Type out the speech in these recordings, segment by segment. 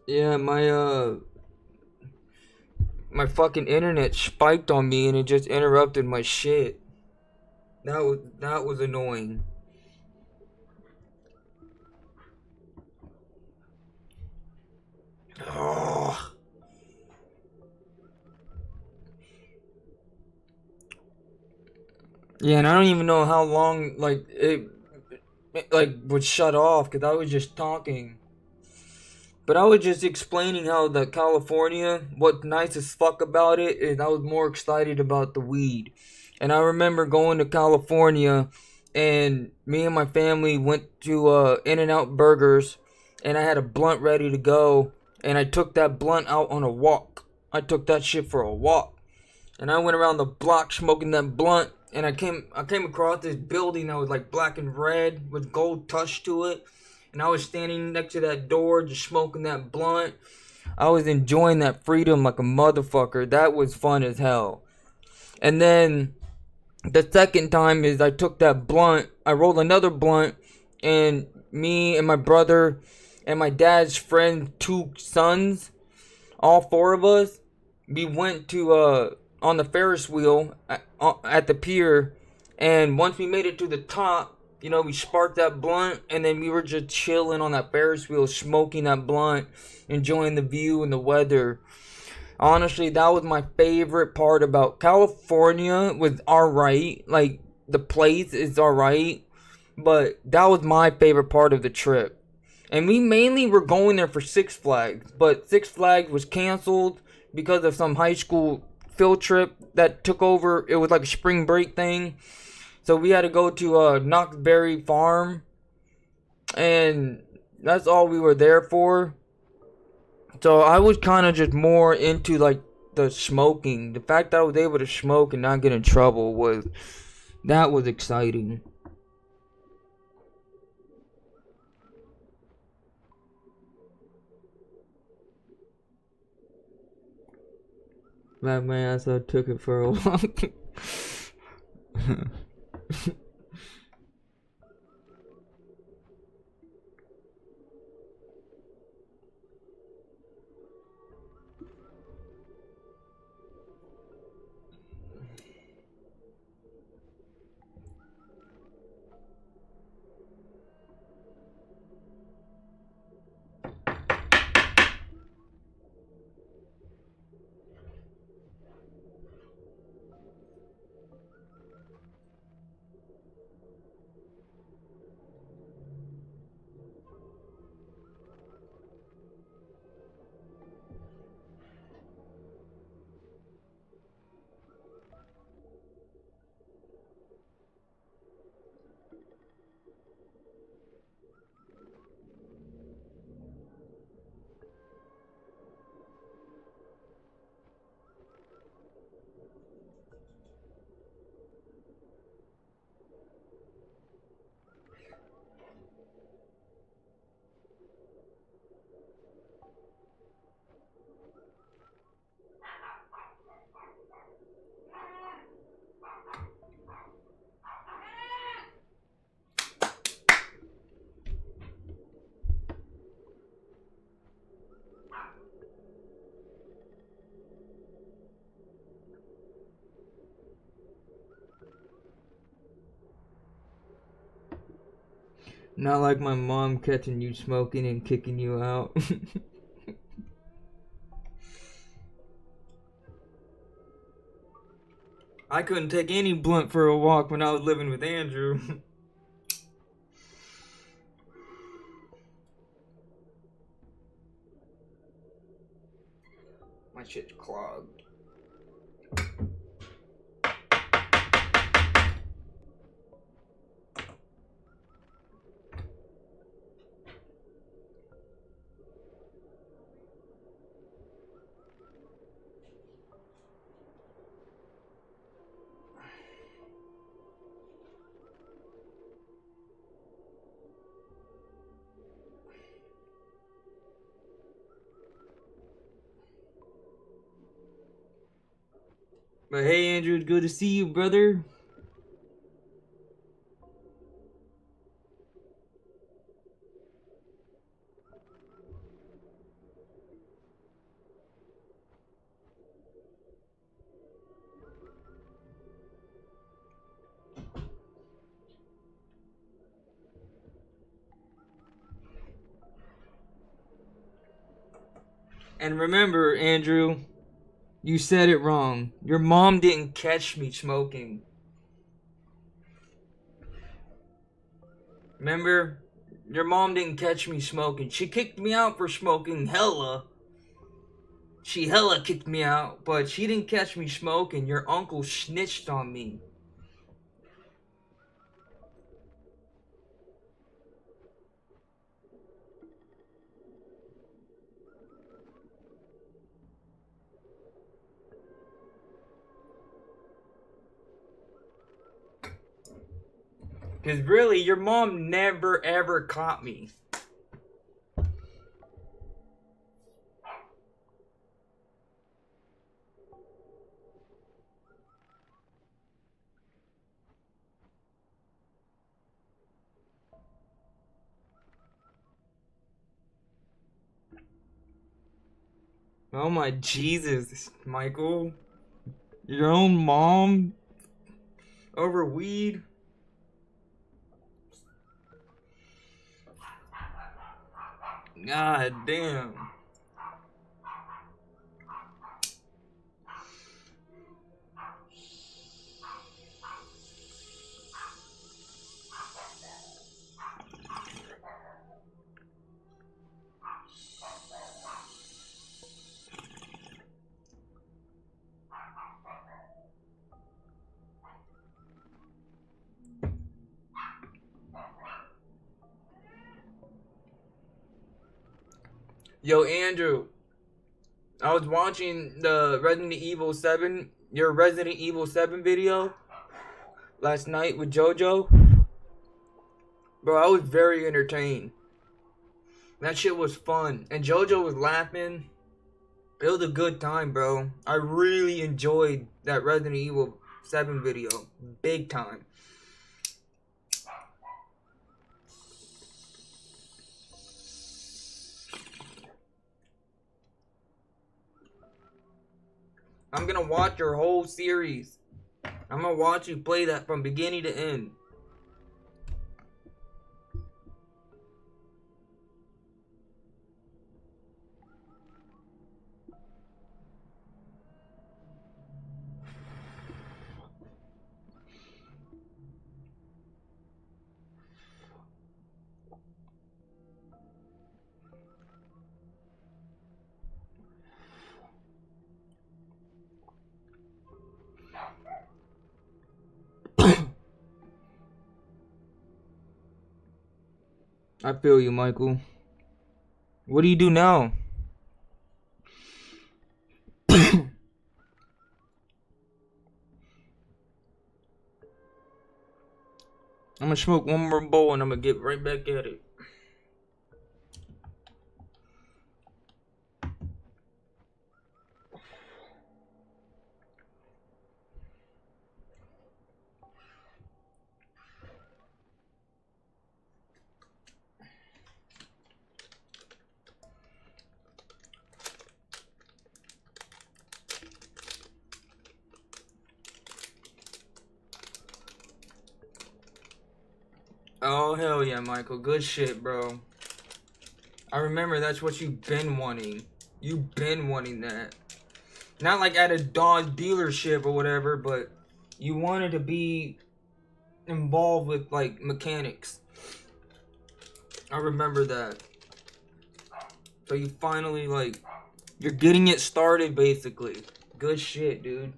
Yeah, my fucking internet spiked on me and it just interrupted my shit. That was annoying. Oh. Yeah, and I don't even know how long it like would shut off because I was just talking. But I was just explaining how the California, what's nice as fuck about it is I was more excited about the weed. And I remember going to California and me and my family went to In-N-Out Burgers and I had a blunt ready to go and I took that blunt out on a walk. I took that shit for a walk. And I went around the block smoking that blunt and I came across this building that was like black and red with gold touch to it, and I was standing next to that door just smoking that blunt. I was enjoying that freedom like a motherfucker. That was fun as hell. And then the second time is I took that blunt, I rolled another blunt, and me and my brother and my dad's friend, two sons, all four of us, we went to on the Ferris wheel at the pier, and once we made it to the top, we sparked that blunt, and then we were just chilling on that Ferris wheel, smoking that blunt, enjoying the view and the weather. Honestly, that was my favorite part about California. Was alright, like the place is alright, but that was my favorite part of the trip. And we mainly were going there for Six Flags, but Six Flags was canceled because of some high school field trip that took over. It was like a spring break thing. So we had to go to Knott's Berry Farm, and that's all we were there for. So I was kind of just more into like the smoking. The fact that I was able to smoke and not get in trouble was exciting. That man, so I took it for a walk. Not like my mom catching you smoking and kicking you out. I couldn't take any blunt for a walk when I was living with Andrew. My shit's clogged. But hey, Andrew, it's good to see you, brother. And remember, Andrew, you said it wrong. Your mom didn't catch me smoking. Remember? Your mom didn't catch me smoking. She kicked me out for smoking hella. She hella kicked me out, but she didn't catch me smoking. Your uncle snitched on me. Because really, your mom never ever caught me. Oh my Jesus, Michael. Your own mom? Over weed? God damn. Yo, Andrew, I was watching the your Resident Evil 7 video last night with JoJo. Bro, I was very entertained. That shit was fun. And JoJo was laughing. It was a good time, bro. I really enjoyed that Resident Evil 7 video. Big time. I'm gonna watch your whole series. I'm gonna watch you play that from beginning to end. I feel you, Michael. What do you do now? I'm gonna smoke one more bowl and I'm gonna get right back at it. Oh, hell yeah, Michael. Good shit, bro. I remember that's what you've been wanting. You've been wanting that. Not like at a Dodge dealership or whatever, but you wanted to be involved with, like, mechanics. I remember that. So you finally, like, you're getting it started, basically. Good shit, dude.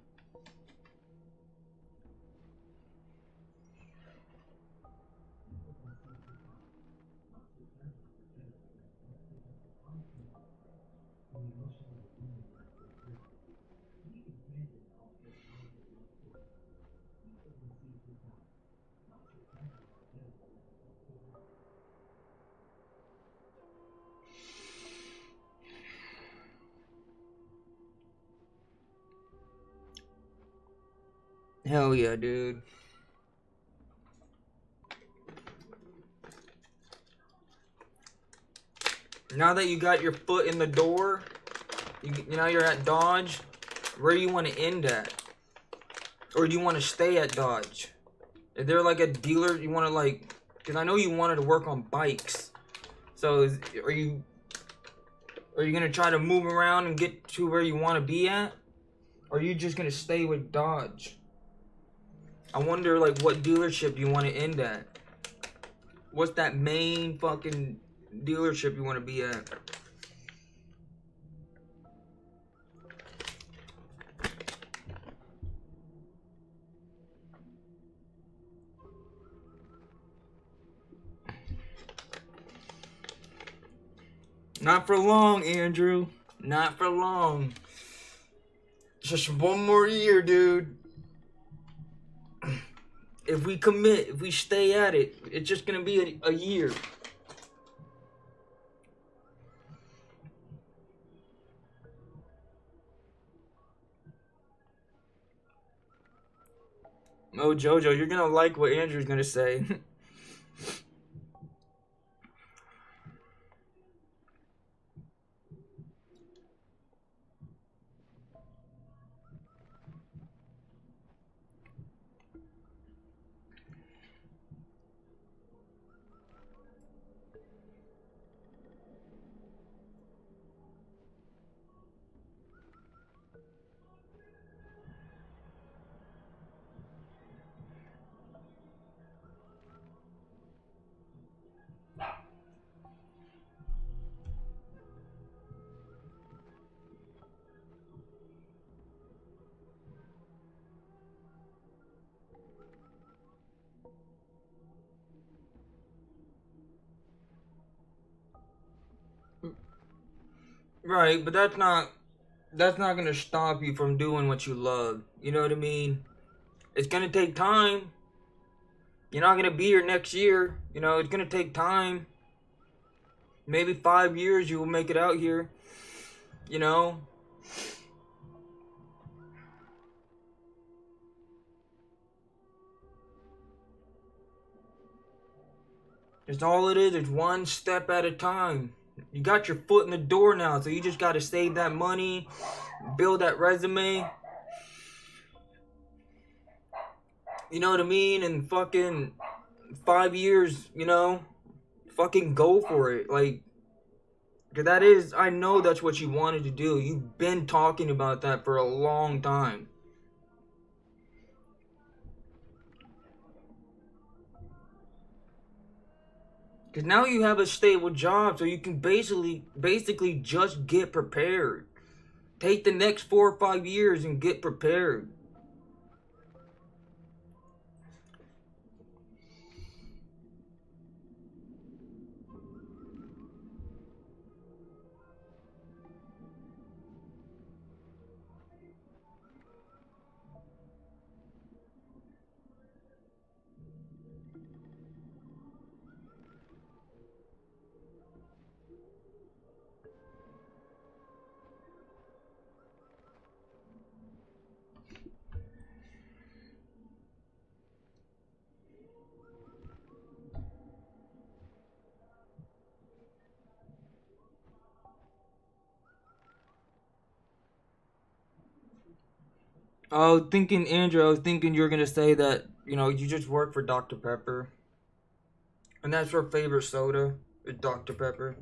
Hell yeah, dude. Now that you got your foot in the door, you know you're at Dodge, where do you want to end at? Or do you want to stay at Dodge? Is there like a dealer you want to like, because I know you wanted to work on bikes. So are you Are you gonna try to move around and get to where you want to be at? Or are you just gonna stay with Dodge? I wonder, like, what dealership do you want to end at? What's that main fucking dealership you want to be at? Not for long, Andrew. Not for long. Just one more year, dude. If we commit, if we stay at it, it's just gonna be a year. Oh, Jojo, you're gonna like what Andrew's gonna say. Right, but that's not gonna stop you from doing what you love. You know what I mean? It's gonna take time. You're not gonna be here next year. You know, it's gonna take time. Maybe 5 years you will make it out here. You know? It's all it is. It's one step at a time. You got your foot in the door now, so you just gotta save that money, build that resume. You know what I mean? And fucking 5 years, you know? Fucking go for it. Like, 'cause that is, I know that's what you wanted to do. You've been talking about that for a long time. Cause now you have a stable job, so you can basically just get prepared. Take the next 4 or 5 years and get prepared. Andrew, I was thinking you were gonna say that, you just work for Dr. Pepper. And that's your favorite soda, is Dr. Pepper.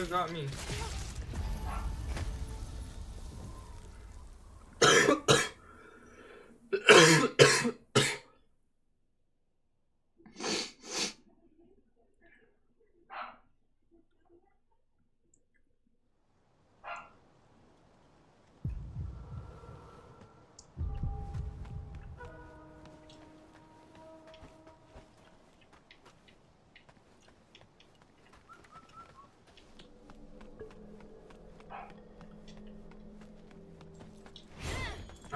it got me.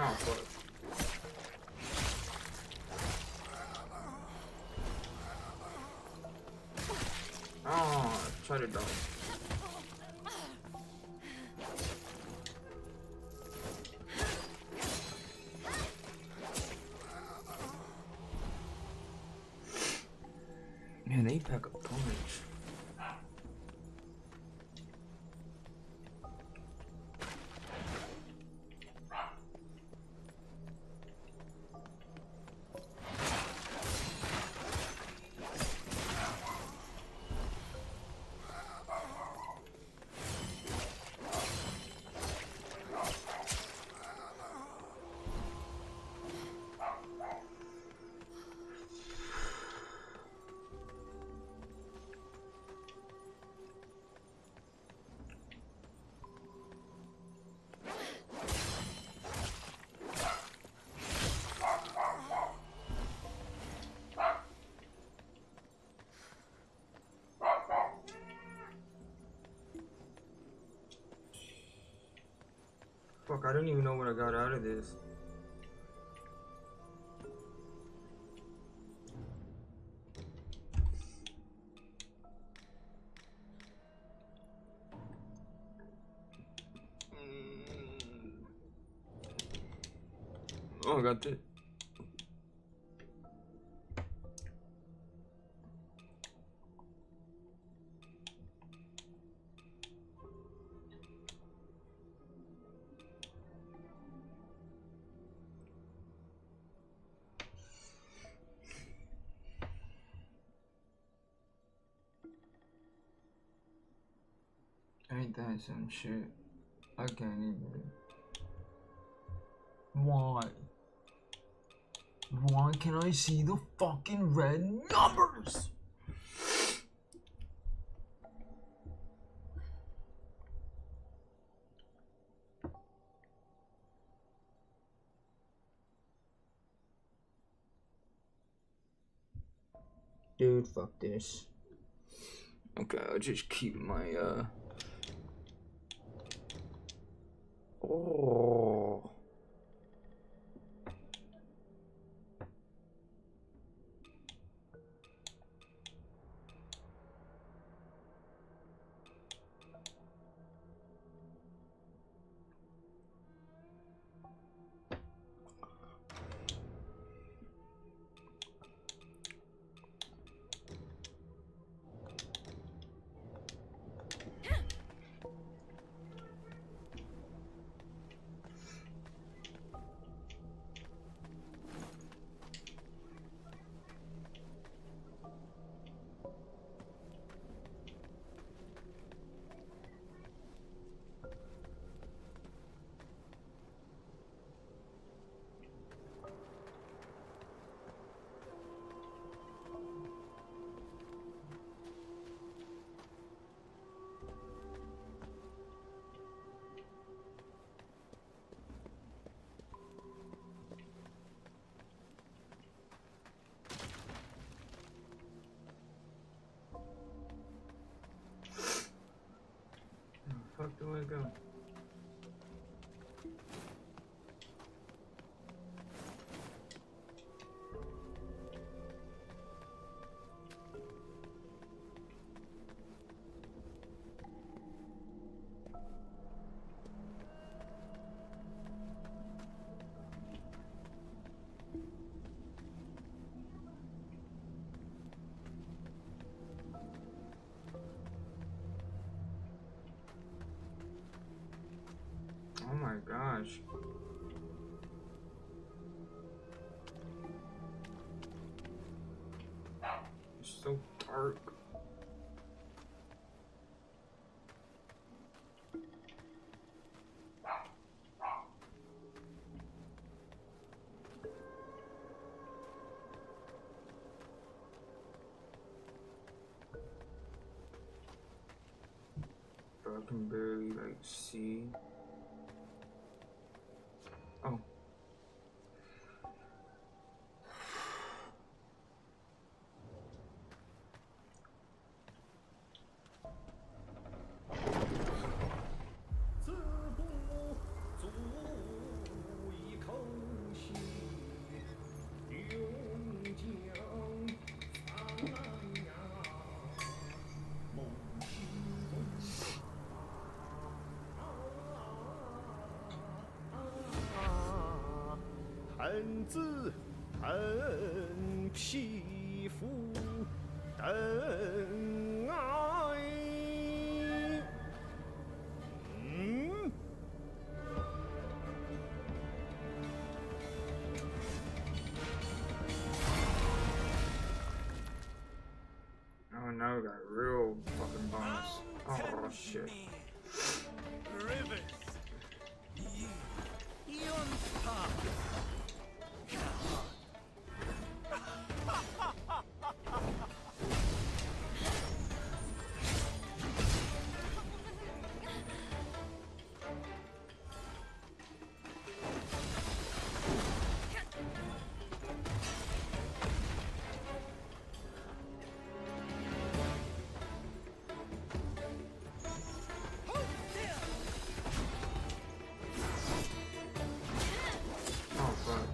Oh, fuck. Oh, try to dodge. Man, they pack a punch. Fuck, I don't even know what I got out of this. Oh, I got this. Ain't that some shit? I can't even. Why? Why can I see the fucking red numbers? Dude, fuck this. Okay, I'll just keep my, Oh. Fuck do I go? Oh my gosh. It's so dark. can barely like see. Oh. Oh, now we got a real fucking bonus. Oh shit. Oh fuck.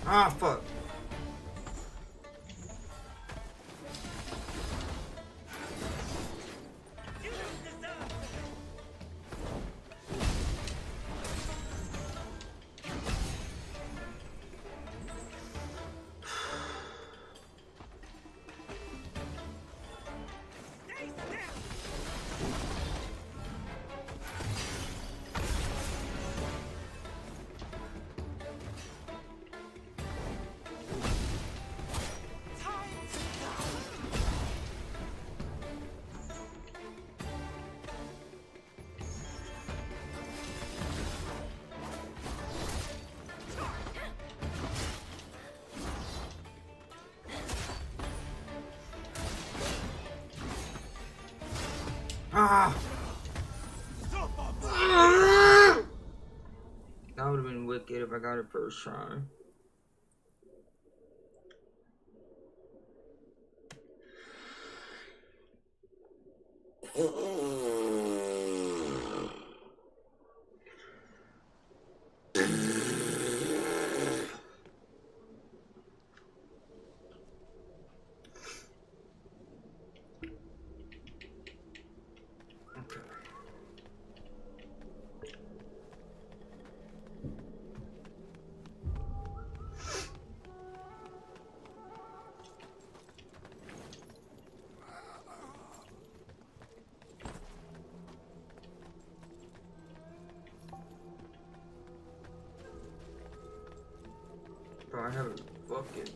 Ah fuck. Ah! That would have been wicked if I got it first try. Bro, I have a bucket.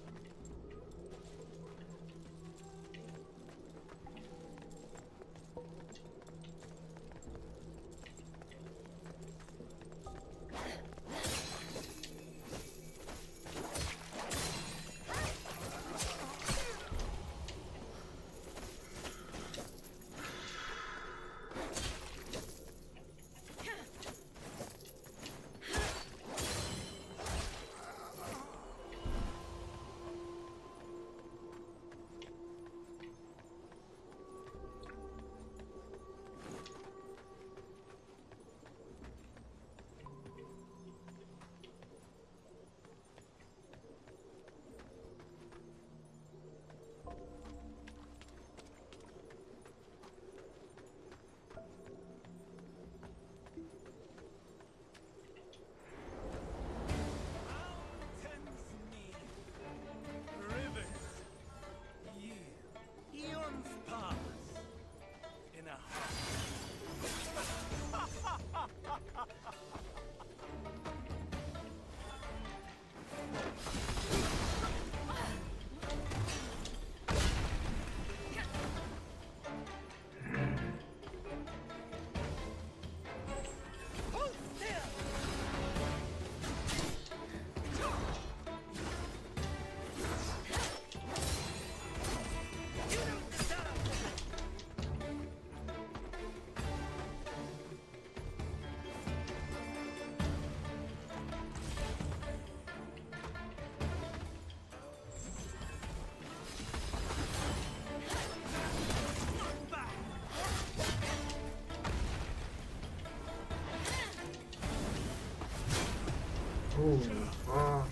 Holy fuck.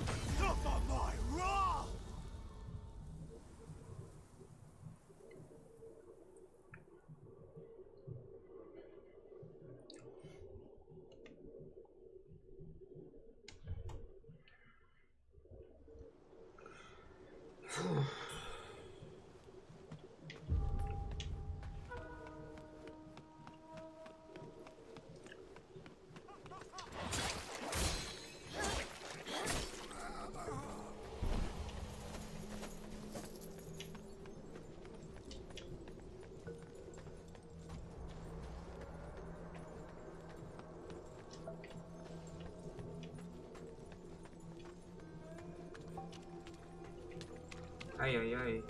Ay, ay, ay.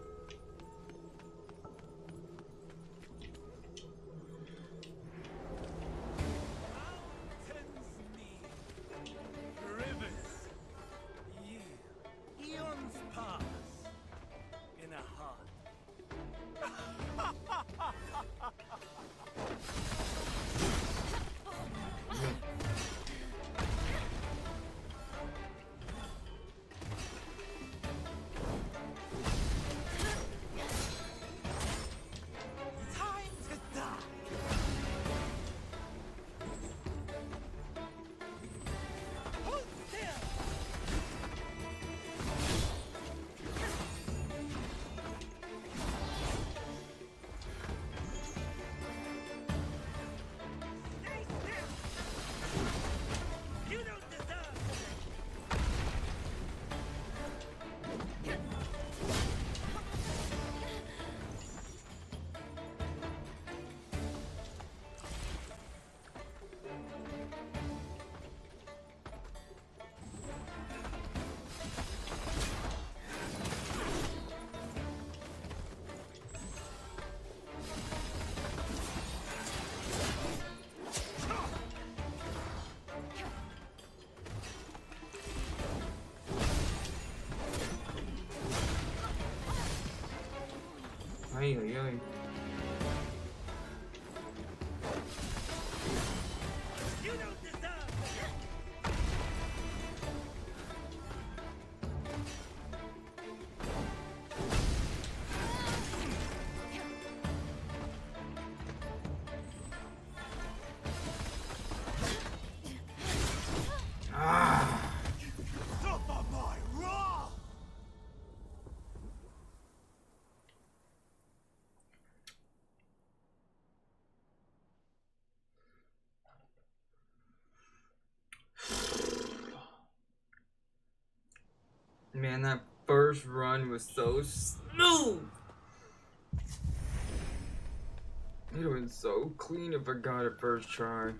Ay, ay, ay. Man, that first run was so smooth. It would have been so clean if I got it first try.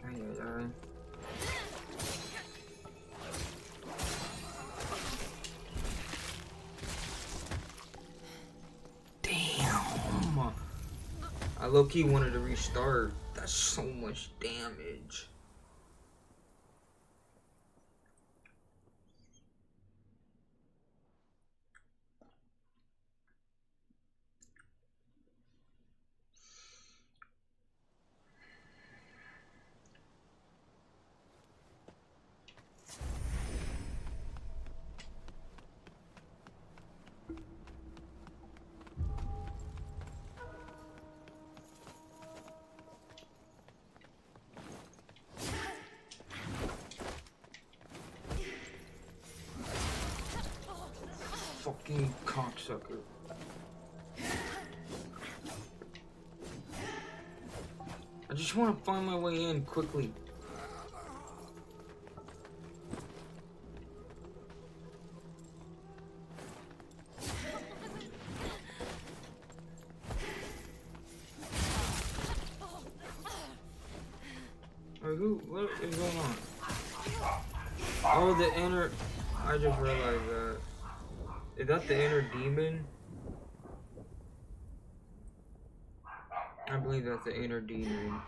Ay, ay, ay. Damn! I low-key wanted to restart. That's so much damage. Fucking cocksucker. I just want to find my way in quickly. What is going on? Oh, the inner... I just realized that. Is that the inner demon? I believe that's the inner demon.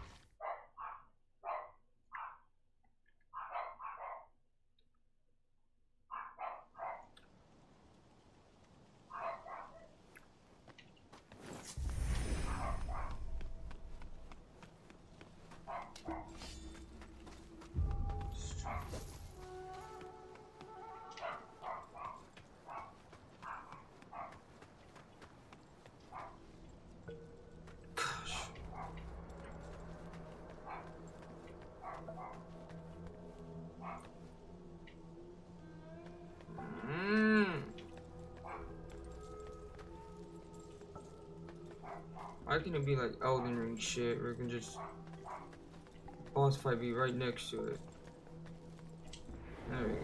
Why can it be like Elden Ring shit where it can just boss fight be right next to it? There we go.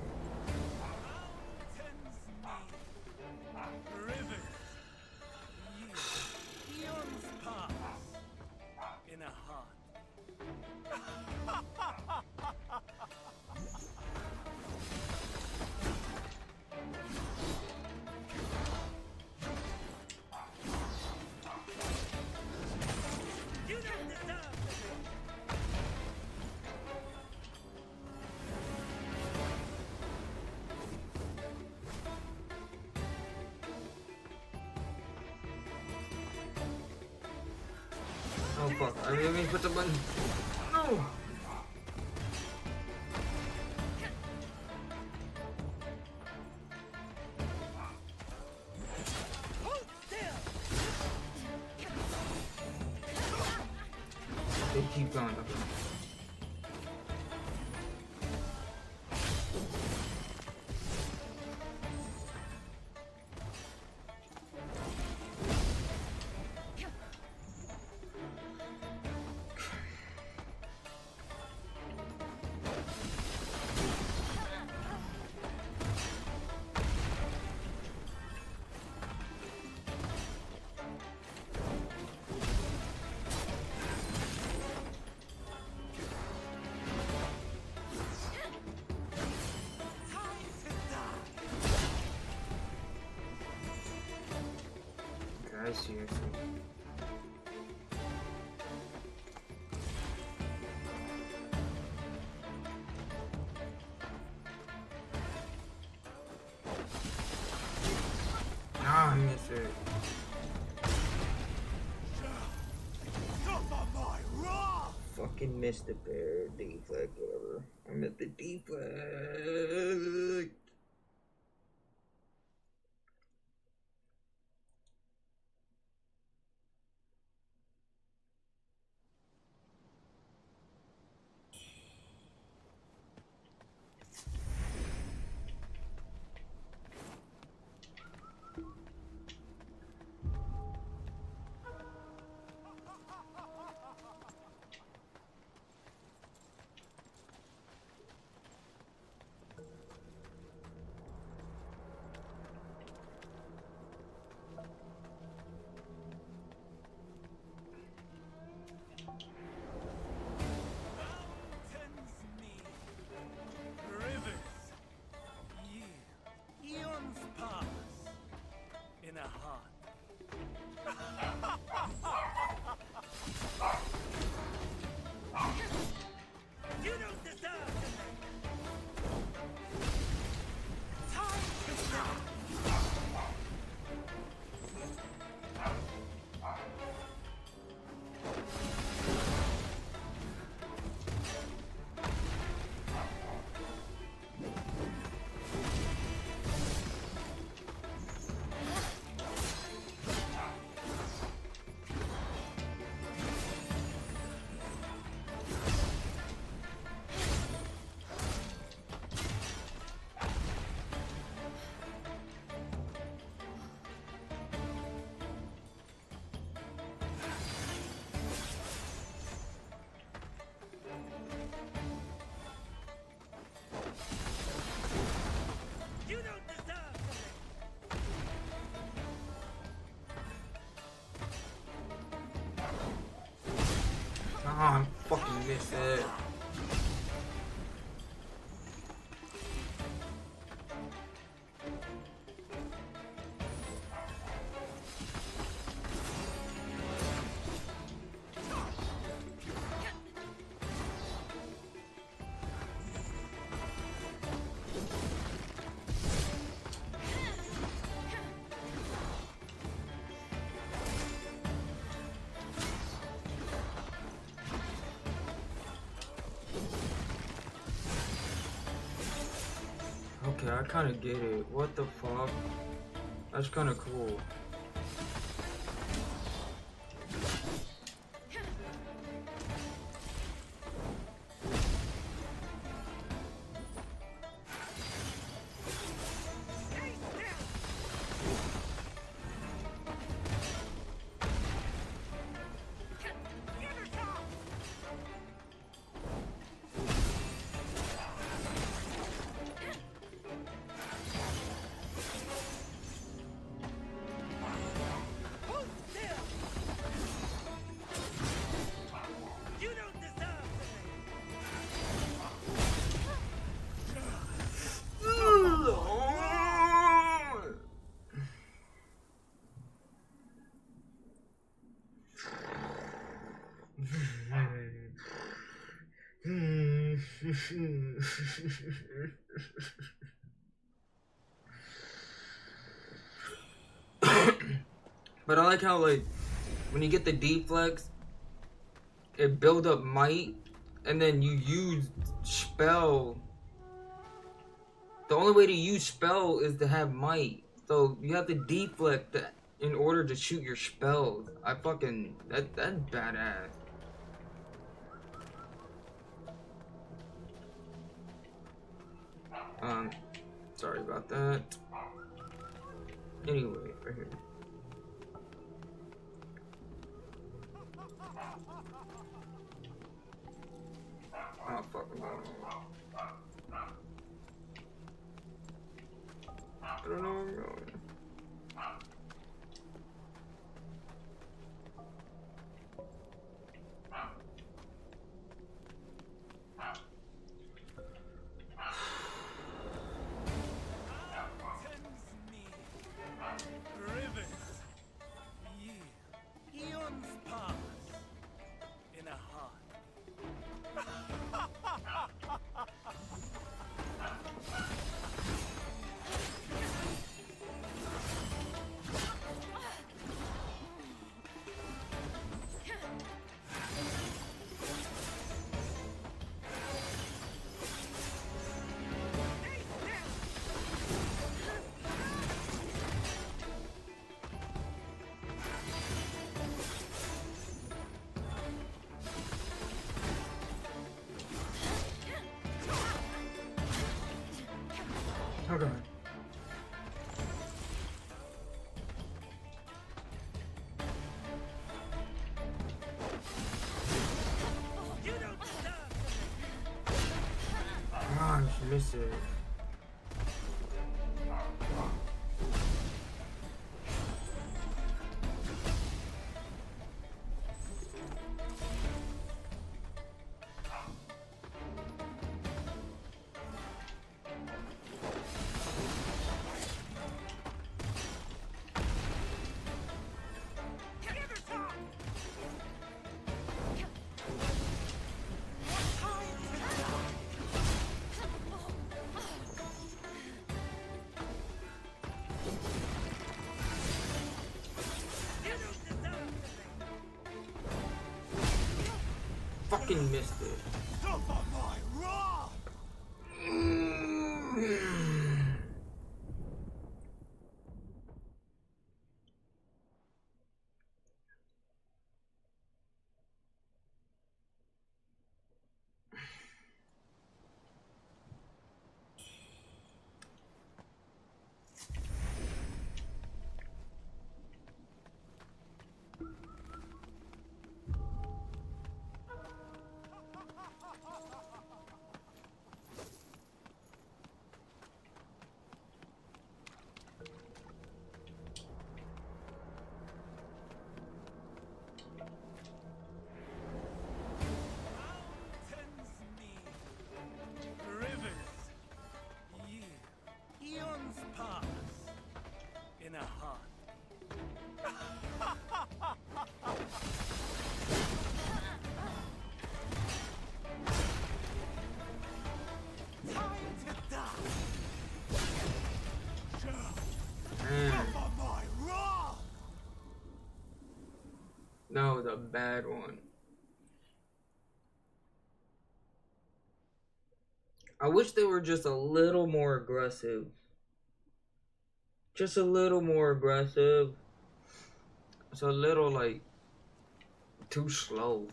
Oh fuck, I really mean put the button. No! They keep going. Okay. I see, I see. Nah, I missed it. Fucking missed the bear, deflect, whatever. I missed the deflect. I fucking missed it. Okay, I kind of get it. What the fuck? That's kind of cool. But I like how, like, when you get the deflex, it build up might, and then you use spell. The only way to use spell is to have might. So you have to deflect in order to shoot your spells. I fucking that's badass. Sorry about that. Anyway, right here. Oh fuck, I'm going wrong. I don't know where I'm going. Okay. Ah, she missed it. Fucking missed it. That was a bad one. I wish they were just a little more aggressive. Just a little more aggressive. It's a little, like, too slow.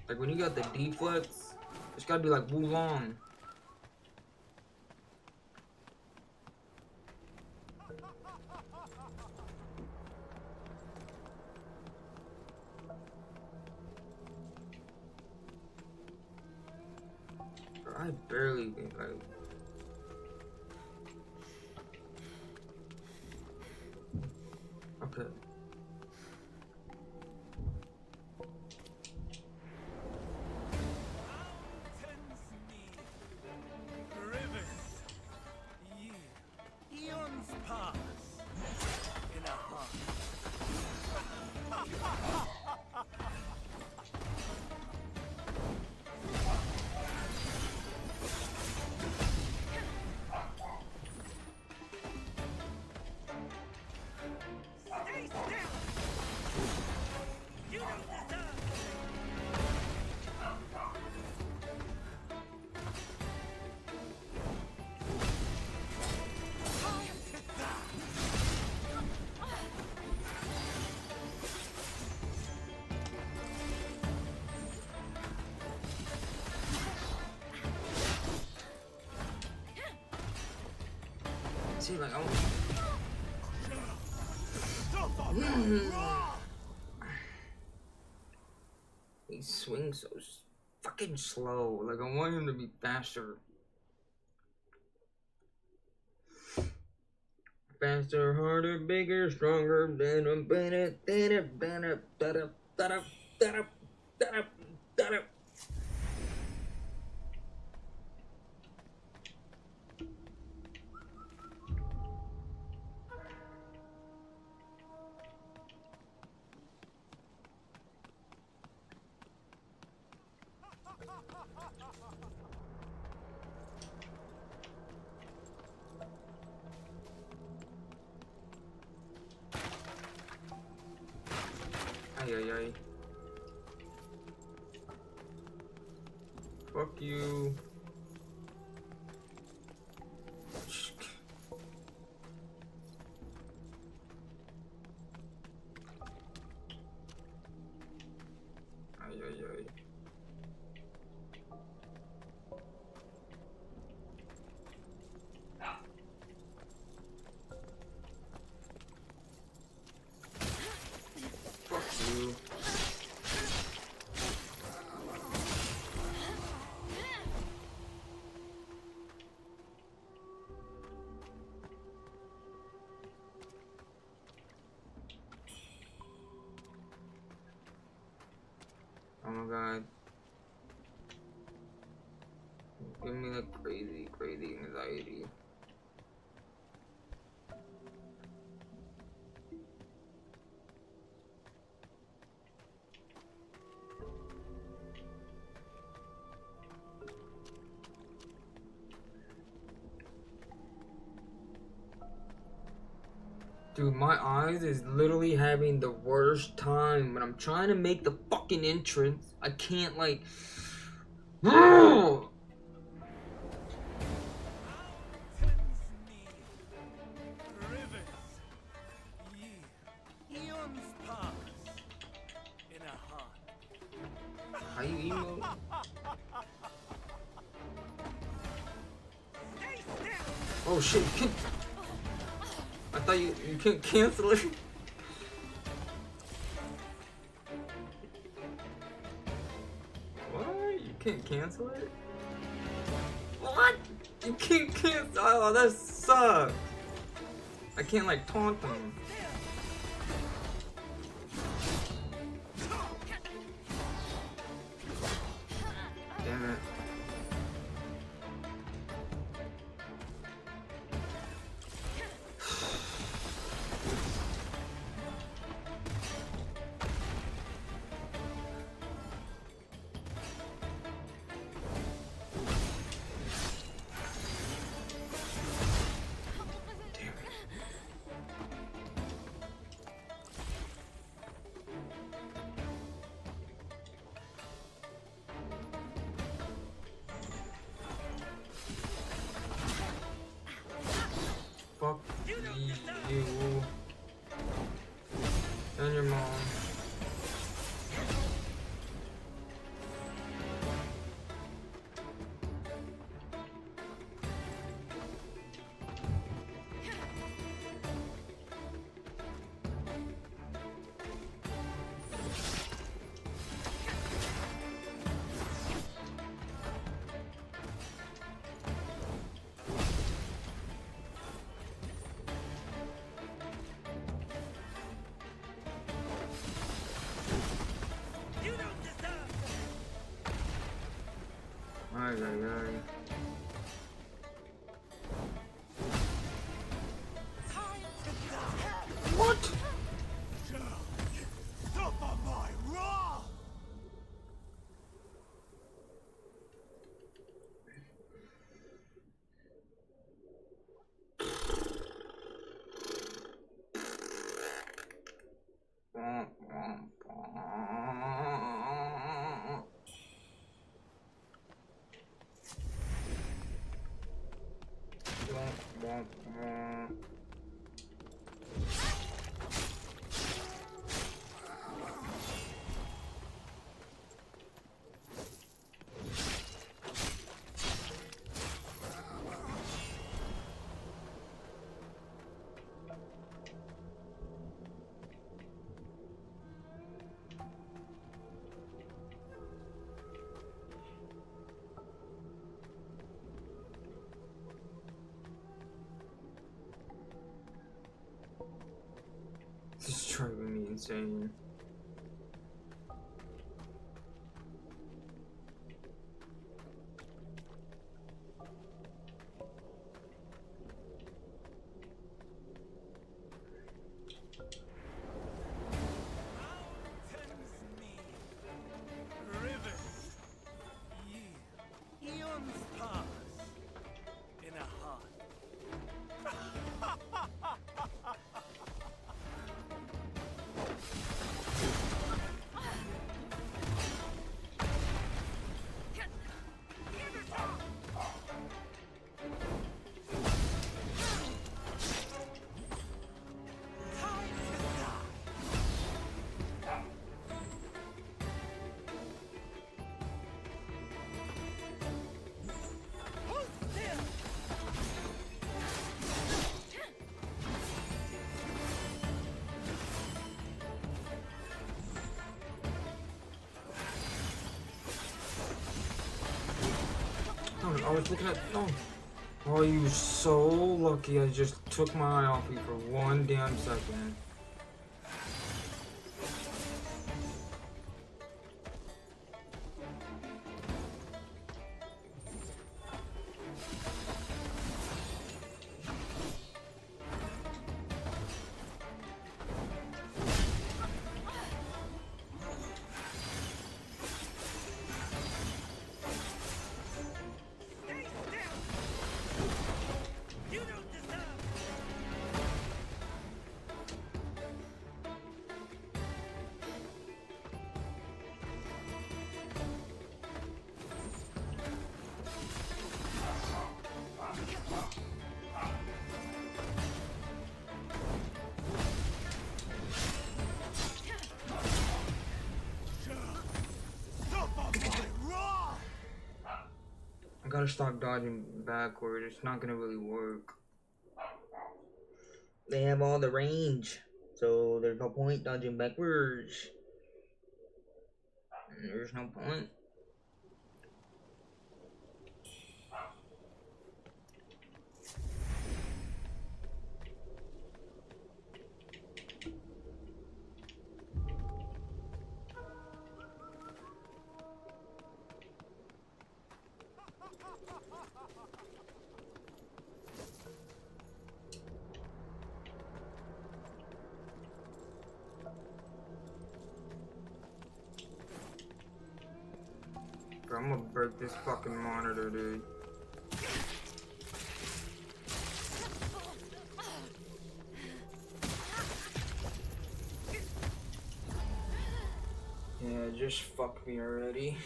Like, when you got the deflex, it's gotta be like Wulong. I barely like. Okay. See, like, he swings so fucking slow. Like, I want him to be faster. Faster, harder, bigger, stronger, Ay, ay, ay. Fuck you. Ay, ay, ay. Fuck you. Oh my god. Give me like crazy anxiety. Dude, my eyes is literally having the worst time when I'm trying to make the fucking entrance. I can't, like... How you emote? Oh shit, you can't... I thought you can't cancel it. What? You can't cancel it? What? You can't cancel? Oh, that sucks. I can't like taunt them. Damn it. Ay, ay, ay. What? Stop on my wrath! This is driving me insane. Eons pass in a heart. I was looking at no. Oh, you were so lucky. I just took my eye off you for one damn second. I gotta stop dodging backward. It's not gonna really work. They have all the range, so there's no point dodging backwards. There's no point. Bro, I'm gonna break this fucking monitor, dude. Yeah, just fuck me already.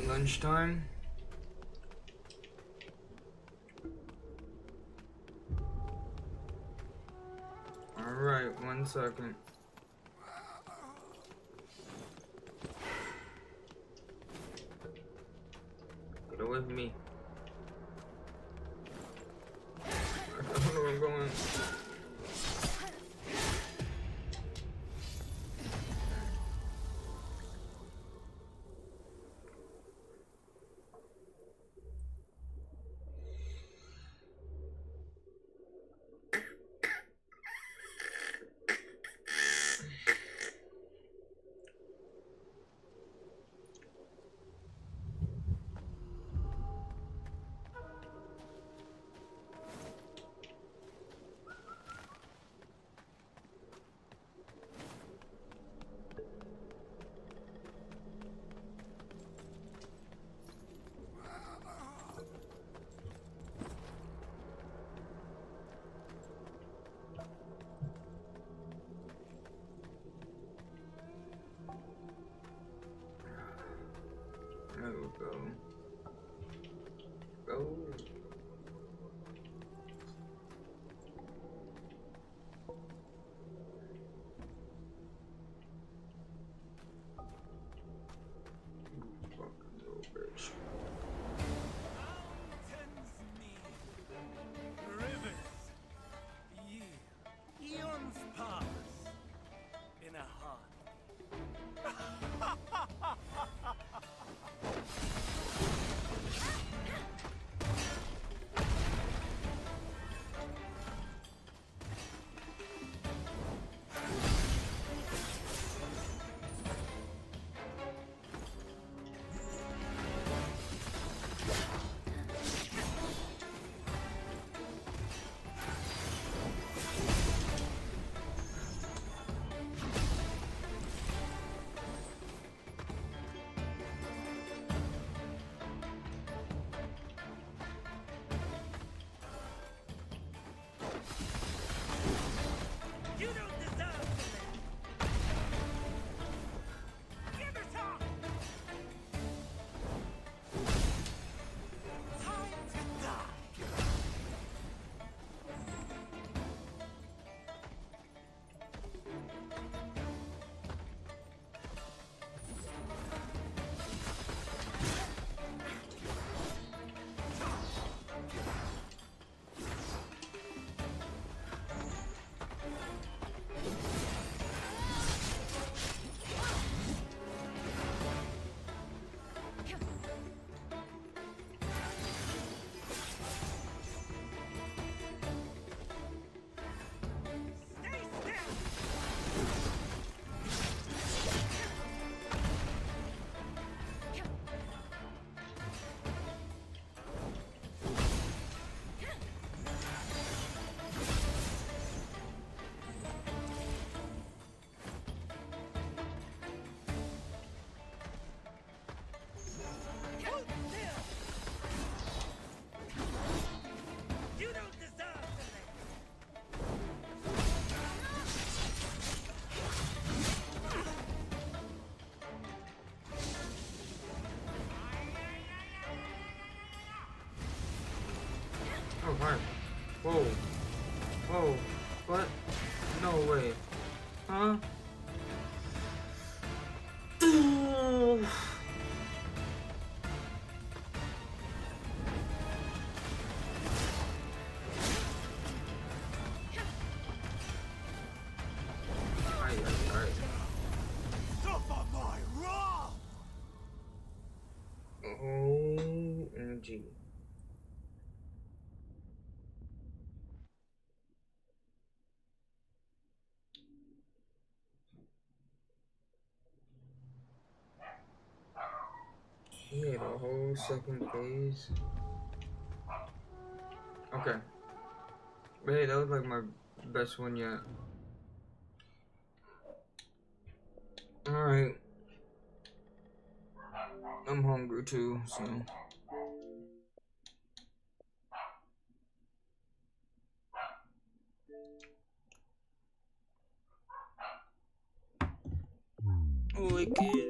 Lunchtime. Alright, 1 second. Get away from me. I don't know where I'm going. There we go. Go. Fucking little bitch. Mountains need rivers. Eons pass in a heart. You don't deserve to live. Give it up. Time to die. Stay still. Hold still. You don't deserve to live. Oh, hi. Whoa. Whoa. What? No way. Huh? Alright. Suffer my wrath. OMG. He had a whole second phase. Okay. But hey, that was like my best one yet. Alright. I'm hungry too, so. Wicked.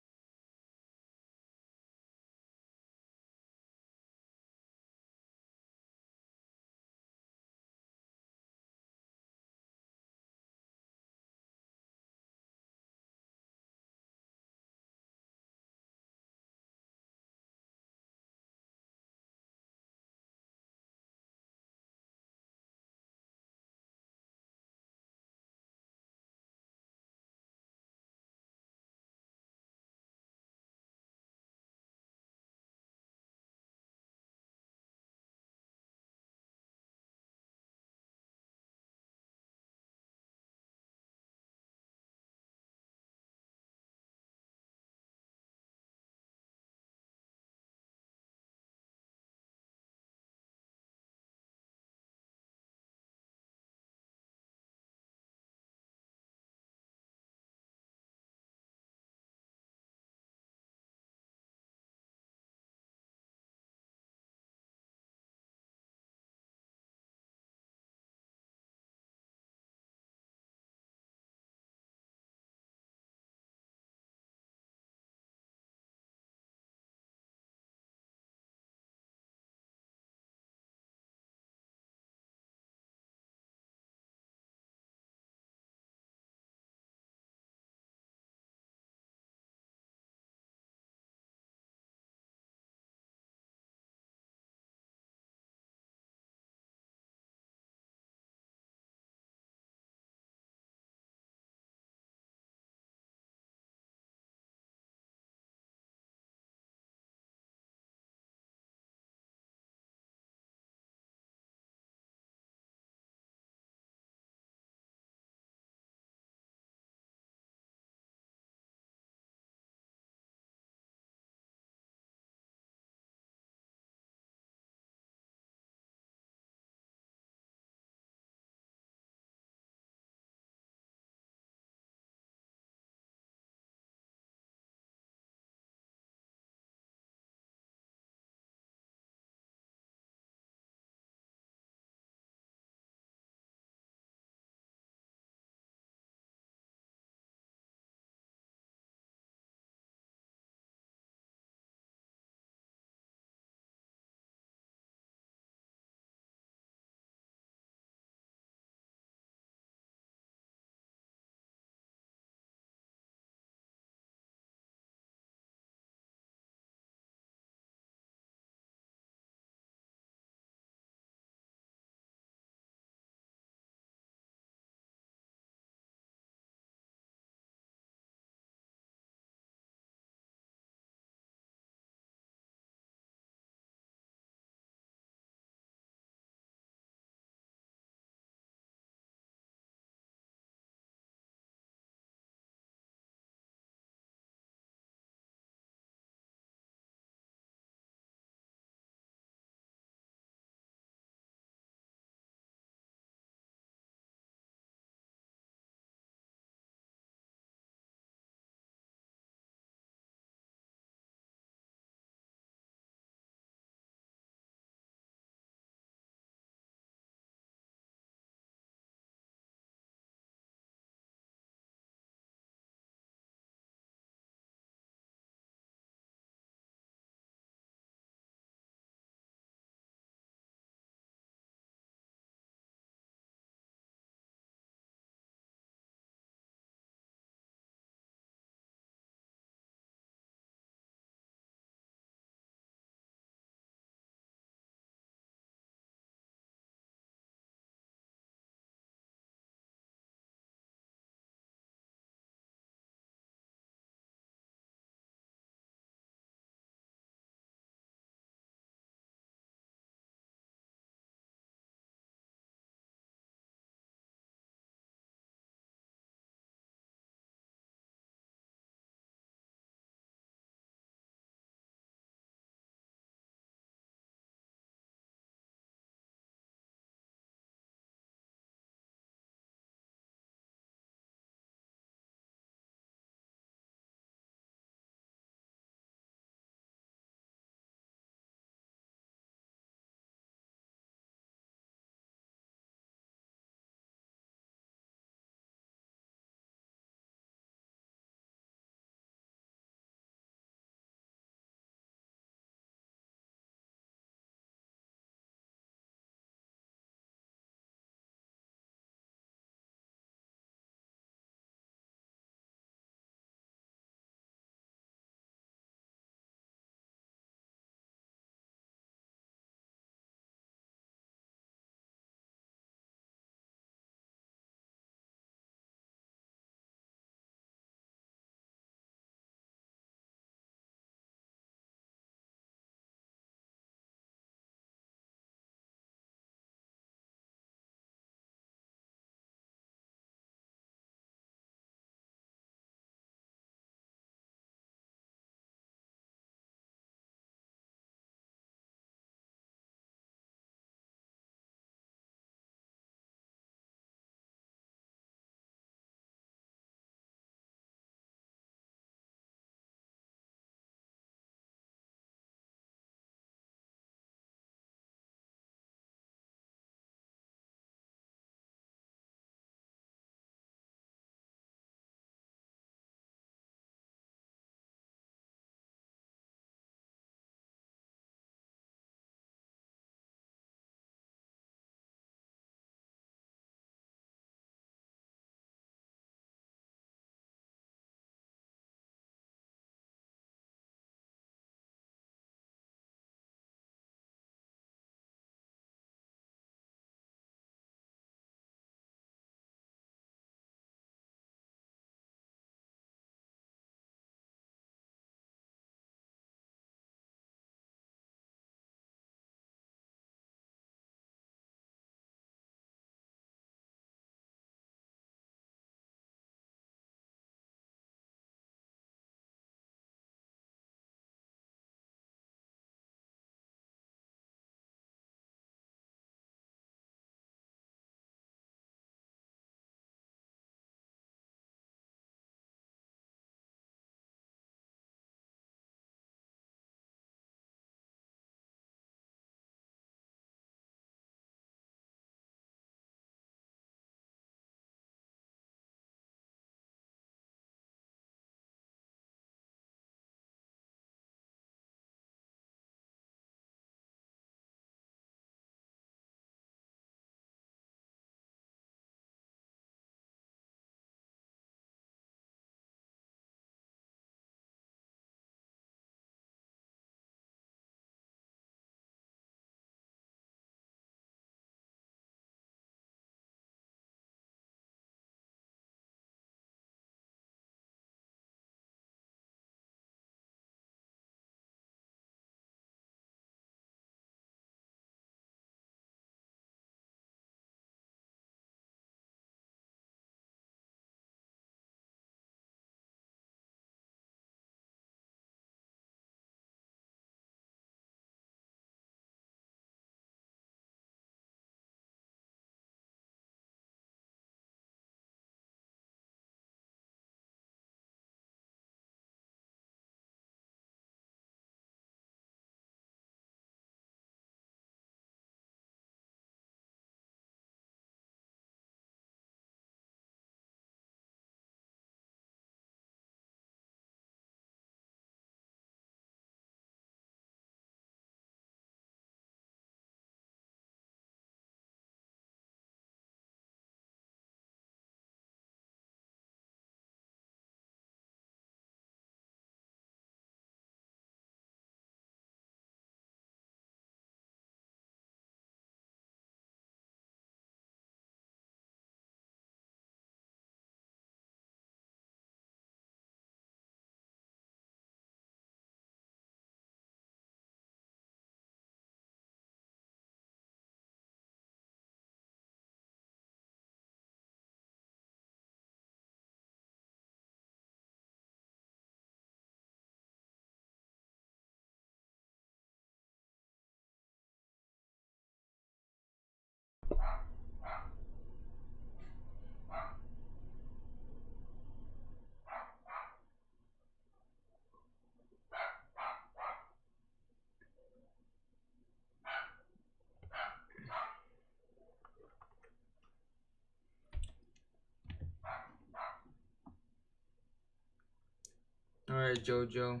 Alright, Jojo.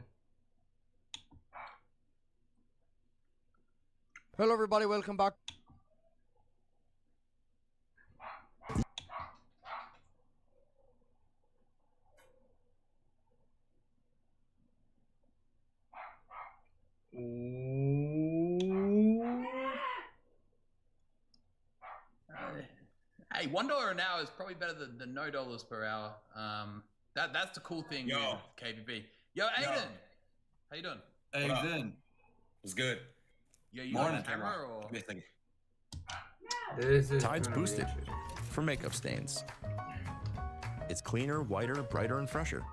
Hello everybody, welcome back. Hey, $1 an hour is probably better than no dollars per hour. That's the cool thing with KPP. Yo, Aiden, how you doing? Hey, Vin. What's good? Yo, you on camera or? This is Tide's boosted animation. for makeup stains. It's cleaner, whiter, brighter, and fresher.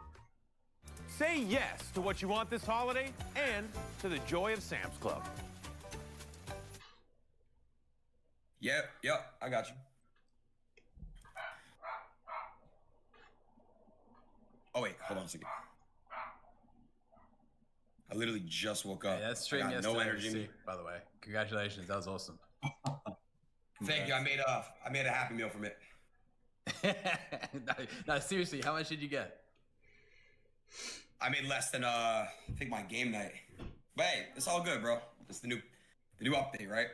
Say yes to what you want this holiday and to the joy of Sam's Club. Yep, I got you. Oh wait, hold on a second. I literally just woke up. Yeah, that stream I got yesterday no was energy. sick, by the way. Congratulations, that was awesome. Thank you. I made a Happy Meal from it. no, seriously, how much did you get? I made less than I think my game night. But hey, it's all good, bro. It's the new update, right?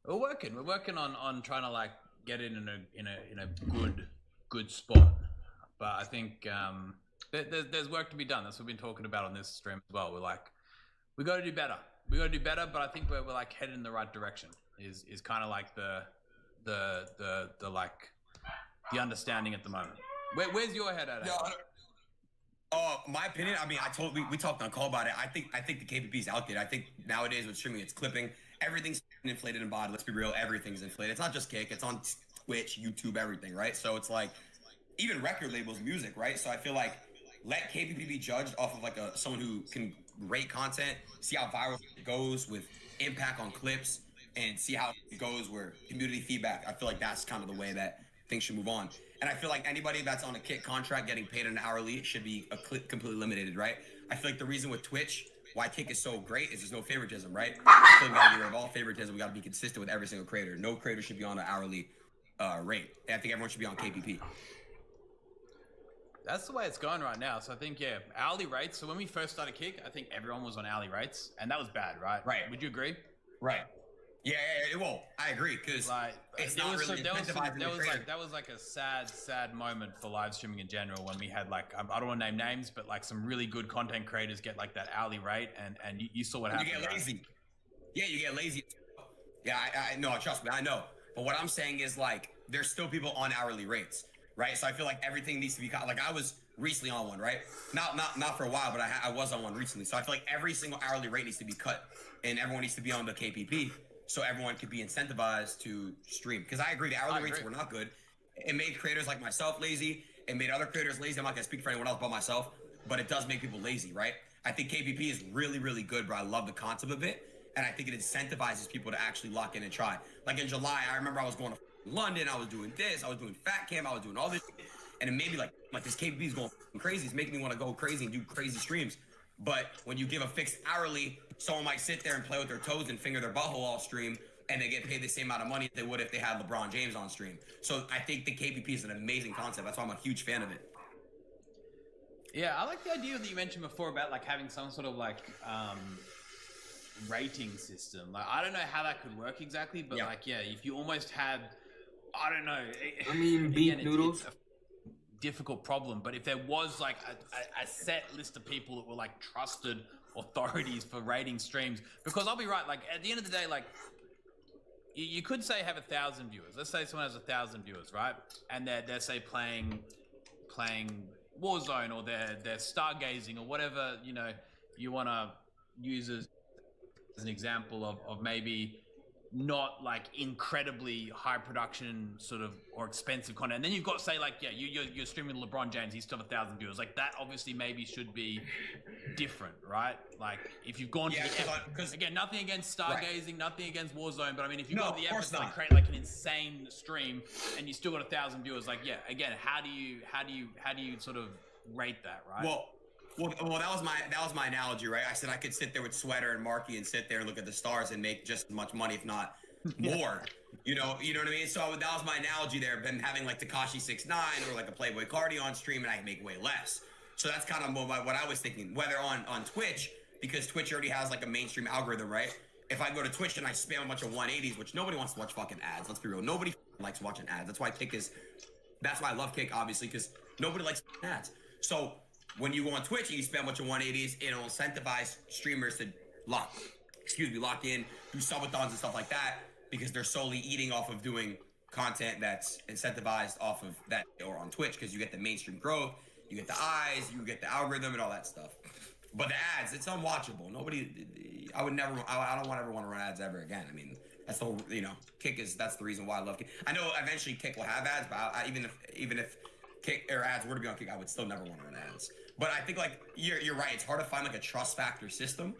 We're working on trying to like get it in a good spot. But I think there's work to be done. That's what we've been talking about on this stream as well. We're like, we got to do better. But I think we're like headed in the right direction. Is kind of like the like the understanding at the moment. Where's your head at? My opinion. I mean, we talked on call about it. I think the KPP's out there. I think nowadays with streaming, it's clipping. Everything's inflated and bought. Let's be real. Everything's inflated. It's not just Kick. It's on Twitch, YouTube, everything, right? So it's like even record labels, music, right? So I feel like let KPP be judged off of like someone who can rate content, see how viral it goes with impact on clips, and see how it goes where community feedback. I feel like that's kind of the way that things should move on. And I feel like anybody that's on a Kick contract getting paid an hourly should be completely eliminated, right? I feel like the reason with Twitch, why Kick is so great is there's no favoritism, right? I feel like we gotta get rid of all favoritism. We gotta be consistent with every single creator. No creator should be on an hourly rate. And I think everyone should be on KPP. That's the way it's going right now. So I think, yeah, hourly rates. So when we first started Kick, I think everyone was on hourly rates, and that was bad, right? Right. Would you agree? Right. Yeah, well, I agree, because Like, it's not really incentivizing the creator. that was like a sad moment for live streaming in general when we had like, I don't want to name names, but like some really good content creators get like that hourly rate, and you saw what happened. You get lazy. Right? Yeah, you get lazy. Yeah, I know, trust me, I know. But what I'm saying is like, there's still people on hourly rates, right? So I feel like everything needs to be like I was recently on one, right? Not for a while, but I was on one recently. So I feel like every single hourly rate needs to be cut, and everyone needs to be on the KPP, so everyone could be incentivized to stream. Because I agree, the hourly rates were not good. It made creators like myself lazy. It made other creators lazy. I'm not gonna speak for anyone else but myself, but it does make people lazy, right? I think KPP is really, really good, but I love the concept of it, and I think it incentivizes people to actually lock in and try. Like in July, I remember I was going to London, I was doing this, I was doing Fat Cam, I was doing all this, and it made me like this KPP is going crazy. It's making me want to go crazy and do crazy streams. But when you give a fixed hourly, someone might sit there and play with their toes and finger their butthole all stream, and they get paid the same amount of money they would if they had LeBron James on stream. So I think the KPP is an amazing concept. That's why I'm a huge fan of it. Yeah, I like the idea that you mentioned before about like having some sort of like rating system. Like I don't know how that could work exactly, but like if you almost had, I don't know. I mean, beef noodles. It's a difficult problem, but if there was like a set list of people that were like trusted authorities for rating streams, because I'll be right, like at the end of the day, like you could say have 1,000 viewers. Let's say someone has 1,000 viewers, right? And they're say playing Warzone, or they're stargazing, or whatever, you know, you want to use as an example of maybe not like incredibly high production sort of or expensive content. And then you've got say like, yeah, you're streaming LeBron James, he's still 1,000 viewers. Like that obviously maybe should be different, right? Like if you've gone to the effort, again, nothing against stargazing, nothing against Warzone, but I mean if you've got the effort to like create like an insane stream and you still got 1,000 viewers, like yeah, again, how do you sort of rate that, right? Well, that was my analogy, right? I said I could sit there with Sweater and Marky and sit there and look at the stars and make just as much money, if not more. You know what I mean? So that was my analogy there. Been having like Tekashi 6ix9ine or like a Playboy Cardi on stream, and I make way less. So that's kind of what I was thinking. Whether on Twitch, because Twitch already has like a mainstream algorithm, right? If I go to Twitch and I spam a bunch of 180s, which nobody wants to watch fucking ads. Let's be real. Nobody likes watching ads. That's why Kick is. That's why I love Kick, obviously, because nobody likes ads. So when you go on Twitch and you spam a bunch of 180s, it'll incentivize streamers to lock in, do subathons and stuff like that, because they're solely eating off of doing content that's incentivized off of that or on Twitch, because you get the mainstream growth, you get the eyes, you get the algorithm and all that stuff. But the ads, it's unwatchable. I don't ever want to run ads ever again. I mean, that's the whole, Kick is, that's the reason why I love Kick. I know eventually Kick will have ads, but even if Kick or ads were to be on Kick, I would still never want to run ads. But I think like you're right. It's hard to find like a trust factor system,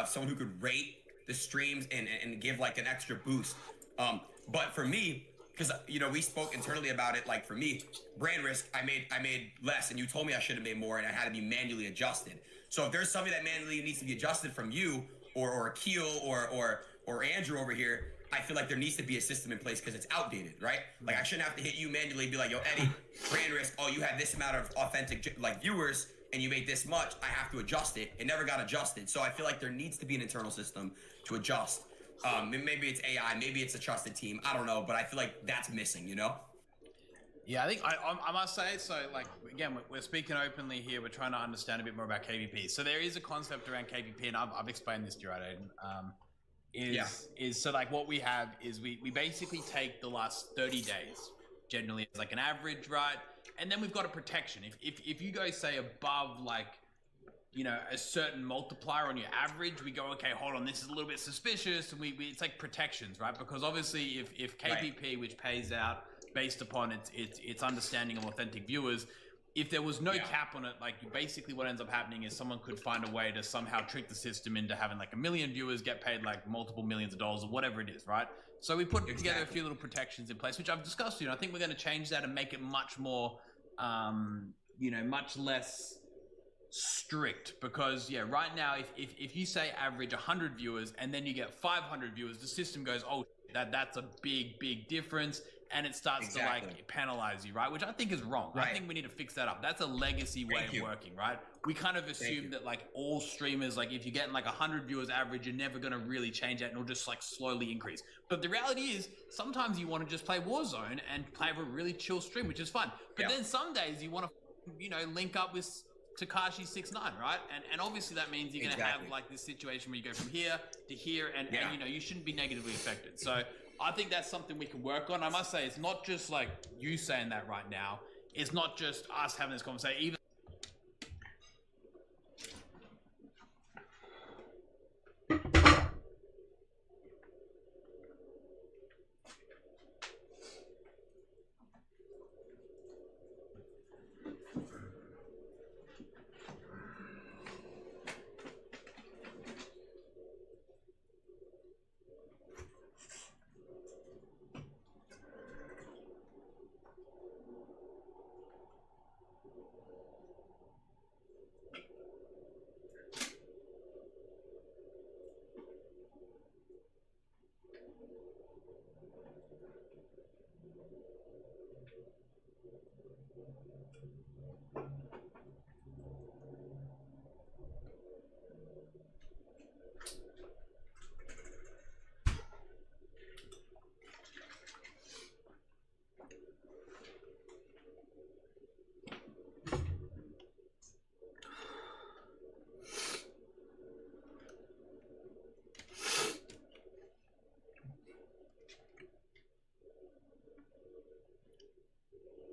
someone who could rate the streams and give like an extra boost. But for me, because we spoke internally about it. Like for me, brand risk, I made less, and you told me I should have made more, and I had to be manually adjusted. So if there's something that manually needs to be adjusted from you or Akil or Andrew over here, I feel like there needs to be a system in place because it's outdated, right? Like I shouldn't have to hit you manually and be like, yo, Eddie, brand risk. Oh, you had this amount of authentic like viewers, and you made this much. I have to adjust it. It never got adjusted. So I feel like there needs to be an internal system to adjust. Maybe it's AI, maybe it's a trusted team. I don't know, but I feel like that's missing, Yeah, I think I must say, so like, again, we're speaking openly here. We're trying to understand a bit more about KPP. So there is a concept around KPP, and I've explained this to you, right, Aiden? Is so like what we have is we basically take the last 30 days, generally as like an average, right? And then we've got a protection. If you go, say, above like, a certain multiplier on your average, we go, okay, hold on, this is a little bit suspicious, and it's like protections, right? Because obviously if KPP, right, which pays out based upon its understanding of authentic viewers, if there was no cap on it, like basically what ends up happening is someone could find a way to somehow trick the system into having like 1 million viewers get paid like multiple millions of dollars or whatever it is, right? So we put together a few little protections in place, which I've discussed. I think we're going to change that and make it much more, much less strict, because right now if you say average 100 viewers and then you get 500 viewers, the system goes, oh, that's a big difference, and it starts to like penalize you, right? Which I think is wrong. Right. I think we need to fix that up. That's a legacy way of working, right? We kind of assume that like all streamers, like if you're getting like 100 viewers average, you're never going to really change that, and it'll just like slowly increase. But the reality is sometimes you want to just play Warzone and play a really chill stream, which is fun. But then some days you want to, link up with Tekashi 6ix9ine, right? And obviously that means you're going to have like this situation where you go from here to here, and you shouldn't be negatively affected. So I think that's something we can work on. I must say, it's not just like you saying that right now. It's not just us having this conversation. Even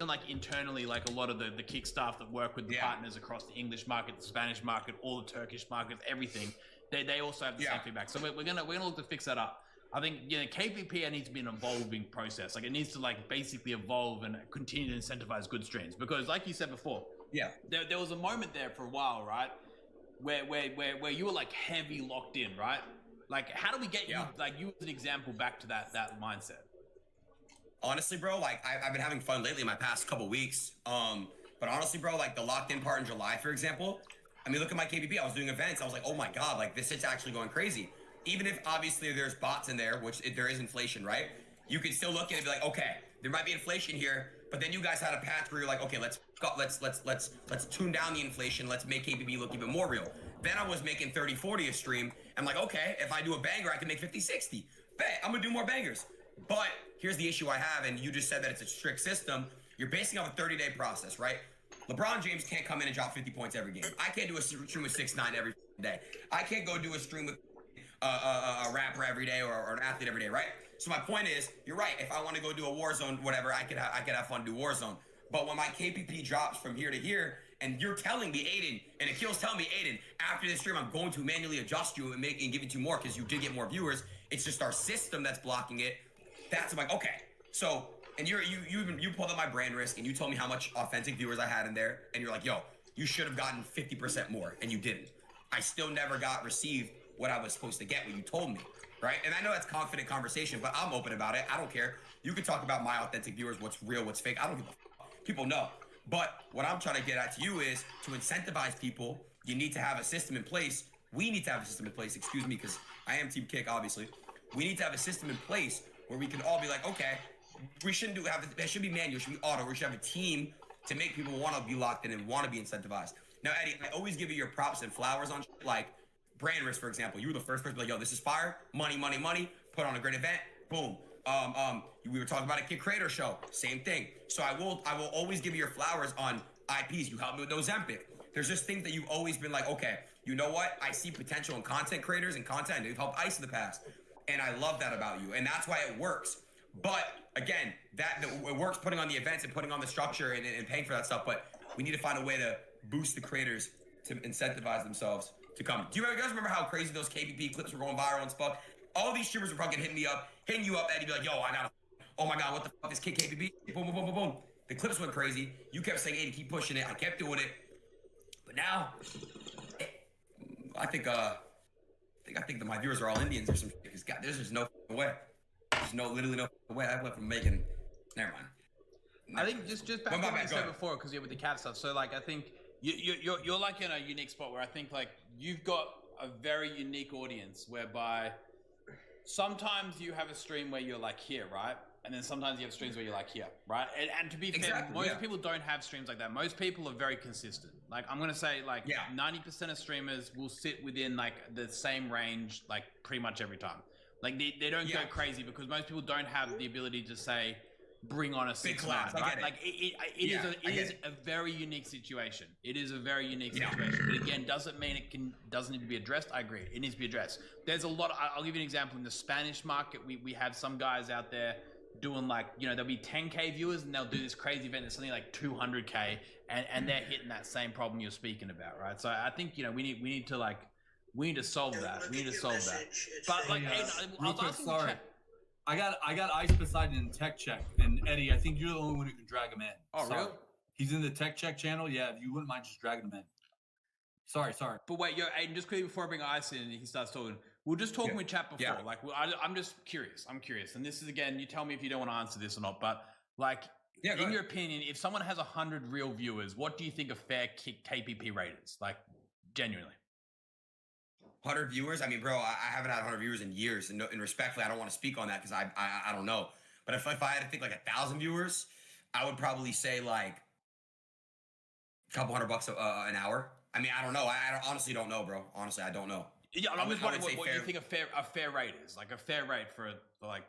like internally, like a lot of the Kick staff that work with the partners across the English market, the Spanish market, all the Turkish markets, everything, they also have the same feedback. So we're gonna look to fix that up. I think KPP needs to be an evolving process. Like it needs to like basically evolve and continue to incentivize good streams, because like you said before, there was a moment there for a while, right, where you were like heavy locked in, right? Like how do we get you, like you as an example, back to that mindset? Honestly, bro, like I've been having fun lately in my past couple weeks. But honestly, bro, like the locked in part in July, for example, I mean, look at my KPP. I was doing events. I was like, oh my God, like this shit's actually going crazy. Even if obviously there's bots in there, which there is inflation, right? you can still look at it and be like, okay, there might be inflation here, but then you guys had a patch where you're like, okay, let's tune down the inflation. Let's make KPP look even more real. Then I was making 30, 40 a stream. I'm like, okay, if I do a banger, I can make 50, 60. Bet, I'm gonna do more bangers. But here's the issue I have, and you just said that it's a strict system. You're basing off a 30-day process, right? LeBron James can't come in and drop 50 points every game. I can't do a stream with 6ix9ine every day. I can't go do a stream with a rapper every day or an athlete every day, right? So my point is, you're right. If I want to go do a Warzone, whatever, I could have fun do Warzone. But when my KPP drops from here to here, and you're telling me, Aiden, and Akil's telling me, Aiden, after this stream, I'm going to manually adjust you and give it to you more because you did get more viewers. It's just our system that's blocking it. That's I'm like, okay. So, and you pulled up my brand risk and you told me how much authentic viewers I had in there, and you're like, yo, you should have gotten 50% more, and you didn't. I still never got received what I was supposed to get, what you told me, right? And I know that's confident conversation, but I'm open about it. I don't care. You can talk about my authentic viewers, what's real, what's fake. I don't give a fuck. People know. But what I'm trying to get at to you is to incentivize people, you need to have a system in place. We need to have a system in place, excuse me, because I am Team Kick, obviously. We need to have a system in place where we can all be like, okay, we shouldn't there should be manual, it should be auto. We should have a team to make people want to be locked in and want to be incentivized. Now, Eddie, I always give you your props and flowers on shit, like brand risk, for example. You were the first person to be like, yo, this is fire, money, money, money, put on a great event, boom. We were talking about a Kid Creator show, same thing. So I will always give you your flowers on IPs. You helped me with Ozempic. There's just things that you've always been like, okay, you know what? I see potential in content creators and content. You've helped Ice in the past. And I love that about you. And that's why it works. But again, it works putting on the events and putting on the structure and paying for that stuff. But we need to find a way to boost the creators to incentivize themselves to come. Do you guys remember how crazy those KPP clips were going viral and stuff? All these streamers were fucking hitting you up, Eddie, be like, yo, oh my God, what the fuck is KPP? Boom, boom, boom, boom, boom. The clips went crazy. You kept saying, Eddie, keep pushing it. I kept doing it. But now, I think that my viewers are all Indians or some shit. Because God, there's just no way. There's literally no way. I went from making, never mind. I think just back to what you said before, because you're with the cat stuff. So like, I think you're like in a unique spot where I think like you've got a very unique audience whereby sometimes you have a stream where you're like here, right? And then sometimes you have streams where you're like here, right? And to be fair, most people don't have streams like that. Most people are very consistent. Like I'm gonna say like 90% of streamers will sit within like the same range like pretty much every time. Like they don't go crazy because most people don't have the ability to say bring on a 6ix9ine, right? Like it is a very unique situation. It is a very unique situation. But again, doesn't mean doesn't need to be addressed. I agree. It needs to be addressed. There's a lot. I'll give you an example. In the Spanish market, we have some guys out there doing like, you know, there'll be 10K viewers and they'll do this crazy event that's something like 200K and they're hitting that same problem you're speaking about, right? So I think, you know, we need to solve that. We need to solve that. But like, I was asking sorry. I got Ice Poseidon in Tech Check, and Eddie, I think you're the only one who can drag him in. Oh, sorry. really? He's in the Tech Check channel. Yeah, if you wouldn't mind just dragging him in. Sorry. But wait, Aiden, just quickly before I bring Ice in and he starts talking, we're just talking with chat before. Yeah. Like, I'm just curious. I'm curious. And this is, again, you tell me if you don't want to answer this or not, but like, in your opinion, if someone has 100 real viewers, what do you think a fair KPP rate is? Like, genuinely. 100 viewers? I mean, bro, I haven't had 100 viewers in years. And respectfully, I don't want to speak on that because I don't know. But if I had to think like 1,000 viewers, I would probably say like a couple $100 an hour. I mean, I don't know. I honestly don't know, bro. Honestly, I don't know. Yeah, I'm just wondering what you think a fair rate is. Like a fair rate for like,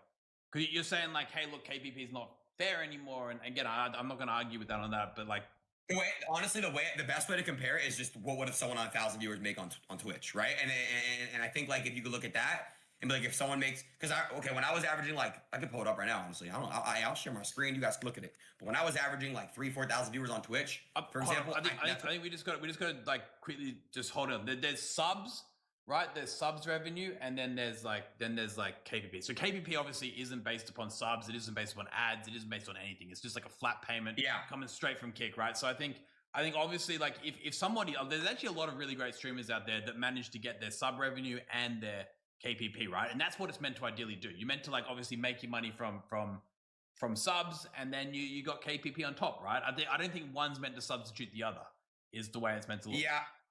because you're saying like, hey, look, KPP is not fair anymore. And again, I'm not going to argue with that on that, but like, the best way to compare it is just what would if someone on 1,000 viewers make on Twitch, right? And I think like if you could look at that and be like if someone makes when I was averaging like I could pull it up right now honestly I'll share my screen, you guys can look at it. But when I was averaging like 3,000-4,000 viewers on Twitch, for example, I think we just got to like quickly just hold on. There's subs, right? There's subs revenue, and then there's like KPP. So KPP obviously isn't based upon subs. It isn't based upon ads. It isn't based on anything. It's just like a flat payment coming straight from Kick, right? So I think obviously like if somebody, there's actually a lot of really great streamers out there that manage to get their sub revenue and their KPP, right? And that's what it's meant to ideally do. You're meant to like obviously make your money from subs, and then you got KPP on top, right? I don't think one's meant to substitute the other. Is the way it's meant to look.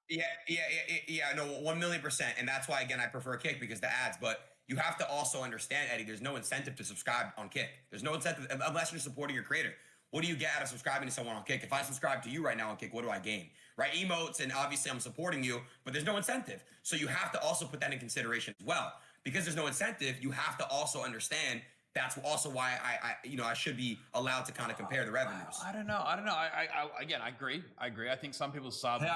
No, 1,000,000%, and that's why again I prefer Kick because the ads. But you have to also understand, Eddie, there's no incentive to subscribe on Kick. There's no incentive unless you're supporting your creator. What do you get out of subscribing to someone on Kick? If I subscribe to you right now on Kick, what do I gain? Right? Emotes, and obviously I'm supporting you, but there's no incentive. So you have to also put that in consideration as well. Because there's no incentive, you have to also understand that's also why I should be allowed to kind of compare the revenues. I don't know. Again, I agree. I think some people sub. Hey,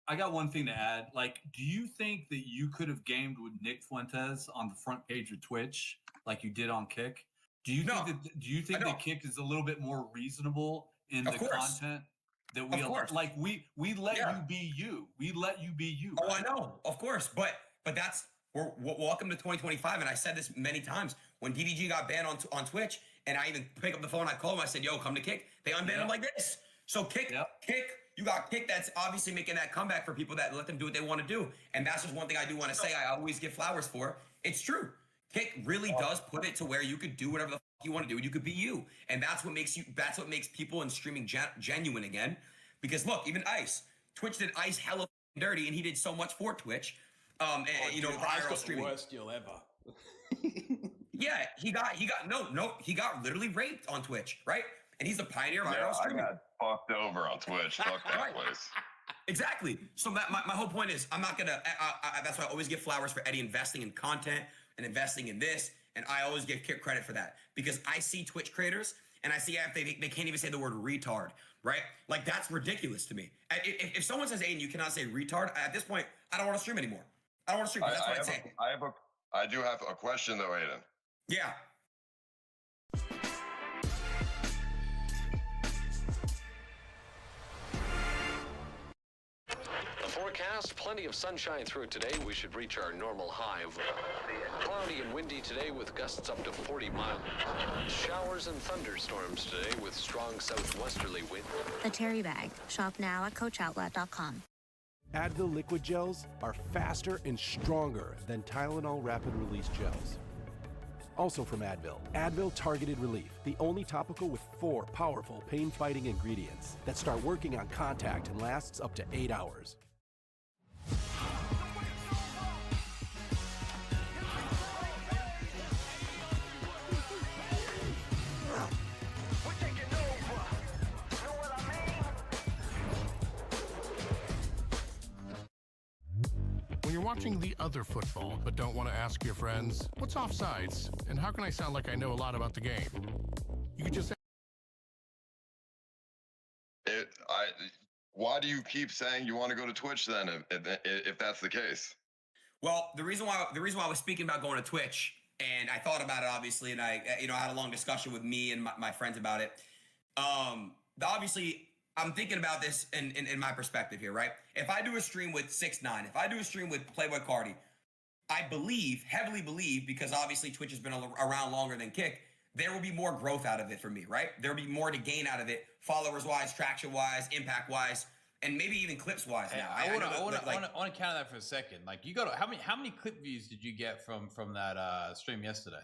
I got one thing to add. Like, do you think that you could have gamed with Nick Fuentes on the front page of Twitch like you did on Kick? Do you think that Kick is a little bit more reasonable in the content that we like? We let you be you. We let you be you. Oh, right? I know, of course, but that's we're welcome to 2025, and I said this many times when DDG got banned on Twitch, and I even pick up the phone, I called him, I said, "Yo, come to Kick." They unbanned him like this. So Kick, you got Kick. That's obviously making that comeback for people that let them do what they want to do, and that's just one thing I do want to say. I always give flowers for. It's true. Kick really does put it to where you could do whatever the fuck you want to do, and you could be you, and that's what makes you. That's what makes people in streaming genuine again. Because look, even Ice, Twitch did Ice hella dirty, and he did so much for Twitch. IRL streaming. Worst deal ever. Yeah, he got literally raped on Twitch, right? And he's the pioneer of IRL streaming. I got fucked over on Twitch. Fuck that place. Exactly. So my whole point is, I'm not gonna. That's why I always give flowers for Eddie investing in content and investing in this, and I always give Kick credit for that because I see Twitch creators and I see they can't even say the word retard, right? Like that's ridiculous to me. If someone says, "Aiden, you cannot say retard," at this point, I don't want to stream anymore. I don't want to stream. That's what I'm saying. I do have a question though, Aiden. Yeah. The forecast, plenty of sunshine through today. We should reach our normal high of cloudy and windy today with gusts up to 40 miles. Showers and thunderstorms today with strong southwesterly wind. The Terry Bag. Shop now at CoachOutlet.com. Advil liquid gels are faster and stronger than Tylenol rapid release gels. Also from Advil, Advil Targeted Relief, the only topical with 4 powerful pain-fighting ingredients that start working on contact and lasts up to 8 hours. When you're watching the other football, but don't want to ask your friends, what's offsides? And how can I sound like I know a lot about the game? You could just say, why do you keep saying you want to go to Twitch then, if that's the case? Well, the reason why I was speaking about going to Twitch, and I thought about it obviously, and I had a long discussion with me and my friends about it. Obviously, I'm thinking about this in my perspective here, right? If I do a stream with 6ix9ine, if I do a stream with Playboy Cardi, I heavily believe, because obviously Twitch has been around longer than Kick, there will be more growth out of it for me, right? There will be more to gain out of it, followers-wise, traction-wise, impact-wise, and maybe even clips-wise now. I want to counter that for a second. Like, you got how many clip views did you get from that stream yesterday?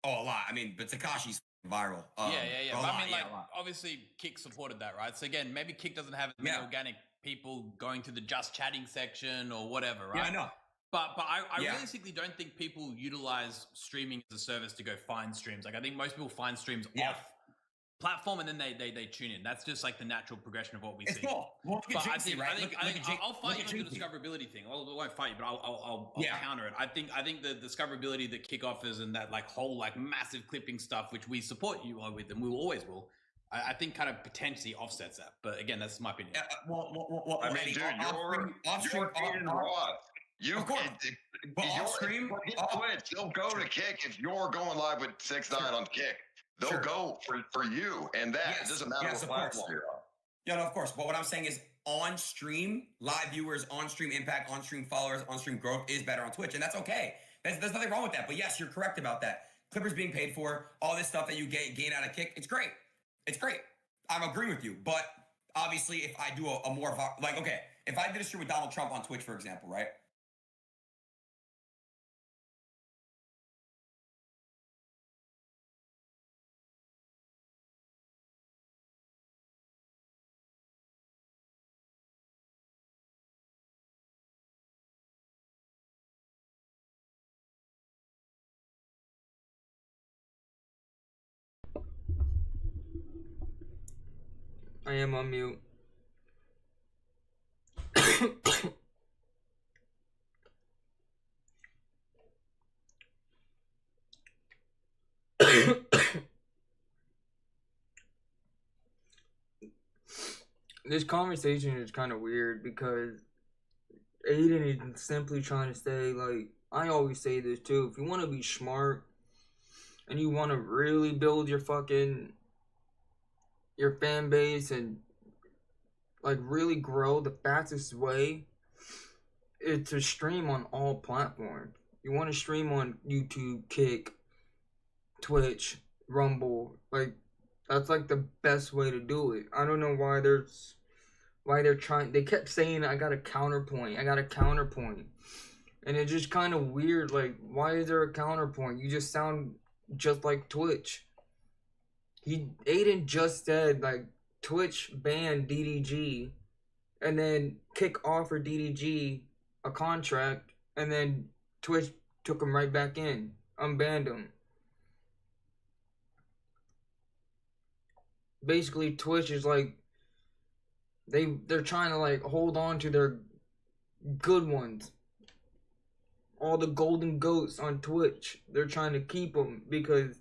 Oh, a lot. I mean, but Takashi's viral. Yeah. But I mean, obviously, Kick supported that, right? So again, maybe Kick doesn't have as many organic people going to the just chatting section or whatever, right? Yeah, I know. But I realistically don't think people utilize streaming as a service to go find streams. Like, I think most people find streams off platform and then they tune in. That's just like the natural progression of what we see. Cool. Well, but I think I'll fight you on the discoverability thing. I won't fight you, but I'll counter it. I think the discoverability that Kick offers and that like whole like massive clipping stuff, which we support you with, and we always will. I think kind of potentially offsets that. But again, that's my opinion. Well, I mean, dude, you're Aiden Roth. Off stream, Twitch. They'll go to Kick if you're going live with 6ix9ine on Kick. They'll go for you and that. It doesn't matter what platform you're on. Yeah, no, of course. But what I'm saying is on stream, live viewers, on stream impact, on stream followers, on stream growth is better on Twitch. And that's okay. There's nothing wrong with that. But yes, you're correct about that. Clippers being paid for, all this stuff that you gain out of Kick, it's great. It's great. I'm agreeing with you. But obviously, if I do a more, like, okay, if I did a stream with Donald Trump on Twitch, for example, right? I am on mute. This conversation is kind of weird because Aiden is simply trying to say, like, I always say this too, if you want to be smart and you want to really build your fan base and like really grow, the fastest way is to stream on all platforms. You want to stream on YouTube, Kick, Twitch, Rumble, like that's like the best way to do it. I don't know why they're trying. They kept saying I got a counterpoint. And it's just kind of weird. Like, why is there a counterpoint? You just sound just like Twitch. Aiden just said like Twitch banned DDG, and then Kick offered DDG a contract, and then Twitch took him right back in, unbanned him. Basically, Twitch is like they're trying to like hold on to their good ones. All the golden goats on Twitch, they're trying to keep them because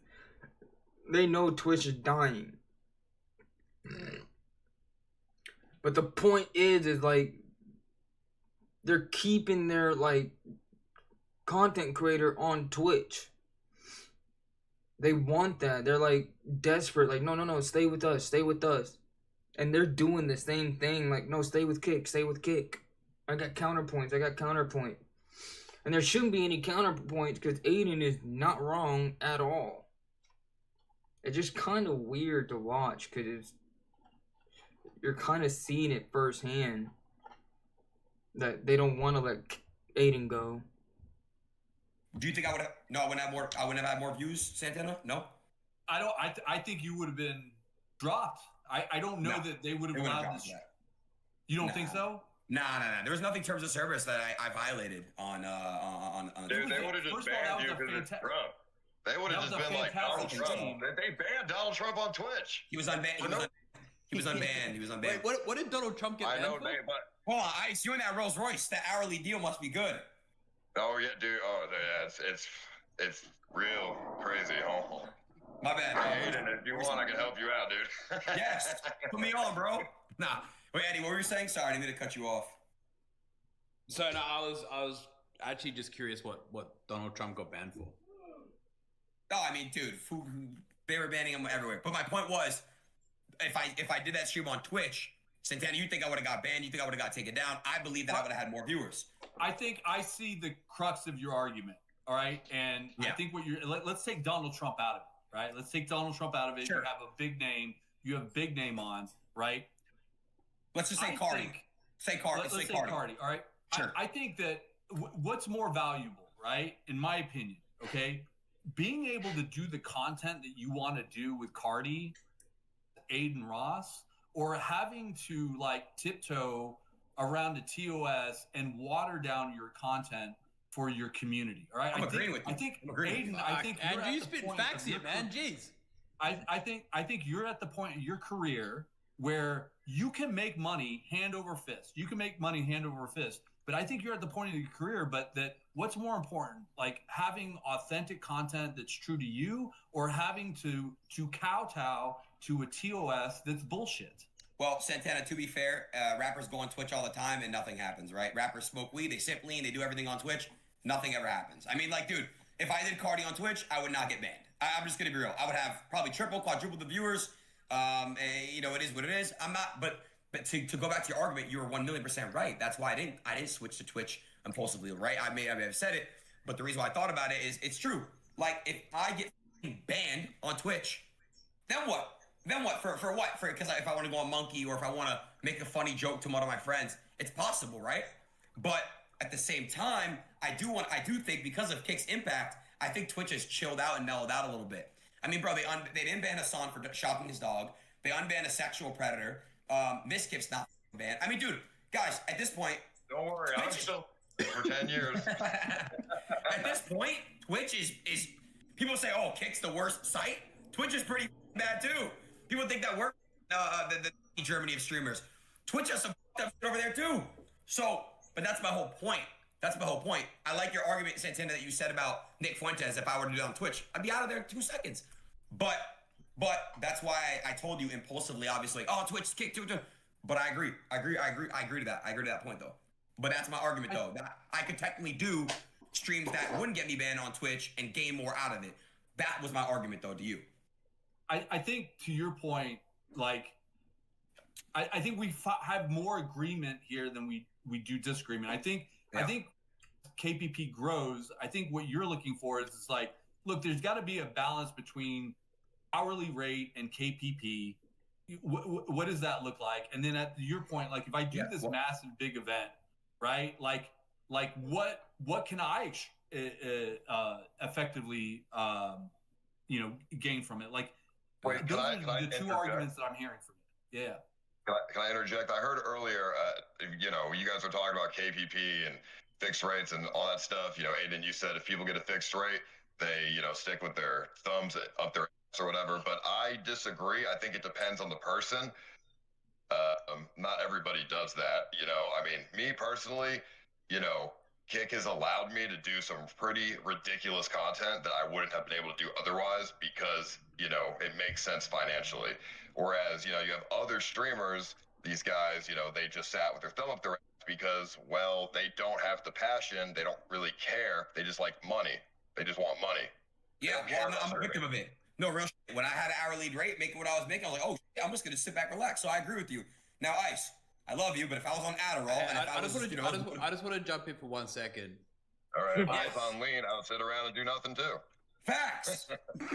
they know Twitch is dying. But the point is like they're keeping their like content creator on Twitch. They want that. They're like desperate. Like, no, stay with us. And they're doing the same thing. Like, no, stay with Kick. I got counterpoints. And there shouldn't be any counterpoints because Aiden is not wrong at all. It's just kind of weird to watch because you're kind of seeing it firsthand that they don't want to let Aiden go. Do you think I would have? No, I wouldn't have had more views, Santana. No. I think you would have been dropped. I don't know that they would have allowed this. You don't think so? Nah. There was nothing in terms of service that I violated on. Dude, they would have just banned you because it's Trump. They would have just been like Donald Trump. They banned Donald Trump on Twitch. He was unbanned. He was unbanned. Wait, what did Donald Trump get banned for? Hold on, Ice, you and that Rolls Royce, that hourly deal must be good. Oh yeah, dude. Oh yeah, it's real crazy. Oh. My bad. Aiden, if you want, I can help you out, dude. Yes, put me on, bro. Nah. Wait, Eddie, what were you saying? Sorry, I didn't mean to cut you off. So no, I was actually just curious what Donald Trump got banned for. Oh, I mean, dude, they were banning him everywhere. But my point was, if I did that stream on Twitch, Santana, you think I would have got banned? You think I would have got taken down? I believe that I would have had more viewers. I think I see the crux of your argument. All right, and I think what let's take Donald Trump out of it. Right, let's take Donald Trump out of it. Sure. You have a big name. You have a big name on. Right. Let's just say Cardi. Say Cardi. Let's say Cardi. All right. Sure. I think that what's more valuable, right? In my opinion, okay, being able to do the content that you want to do with Cardi, Aiden Ross, or having to like tiptoe around a TOS and water down your content for your community. All right. I'm agreeing with you. I think Aiden. I think you spit facts here, man. Jeez. I think you're at the point in your career where you can make money hand over fist. But I think you're at the point in your career, but that what's more important, like having authentic content that's true to you, or having to kowtow to a TOS that's bullshit. Well, Santana, to be fair, rappers go on Twitch all the time and nothing happens, right? Rappers smoke weed, they sip lean, they do everything on Twitch. Nothing ever happens. I mean, like, dude, if I did Cardi on Twitch, I would not get banned. I'm just going to be real. I would have probably triple, quadruple the viewers. It is what it is. I'm not, but to go back to your argument, you were 1,000,000% right. That's why I didn't switch to Twitch impulsively, right? I may have said it, but the reason why I thought about it is it's true. Like, if I get banned on Twitch, then what? For what? Because if I want to go on Monkey, or if I want to make a funny joke to one of my friends, it's possible, right? But at the same time, I do think because of Kick's impact, I think Twitch has chilled out and mellowed out a little bit. I mean, bro, they didn't ban Hassan for shopping his dog. They unbanned a sexual predator. Miskip's not banned. I mean, dude, guys, at this point, don't worry, I'm still for 10 years. At this point, Twitch is people say, oh, Kick's the worst site. Twitch is pretty bad too. People think that works. the Germany of streamers. Twitch has some stuff over there too. So, but that's my whole point. That's my whole point. I like your argument, Santana, that you said about Nick Fuentes. If I were to do it on Twitch, I'd be out of there in 2 seconds. But that's why I told you impulsively, obviously, oh, Twitch kick too. But I agree to that. I agree to that point though. But that's my argument though. That I could technically do streams that wouldn't get me banned on Twitch and gain more out of it. That was my argument though to you. I think to your point, like, I think we have more agreement here than we do disagreement. I think KPP grows. I think what you're looking for is it's like, look, there's got to be a balance between hourly rate and KPP. What does that look like? And then at your point, like if I do this massive big event, right? Like what can I effectively gain from it? Like those are the two arguments that I'm hearing from you. Yeah. Can I interject? I heard earlier, you guys were talking about KPP and fixed rates and all that stuff. Aiden, you said if people get a fixed rate, they, stick with their thumbs up their ass or whatever. But I disagree. I think it depends on the person. Not everybody does that. I mean, me personally, Kick has allowed me to do some pretty ridiculous content that I wouldn't have been able to do otherwise because, it makes sense financially. Whereas, you have other streamers, these guys, they just sat with their thumb up their ass because, well, they don't have the passion. They don't really care. They just like money. They just want money. Yeah, well, I'm a victim of it. No, real shit. When I had an hourly rate, making what I was making, I was like, oh, shit, I'm just going to sit back and relax. So I agree with you. Now, Ice, I love you, but if I was on Adderall and if I just want to jump in for 1 second. All right, if I was on lean, I would sit around and do nothing too. Facts.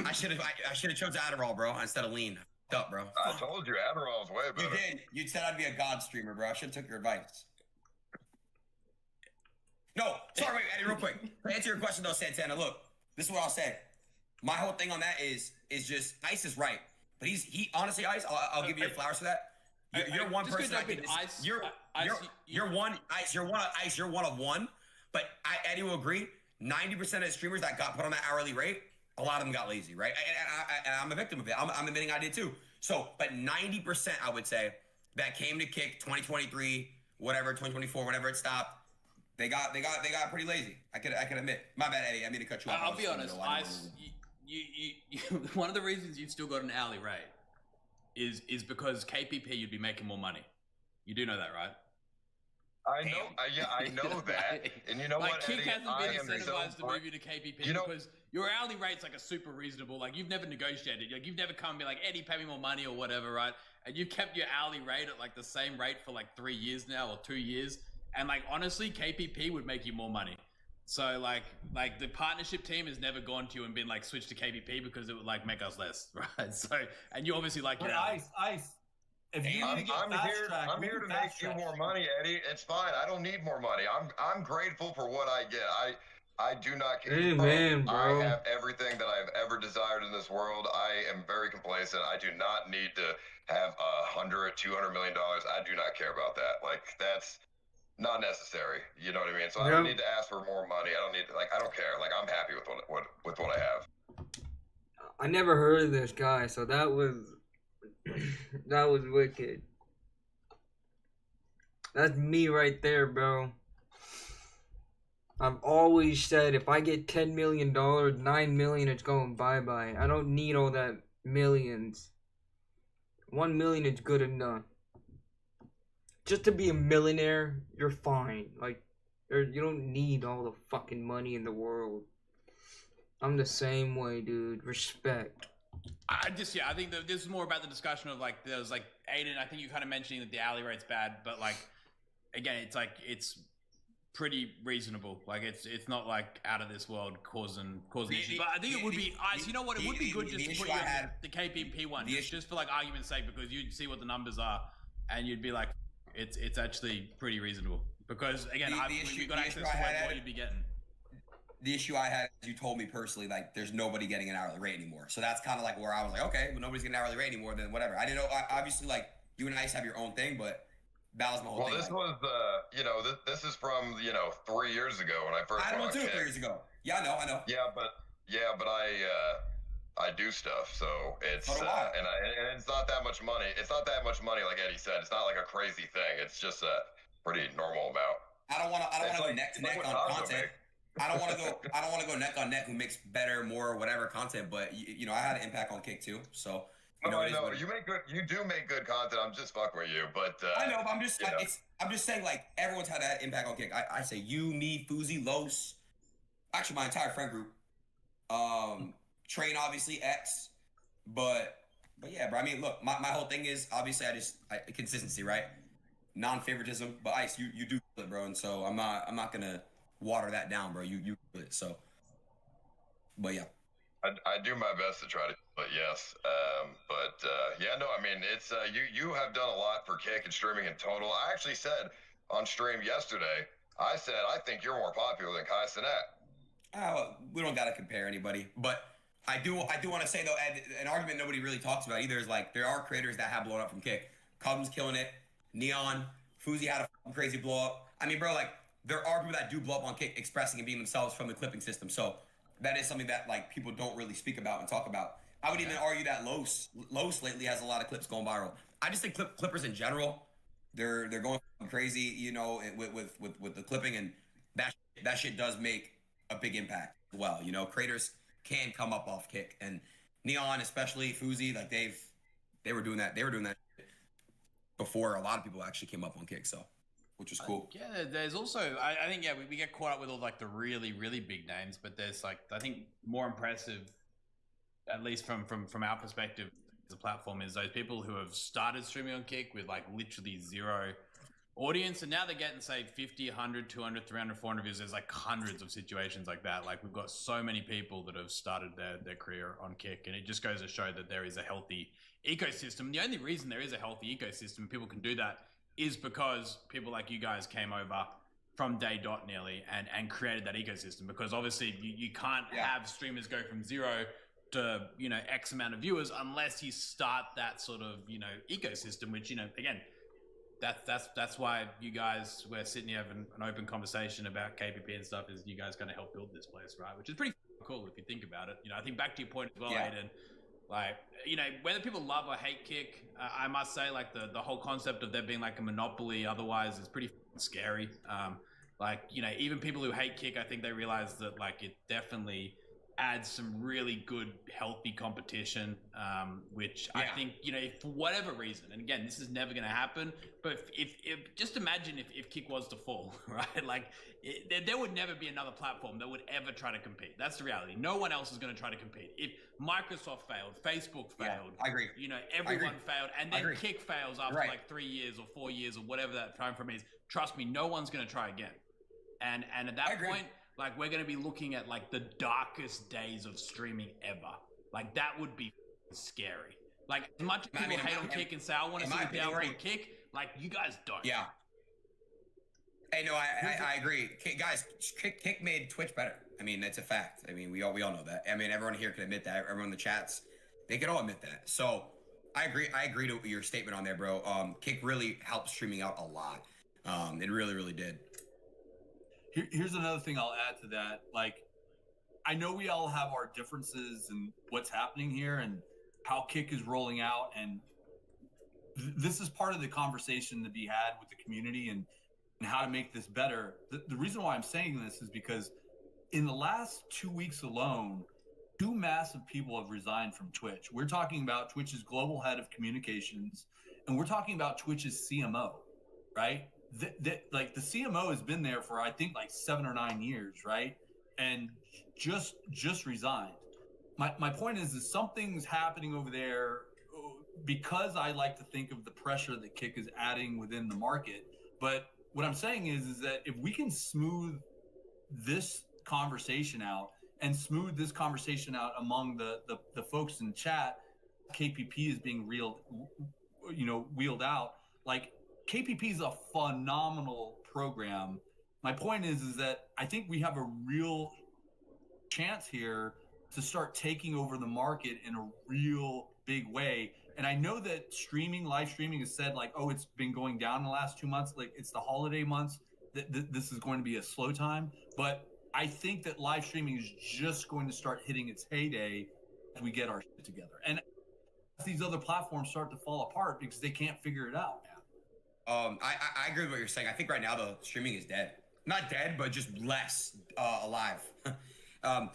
I should have chose Adderall, bro, instead of lean. Up, bro. I told you Adderall is way better. You did. You said I'd be a god streamer, bro. I should have took your advice. No, sorry, wait, Eddie, real quick. To answer your question though, Santana, look, this is what I'll say. My whole thing on that is just Ice is right, but he honestly, Ice, I'll give you your flowers for that. You're one person. You're one of one. But Eddie will agree. 90% of streamers that got put on that hourly rate, a lot of them got lazy, right? And I'm a victim of it. I'm admitting I did too. So, but 90%, I would say, that came to Kick 2023, whatever, 2024, whenever it stopped, they got pretty lazy. I could admit. My bad, Eddie. I mean to cut you off. I'll be honest. You one of the reasons you've still got an hourly rate is because KPP you'd be making more money. You do know that, right? I know. I know that. And you know what, Kick Eddie? hasn't been incentivized to move you to KPP because your hourly rate's like a super reasonable. Like you've never negotiated. Like you've never come and be like, Eddie, pay me more money or whatever, right? And you've kept your hourly rate at like the same rate for like 3 years now or 2 years. And like honestly, KPP would make you more money. So like the partnership team has never gone to you and been like switch to KPP because it would like make us less, right? So and you obviously like your Ice. If you I'm here to make you more money, Eddie. It's fine. I don't need more money. I'm grateful for what I get. I do not care. Amen, bro. I have everything that I've ever desired in this world. I am very complacent. I do not need to have $100-200 million. I do not care about that. Like that's not necessary. You know what I mean? So I don't need to ask for more money. I don't need to, I don't care. Like I'm happy with what I have. I never heard of this guy, so that was wicked. That's me right there, bro. I've always said if I get $10 million, $9 million, it's going bye-bye. I don't need all that millions. 1 million is good enough. Just to be a millionaire, you're fine. Like, you don't need all the fucking money in the world. I'm the same way, dude. Respect. I think that this is more about the discussion of like there's like Aiden. I think you kind of mentioning that the hourly rate's bad, but like again, it's pretty reasonable. Like it's not like out of this world causing issues. But I think it would be Ice. You know what? It would be good just to put you in the KPP one, just for like argument's sake, because you'd see what the numbers are, and you'd be like, it's actually pretty reasonable. Because again, we got access to what you'd be getting. The issue I had, as you told me personally, like there's nobody getting an hourly rate anymore. So that's kind of like where I was like, okay, well nobody's getting an hourly rate anymore, then whatever. I didn't know. Obviously, like you and Ice have your own thing, but that was my whole thing. Well, this was this is from 3 years ago when I first. I know too. 3 years ago. Yeah, I know. Yeah, but I do stuff, so it's So do I. and it's not that much money. It's not that much money, like Eddie said. It's not like a crazy thing. It's just a pretty normal amount. I don't want to It's go like- neck to it's like neck what on Tazo content. make. I don't want to go neck on neck who makes better, more, whatever content. But you know, I had an impact on Kick too. So you know, No, it is no, what it you is. make good. You do make good content. I'm just fucking with you, but I know, but I'm just you know. I'm just saying, like, everyone's had that impact on Kick. I say you, me, Fuzi, Los, actually my entire friend group. Train obviously X, but yeah, bro. I mean, look, my whole thing is obviously consistency, right? Non-favoritism, but Ice, you do it, bro, and so I'm not gonna water that down, bro. You do it, so. But yeah. I do my best to try to, but yes, yeah, no, I mean, it's you have done a lot for Kick and streaming in total. I actually said on stream yesterday, I said I think you're more popular than Kai Cenat. We don't gotta compare anybody, but I do want to say though, Ed, an argument nobody really talks about either is like there are creators that have blown up from Kick. Cubs killing it, Neon, Fuzi had a crazy blow up. I mean, bro, like there are people that do blow up on Kick, expressing and being themselves from the clipping system. So that is something that like people don't really speak about and talk about. I would even argue that Los lately has a lot of clips going viral. I just think clippers in general, they're going crazy, you know, with the clipping, and that shit does make a big impact as well. You know, creators can come up off Kick, and Neon, especially Fuzi, like they were doing that shit before a lot of people actually came up on Kick, so which was cool. Yeah, there's also I think we get caught up with all like the really big names, but there's like I think more impressive, at least from our perspective as a platform, is those people who have started streaming on Kick with like literally zero audience, and now they're getting say 50, 100, 200, 300, 400 views. There's like hundreds of situations like that. Like we've got so many people that have started their career on Kick, and it just goes to show that there is a healthy ecosystem. The only reason there is a healthy ecosystem, people can do that, is because people like you guys came over from day dot nearly and created that ecosystem. Because obviously you can't have streamers go from zero to, you know, X amount of viewers unless you start that sort of, you know, ecosystem, which, you know, again, that's why you guys were sitting here having an open conversation about KPP and stuff, is you guys going to help build this place, right? Which is pretty cool if you think about it. You know, I think back to your point as well, Aiden, like, you know, whether people love or hate Kick, I must say, like, the whole concept of there being like a monopoly otherwise is pretty scary. Like, you know, even people who hate Kick, I think they realize that, like, it definitely adds some really good, healthy competition, which I think, you know, for whatever reason, and again, this is never going to happen, but if just imagine if Kick was to fall, right? Like, there would never be another platform that would ever try to compete. That's the reality. No one else is going to try to compete. If Microsoft failed, Facebook failed, I agree. You know, everyone failed, and then Kick fails after like 3 years or 4 years or whatever that time frame is. Trust me, no one's going to try again. And at that point, like, we're going to be looking at like the darkest days of streaming ever. Like, that would be scary. Like, as much as people hate on Kick and say, I want to see the downfall of Kick, like, you guys don't. Yeah. Hey, no, I agree. Guys, Kick made Twitch better. I mean, that's a fact. I mean, we all know that. I mean, everyone here can admit that. Everyone in the chats, they can all admit that. So I agree to your statement on there, bro. Kick really helped streaming out a lot. It really did. Here's another thing I'll add to that. Like, I know we all have our differences in what's happening here and how Kick is rolling out, and this is part of the conversation to be had with the community and how to make this better. The reason why I'm saying this is because in the last 2 weeks alone, 2 massive people have resigned from Twitch. We're talking about Twitch's global head of communications, and we're talking about Twitch's CMO, right? Like, the CMO has been there for, I think, like 7 or 9 years, right? And just resigned. My point is something's happening over there, because I like to think of the pressure that Kick is adding within the market. But what I'm saying is that if we can smooth this conversation out and smooth this conversation out among the folks in chat, KPP is being wheeled out. Like, KPP is a phenomenal program. My point is that I think we have a real chance here to start taking over the market in a real big way. And I know that live streaming is said like, oh, it's been going down in the last 2 months. Like, it's the holiday months. This is going to be a slow time. But I think that live streaming is just going to start hitting its heyday we get our shit together. And these other platforms start to fall apart because they can't figure it out. I agree with what you're saying. I think right now the streaming is dead. Not dead, but just less alive. I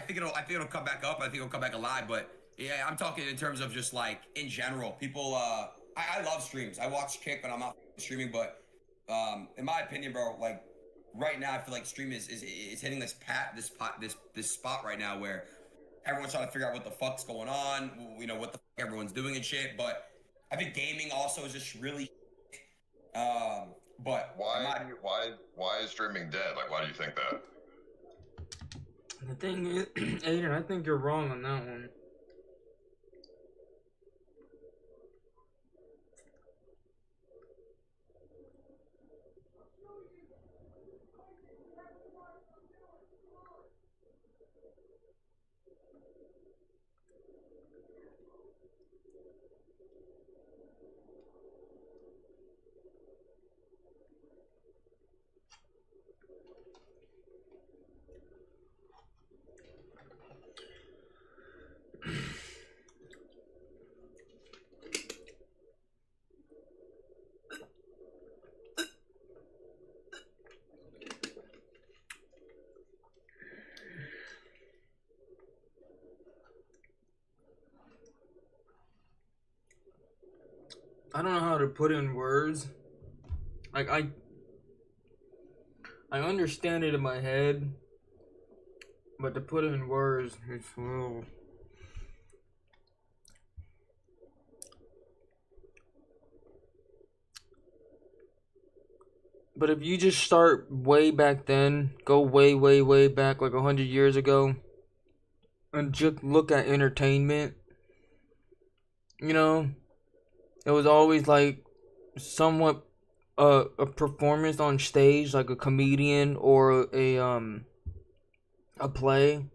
think it'll come back up. I think it'll come back alive. But yeah, I'm talking in terms of just like in general. People, I love streams. I watch Kick when I'm not streaming. But in my opinion, bro, like right now, I feel like stream is hitting this spot right now where everyone's trying to figure out what the fuck's going on. You know what the fuck everyone's doing and shit. But I think gaming also is just really. But why is streaming dead? Like, why do you think that? The thing is, Aiden, I think you're wrong on that one. I don't know how to put in words. Like I understand it in my head, but to put it in words, it's a little. But if you just start way back then, go way back, like 100 years ago, and just look at entertainment, you know, it was always like somewhat a performance on stage, like a comedian or a play.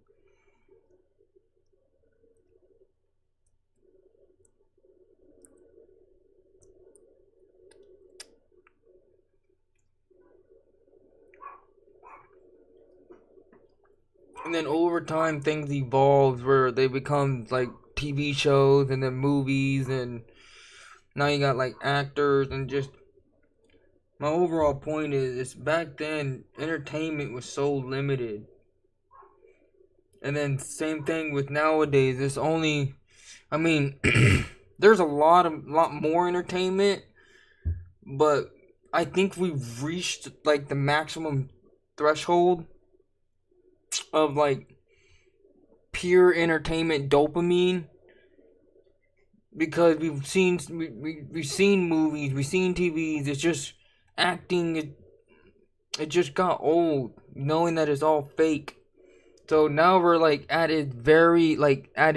And then over time, things evolve where they become like TV shows and then movies, and now you got like actors, and just my overall point is back then entertainment was so limited. And then same thing with nowadays. It's only, I mean, there's a lot more entertainment, but I think we've reached like the maximum threshold of like pure entertainment dopamine, because we've seen movies, we've seen TVs. It's just acting. It just got old, knowing that it's all fake. So now we're like at it very like at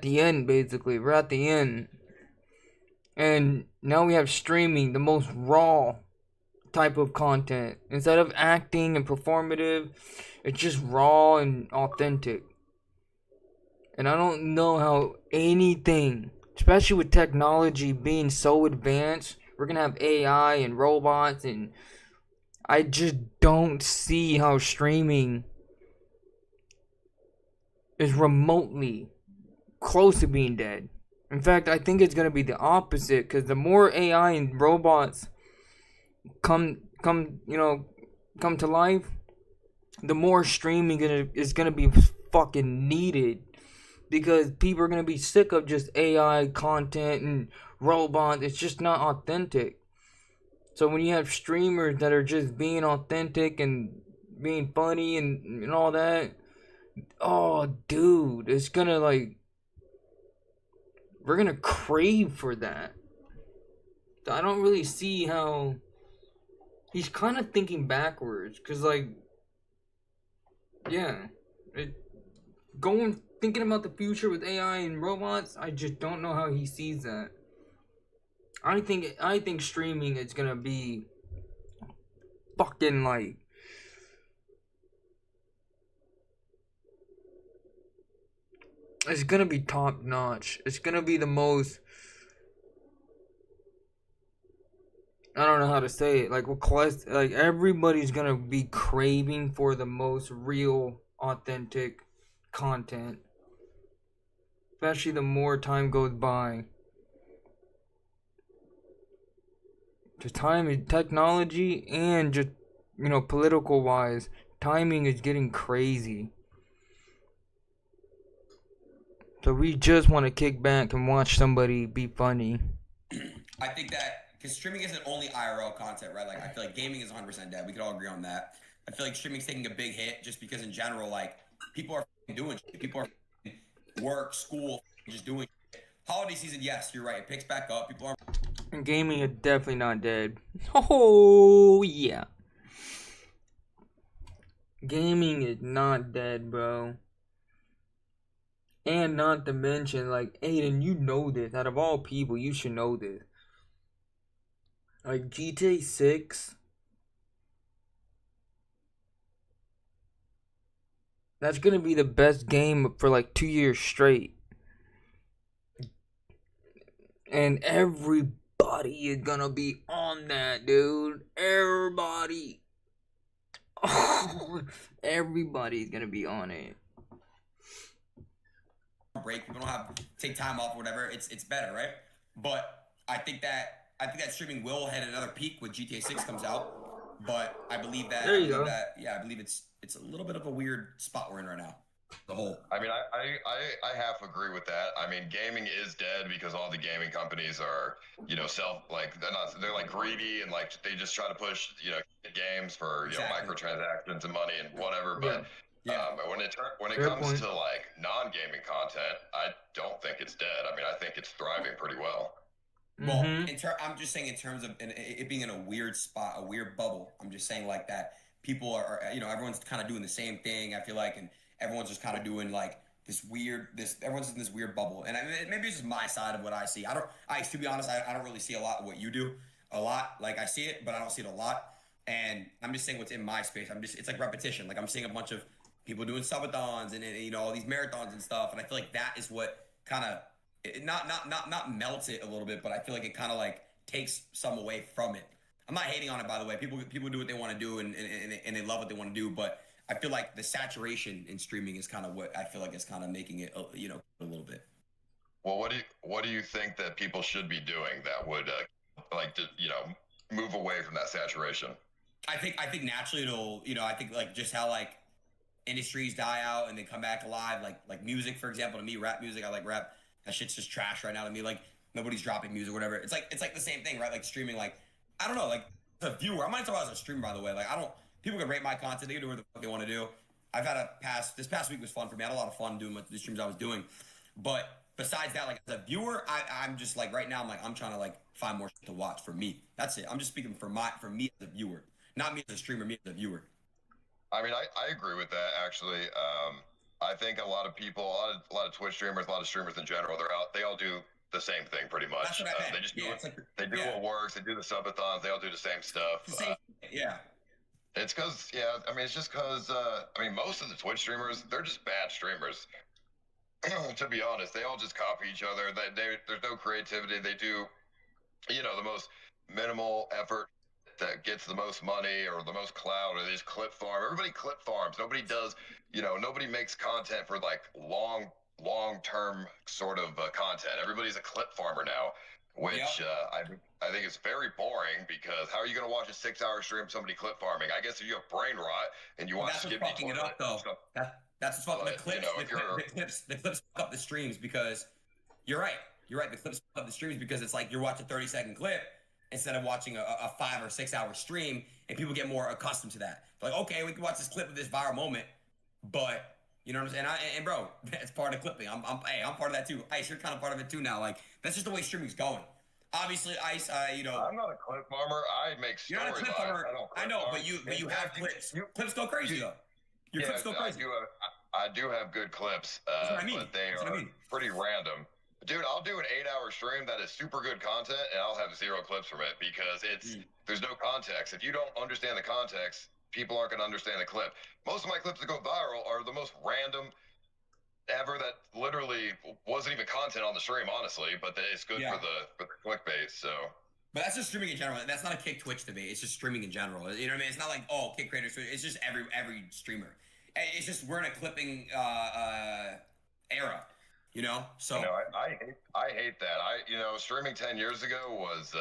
the end. Basically, we're at the end, and now we have streaming, the most raw type of content. Instead of acting and performative, it's just raw and authentic. And I don't know how anything, especially with technology being so advanced, we're gonna have AI and robots, and I just don't see how streaming is remotely close to being dead. In fact, I think it's gonna be the opposite, because the more AI and robots come to life, the more streaming is gonna be fucking needed, because people are gonna be sick of just AI content and robots. It's just not authentic. So when you have streamers that are just being authentic and being funny and all that, oh dude, it's gonna like, we're gonna crave for that. I don't really see how he's kind of thinking backwards, because like, yeah, thinking about the future with AI and robots, I just don't know how he sees that. I think streaming is gonna be fucking like, it's gonna be top notch. It's gonna be the most, I don't know how to say it. Like everybody's gonna be craving for the most real, authentic content. especially the more time goes by. The time, technology, and just, you know, political wise, timing is getting crazy. So we just want to kick back and watch somebody be funny. I think that because streaming isn't only IRL content, right? Like I feel like gaming is 100% dead. We could all agree on that. I feel like streaming's taking a big hit just because in general, like people are doing shit. People are work, school, just doing shit. Holiday season, yes, you're right. It picks back up. People are. And gaming is definitely not dead. Oh yeah. Gaming is not dead, bro. And not to mention, like, Aiden, you know this. Out of all people, you should know this. Like, GTA 6. That's gonna be the best game for like 2 years straight. And everybody is gonna be on that, dude. Everybody. Everybody's gonna be on it. Break, people don't have take time off or whatever, it's better, right? But I think that streaming will hit another peak when GTA 6 comes out. But I believe that There you go. I believe it's a little bit of a weird spot we're in right now. The whole. I mean, I half agree with that. I mean, gaming is dead because all the gaming companies are, you know, they're like greedy and like they just try to push, you know, games for, you know, microtransactions and money and whatever. But when it Fair comes point. to like non-gaming content, I don't think it's dead. I mean, I think it's thriving pretty well. Well, I'm just saying in terms of it being in a weird spot, a weird bubble. I'm just saying like that people are you know, everyone's kind of doing the same thing, I feel like, and everyone's just kind of doing like everyone's in this weird bubble. And maybe it's just my side of what I see. To be honest, I don't really see a lot of what you do a lot. Like I see it, but I don't see it a lot. And I'm just saying what's in my space. It's like repetition. Like I'm seeing a bunch of people doing subathons and you know, all these marathons and stuff. And I feel like that is what kind of not melts it a little bit, but I feel like it kind of like takes some away from it. I'm not hating on it, by the way. People do what they want to do and they love what they want to do, but I feel like the saturation in streaming is kind of what I feel like is kind of making it, you know, a little bit. Well, what do you think that people should be doing that would you know, move away from that saturation? I think naturally it'll, you know, I think like just how like industries die out and they come back alive, like music, for example. To me, rap music, I like rap. That shit's just trash right now to me. Like nobody's dropping music or whatever. It's like the same thing, right? Like streaming, like I don't know, like as a viewer, I'm not talking about as a streamer, by the way. Like people can rate my content, they can do what the fuck they want to do. I've had this past week was fun for me. I had a lot of fun doing the streams I was doing. But besides that, like as a viewer, I'm just like right now, I'm trying to like find more shit to watch for me. That's it. I'm just speaking for me as a viewer, not me as a streamer, me as a viewer. I mean, I agree with that actually. I think a lot of people, a lot of Twitch streamers, a lot of streamers in general, they all do the same thing pretty much. That's what I meant. They just do they do what works. They do the subathons. They all do the same stuff. Yeah. It's because I mean, it's just because I mean, most of the Twitch streamers, they're just bad streamers. To be honest, they all just copy each other. There's no creativity. They do, you know, the most minimal effort that gets the most money or the most clout, or they just clip farm. Everybody clip farms. Nobody does, you know, nobody makes content for like long-term sort of content. Everybody's a clip farmer now, which I think is very boring because how are you going to watch a 6-hour stream of somebody clip farming? I guess if you have brain rot and you want to skip fucking it up though. That's what's fucking the clips. You know, the clips fuck up the streams because you're right. The clips fuck up the streams because it's like you're watching a 30-second clip instead of watching a 5 or 6 hour stream, and people get more accustomed to that. They're like, okay, we can watch this clip of this viral moment, but you know what I'm saying? And bro, that's part of clipping. I'm part of that too. Ice, you're kind of part of it too now. Like that's just the way streaming's going. Obviously, Ice, you know. I'm not a clip farmer. I make story You're not a clip farmer. I know, but you have clips. Clips go crazy though. Your clips go crazy. I do have good clips, but they are pretty random. Dude, I'll do an 8-hour stream that is super good content, and I'll have 0 clips from it because there's no context. If you don't understand the context, people aren't going to understand the clip. Most of my clips that go viral are the most random ever that literally wasn't even content on the stream, honestly, but it's good for the clickbait. So. But that's just streaming in general. That's not a Kick Twitch debate. It's just streaming in general. You know what I mean? It's not like Kick creators. It's just every streamer. It's just we're in a clipping era. You know, so You know, I hate that. Streaming 10 years ago was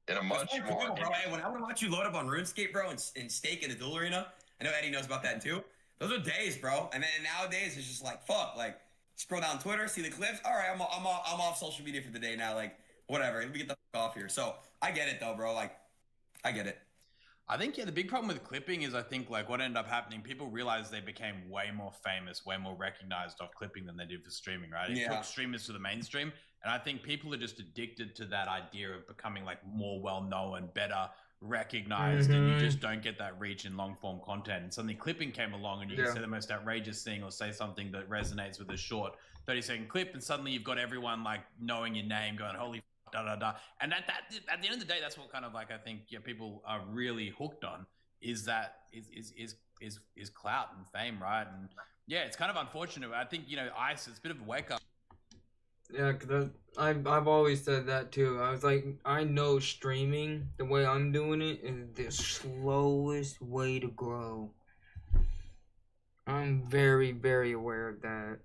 in a much more enjoyable, bro. Hey, when I would watch you load up on RuneScape, bro, and stake in the duel arena, I know Eddie knows about that too. Those are days, bro. And then nowadays it's just like fuck. Like scroll down Twitter, see the clips. All right, I'm off social media for the day now. Like whatever, we get the fuck off here. So I get it though, bro. Like I get it. I think, yeah, the big problem with clipping is I think like what ended up happening, people realized they became way more famous, way more recognized off clipping than they did for streaming, right? It took streamers to the mainstream. And I think people are just addicted to that idea of becoming like more well-known, better recognized, and you just don't get that reach in long-form content. And suddenly clipping came along and you can say the most outrageous thing or say something that resonates with a short 30-second clip, and suddenly you've got everyone like knowing your name going, holy da da da. And at the end of the day, that's what kind of like I think people are really hooked on is clout and fame, right? And yeah, it's kind of unfortunate. I think Ice, it's a bit of a wake up. Yeah, because I've always said that too. I was like, I know streaming, the way I'm doing it, is the slowest way to grow. I'm very, very aware of that.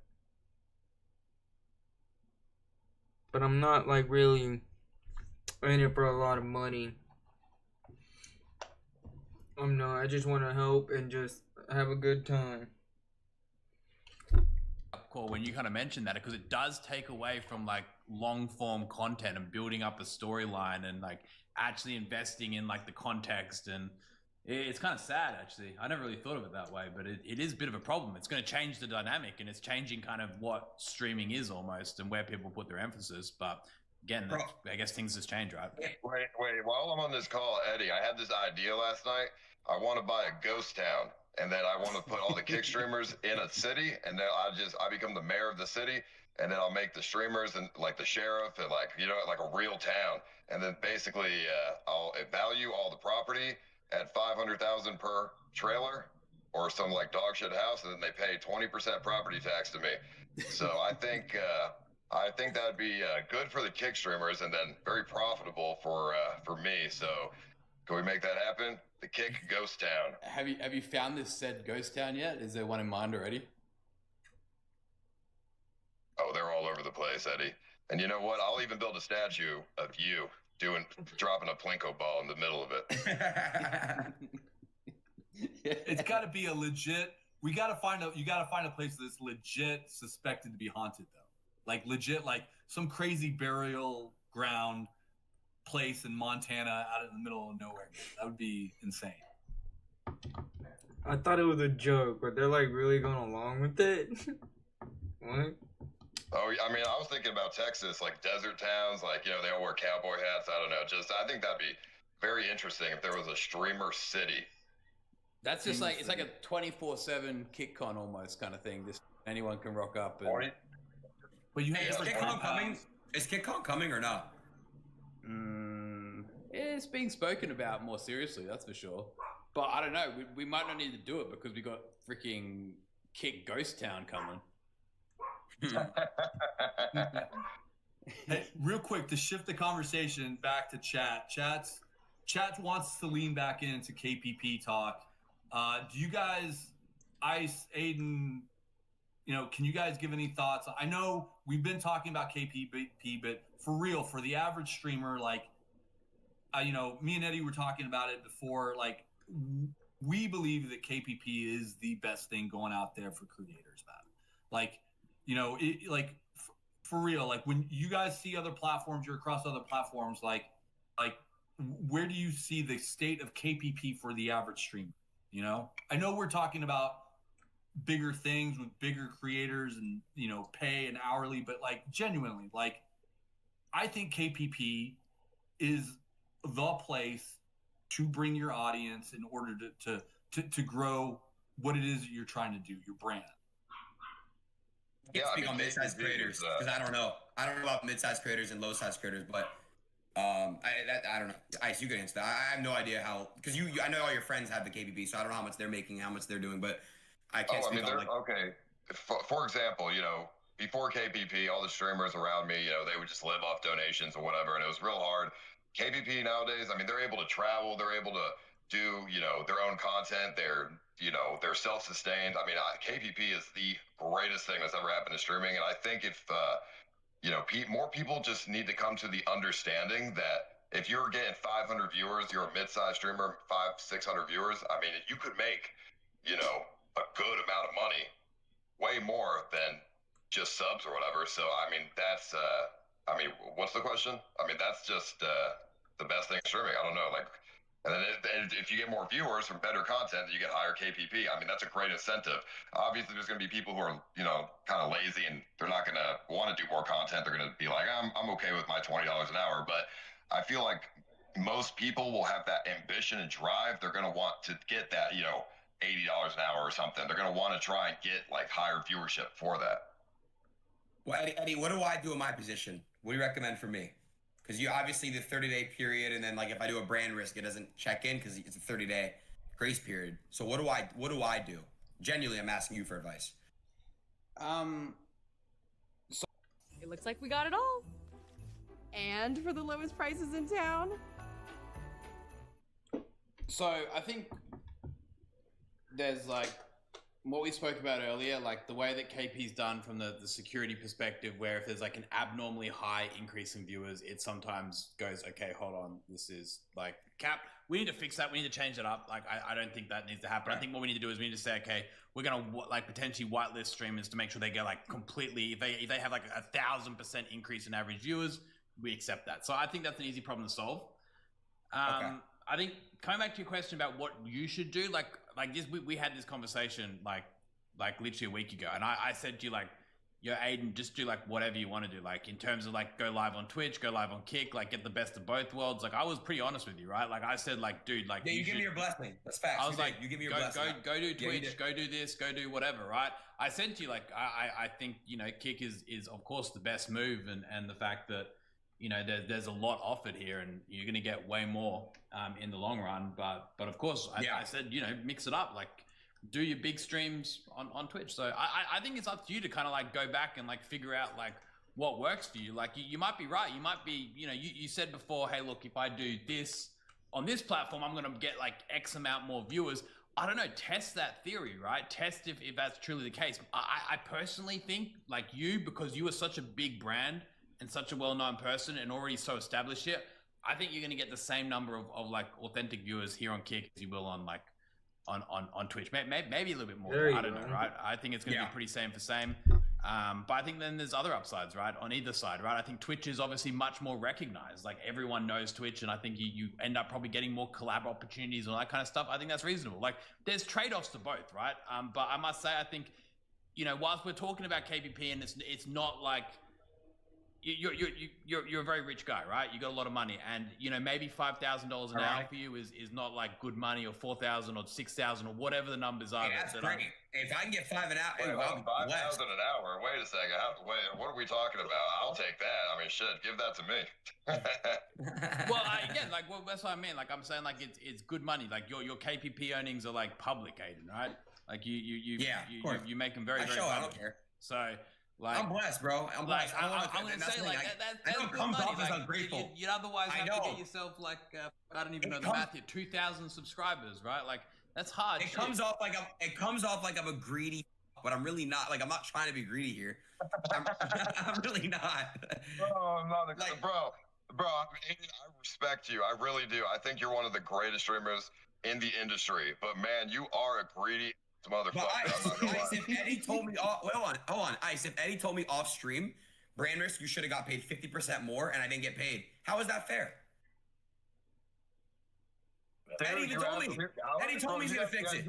But I'm not like really in it for a lot of money. I'm not. I just want to help and just have a good time. Cool when you kind of mentioned that, because it does take away from like long form content and building up a storyline and like actually investing in like the context, and it's kind of sad actually. I never really thought of it that way, but it is a bit of a problem. It's going to change the dynamic, and it's changing kind of what streaming is almost and where people put their emphasis. But again, I guess things just change, right? Wait. While I'm on this call, Eddie, I had this idea last night. I want to buy a ghost town, and then I want to put all the kick streamers in a city, and then I become the mayor of the city, and then I'll make the streamers and like the sheriff and like like a real town, and then basically I'll value all the property at $500,000 per trailer or some like dog shit house, and then they pay 20% property tax to me. So I think that would be good for the kick streamers and then very profitable for me. So can we make that happen? The Kick Ghost Town. Have you found this said ghost town yet? Is there one in mind already? Oh, they're all over the place, Eddie. And you know what? I'll even build a statue of you dropping a Plinko ball in the middle of it. It's got to be a legit. You got to find a place that's legit suspected to be haunted, though. Like legit, like some crazy burial ground place in Montana out in the middle of nowhere. That would be insane. I thought it was a joke, but they're like really going along with it. What? Oh, I mean, I was thinking about Texas, like desert towns, like they all wear cowboy hats. I don't know. I think that'd be very interesting if there was a streamer city. That's just like it's like a 24/7 KickCon almost kind of thing. Just anyone can rock up. And... But is KickCon coming? Is KickCon coming or not? It's being spoken about more seriously, that's for sure. But I don't know. We might not need to do it because we got freaking Kick Ghost Town coming. Hey, real quick to shift the conversation back to chat. Chat wants to lean back into KPP talk. Do you guys, Ice, Aiden, can you guys give any thoughts? I know we've been talking about KPP, but for real, for the average streamer, like, me and Eddie were talking about it before. Like, we believe that KPP is the best thing going out there for creators, man. Like, for real, like when you guys see other platforms, you're across other platforms, like where do you see the state of KPP for the average streamer? I know we're talking about bigger things with bigger creators and pay and hourly, but like genuinely, like I think KPP is the place to bring your audience in order to grow what it is that you're trying to do, your brand. I can't speak on mid-sized creators because I don't know about mid-sized creators and low-sized creators, but I don't know. Ice, you can answer that. I have no idea how, because I know all your friends have the KPP, so I don't know how much they're making, how much they're doing, but I can't speak on like. Okay. For example, before KPP, all the streamers around me, they would just live off donations or whatever, and it was real hard. KPP nowadays, I mean, they're able to travel, they're able to do, you know, their own content. They're, you know, they're self-sustained. I mean, KPP is the greatest thing that's ever happened to streaming. And I think if, you know, more people just need to come to the understanding that if you're getting 500 viewers, you're a mid-sized streamer, 500-600 viewers. I mean, you could make, you know, a good amount of money, way more than just subs or whatever. So, I mean, that's, I mean, what's the question? I mean, that's just the best thing streaming. I don't know, like, and then if you get more viewers from better content, you get higher KPP. I mean, that's a great incentive. Obviously, there's going to be people who are, you know, kind of lazy and they're not going to want to do more content. They're going to be like, I'm okay with my $20 an hour. But I feel like most people will have that ambition and drive. They're going to want to get that, you know, $80 an hour or something. They're going to want to try and get like higher viewership for that. Well, Eddie, what do I do in my position? What do you recommend for me? Because you obviously the 30-day period, and then like if I do a brand risk, it doesn't check in because it's a 30-day grace period. So what do I do? Genuinely, I'm asking you for advice. It looks like we got it all, and for the lowest prices in town. So I think there's like what we spoke about earlier, like the way that KP's done from the security perspective, where if there's like an abnormally high increase in viewers, it sometimes goes, okay, hold on, this is like cap. We need to fix that. We need to change that up. Like, I don't think that needs to happen. Right. I think what we need to do is we need to say, okay, we're going to like potentially whitelist streamers to make sure they get like completely, if they have like 1,000% increase in average viewers, we accept that. So I think that's an easy problem to solve. Okay. I think coming back to your question about what you should do, like this, we had this conversation like literally a week ago, and I said to you like, yo, Aiden, just do like whatever you want to do, like in terms of like go live on Twitch, go live on Kick, like get the best of both worlds. Like I was pretty honest with you, right? Like I said, like dude, like yeah, you give me your blessing. That's facts. I was like, you give me your blessing. Go do Twitch, go do this, go do whatever, right? I said to you like I think, you know, Kick is of course the best move, and the fact that, you know, there's a lot offered here, and you're going to get way more in the long run. But of course, I said, you know, mix it up, like do your big streams on Twitch. So I think it's up to you to kind of like go back and like figure out like what works for you. Like you might be right. You might be, you know, you said before, hey, look, if I do this on this platform, I'm going to get like X amount more viewers. I don't know, test that theory, right? Test if that's truly the case. I personally think like you, because you are such a big brand and such a well-known person and already so established here, I think you're going to get the same number of like authentic viewers here on Kick as you will on like on Twitch. Maybe a little bit more. I don't know, right? I think it's going to be pretty same for same. But I think then there's other upsides, right? On either side, right? I think Twitch is obviously much more recognized. Like everyone knows Twitch, and I think you end up probably getting more collab opportunities and all that kind of stuff. I think that's reasonable. Like there's trade-offs to both, right? But I must say, I think, you know, whilst we're talking about KPP and it's not like, you're a very rich guy, right? You got a lot of money, and you know maybe $5,000 an hour for you is not like good money, or 4,000 or 6,000 or whatever the numbers are. Hey, that's great. If I can get $5 an hour, $5,000 an hour. Wait a second. Wait, what are we talking about? I'll take that. I mean, shit, give that to me. Well, again, like that's what I mean. Like I'm saying, like it's good money. Like your KPP earnings are like public, Aiden, right? Like you make them very public. I don't care. So. Like, I'm blessed, bro. I'm blessed. I'm gonna say like that's I know it comes off as ungrateful. You'd otherwise have to get yourself like I don't even know the math here, 2,000 subscribers, right? Like that's hard. It comes off like I'm a greedy, but I'm really not. Like I'm not trying to be greedy here. I'm really not. Bro, I'm not like, bro. I respect you. I really do. I think you're one of the greatest streamers in the industry. But man, you are a greedy motherfucker. Ice, if Eddie told me, hold on, Ice, if Eddie told me off stream, brand risk, you should have got paid 50% more, and I didn't get paid. How is that fair? Eddie told me he's gonna fix it.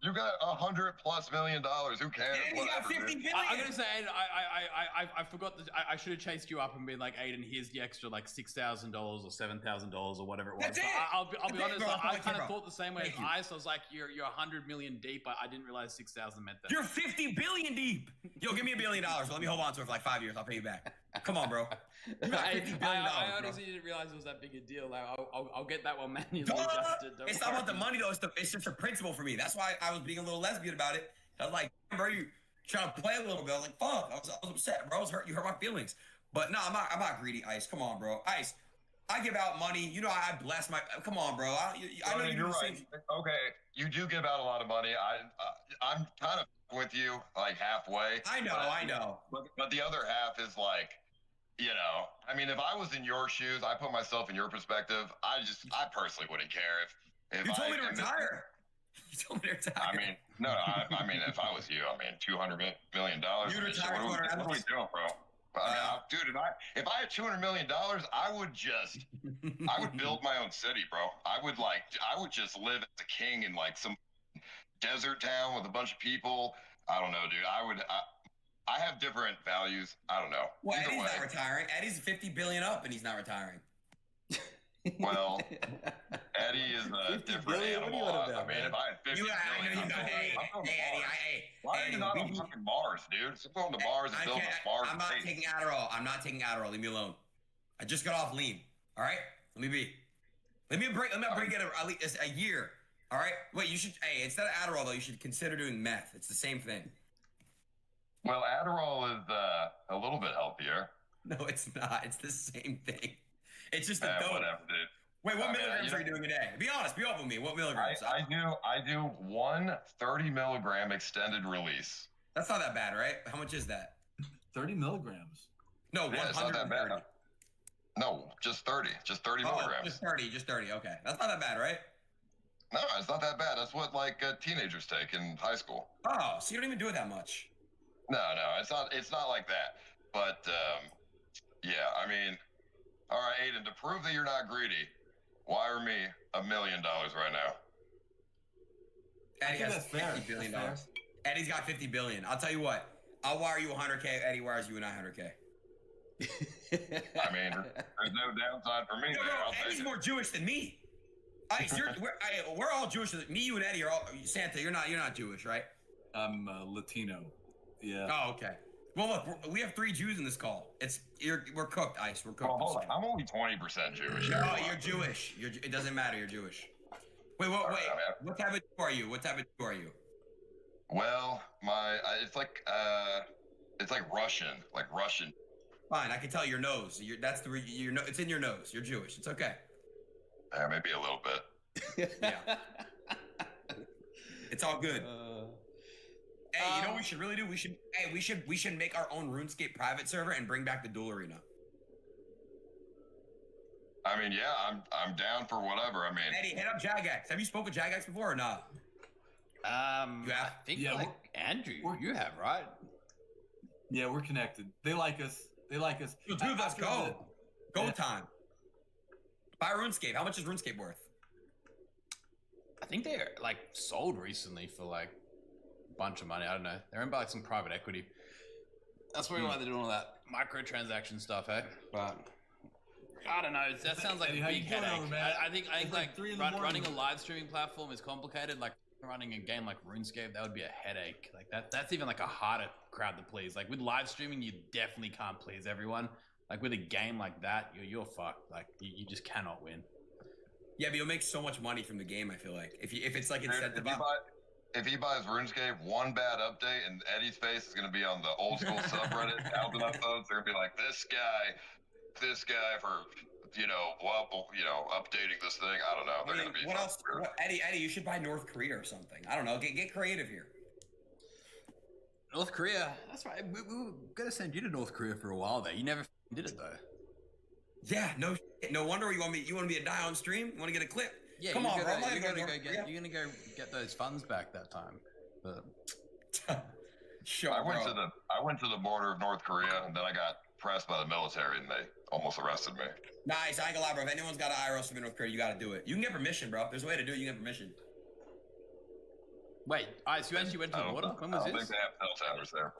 You got $100+ million. Who cares? And he got 50 billion. I'm gonna say, I forgot that I should have chased you up and been like, Aiden, here's the extra like $6,000 or $7,000 or whatever it was. That's it. I'll be honest. I kind of thought the same way as Ice. I was like, you're 100 million deep. I didn't realize 6,000 meant that. You're 50 billion deep. Yo, give me $1 billion. Let me hold on to it for like 5 years. I'll pay you back. Come on, bro. I honestly didn't realize it was that big a deal. Like, I'll get that one manually adjusted. It's not about the money though. It's just a principle for me. That's why I was being a little lesbian about it. I was like, bro, you trying to play a little bit. I was like, fuck. I was upset, bro. You hurt my feelings. But no, I'm not greedy, Ice. Come on, bro. Ice, I give out money. You know, I bless my. Come on, bro. I know you do you're the right. same. Okay, you do give out a lot of money. I'm kind of with you, like halfway. I know. But the other half is like, you know, I mean, if I was in your shoes, I put myself in your perspective. I personally wouldn't care if You told I me to retire. You told me to retire. I mean, no, I mean, if I was you, I mean, $200 million. You'd retire What are we doing, bro? Dude, if I had $200 million, I would build my own city, bro. I would just live as a king in like some desert town with a bunch of people. I don't know, dude. I have different values. I don't know. Well, Either Eddie's way. not retiring. Eddie's 50 billion up, and he's not retiring. Well, Eddie is a different animal. I mean, if I had 50 billion, Hey, Eddie, why are you not on fucking Mars, dude? Just going to Mars and building a Mars. I'm not taking Adderall. I'm not taking Adderall. Leave me alone. I just got off lean. All right, let me break. Let me break it at least a year. All right. Wait, you should. Hey, instead of Adderall though, you should consider doing meth. It's the same thing. Well, Adderall is a little bit healthier. No, it's not. It's the same thing. It's just a dope. Whatever, dude. Wait, what milligrams are you doing a day? Be honest. Be open with me. What milligrams? I do one 30 milligram extended release. That's not that bad, right? How much is that? 30 milligrams. No, yeah, 130. It's not that bad. No, just 30. Just 30 milligrams. Just 30. Just 30. Okay, that's not that bad, right? No, it's not that bad. That's what like teenagers take in high school. Oh, so you don't even do it that much. No, it's not. It's not like that. But yeah, I mean, all right, Aiden. To prove that you're not greedy, wire me $1 million right now. Eddie has $50 billion. Eddie's got 50 billion. I'll tell you what. I'll wire you 100K. Eddie wires you 900K. I mean, there's no downside for me. No, Eddie's more Jewish than me. We're all Jewish. Me, you, and Eddie are all. Santa, you're not Jewish, right? I'm Latino. Yeah. Oh, okay. Well, look, we have 3 Jews in this call. We're cooked, Ice. We're cooked. Oh, hold on. I'm only 20% Jewish. No, you're Jewish. It doesn't matter. You're Jewish. Wait. What type of Jew are you? What type of Jew are you? Well, it's like Russian, Russian. Fine, I can tell your nose. It's in your nose. You're Jewish. It's okay. Yeah, maybe a little bit. Yeah. It's all good. Hey, you know what we should really do? We should make our own RuneScape private server and bring back the duel arena. I mean, yeah, I'm down for whatever. I mean, Eddie, hit up Jagex. Have you spoken with Jagex before or not? I think Andrew, you have, right? Yeah, we're connected. They like us. Dude, let's go. Go time. Buy RuneScape. How much is RuneScape worth? I think they're like sold recently for like a bunch of money. I don't know. They're owned by like some private equity. That's probably why they're doing all that microtransaction stuff, eh? But I don't know. That sounds like a big headache. I think like running a live streaming platform is complicated. Like running a game like RuneScape, that would be a headache. Like that's even like a harder crowd to please. Like with live streaming, you definitely can't please everyone. Like with a game like that, you're fucked. Like you just cannot win. Yeah, but you'll make so much money from the game. I feel like if it's like incentive. If he buys RuneScape, one bad update, and Eddie's face is going to be on the old school subreddit. 1,000 upvotes. They're going to be like, this guy for updating this thing. I don't know. They're going to be. What else? Eddie, you should buy North Korea or something. I don't know. Get creative here. North Korea. That's right. We were going to send you to North Korea for a while there. You never did it though. Yeah. No wonder you want me to be a die on stream. You want to get a clip? Yeah. Come on, bro. You're gonna go get those funds back that time. But sure. I went to the border of North Korea, and then I got pressed by the military, and they almost arrested me. Nice. I ain't gonna lie, bro. If anyone's got an IRL from North Korea, you got to do it. You can get permission, bro. There's a way to do it. You can get permission. Wait, so you actually went to the border? When was this? I don't think they have cell towers there.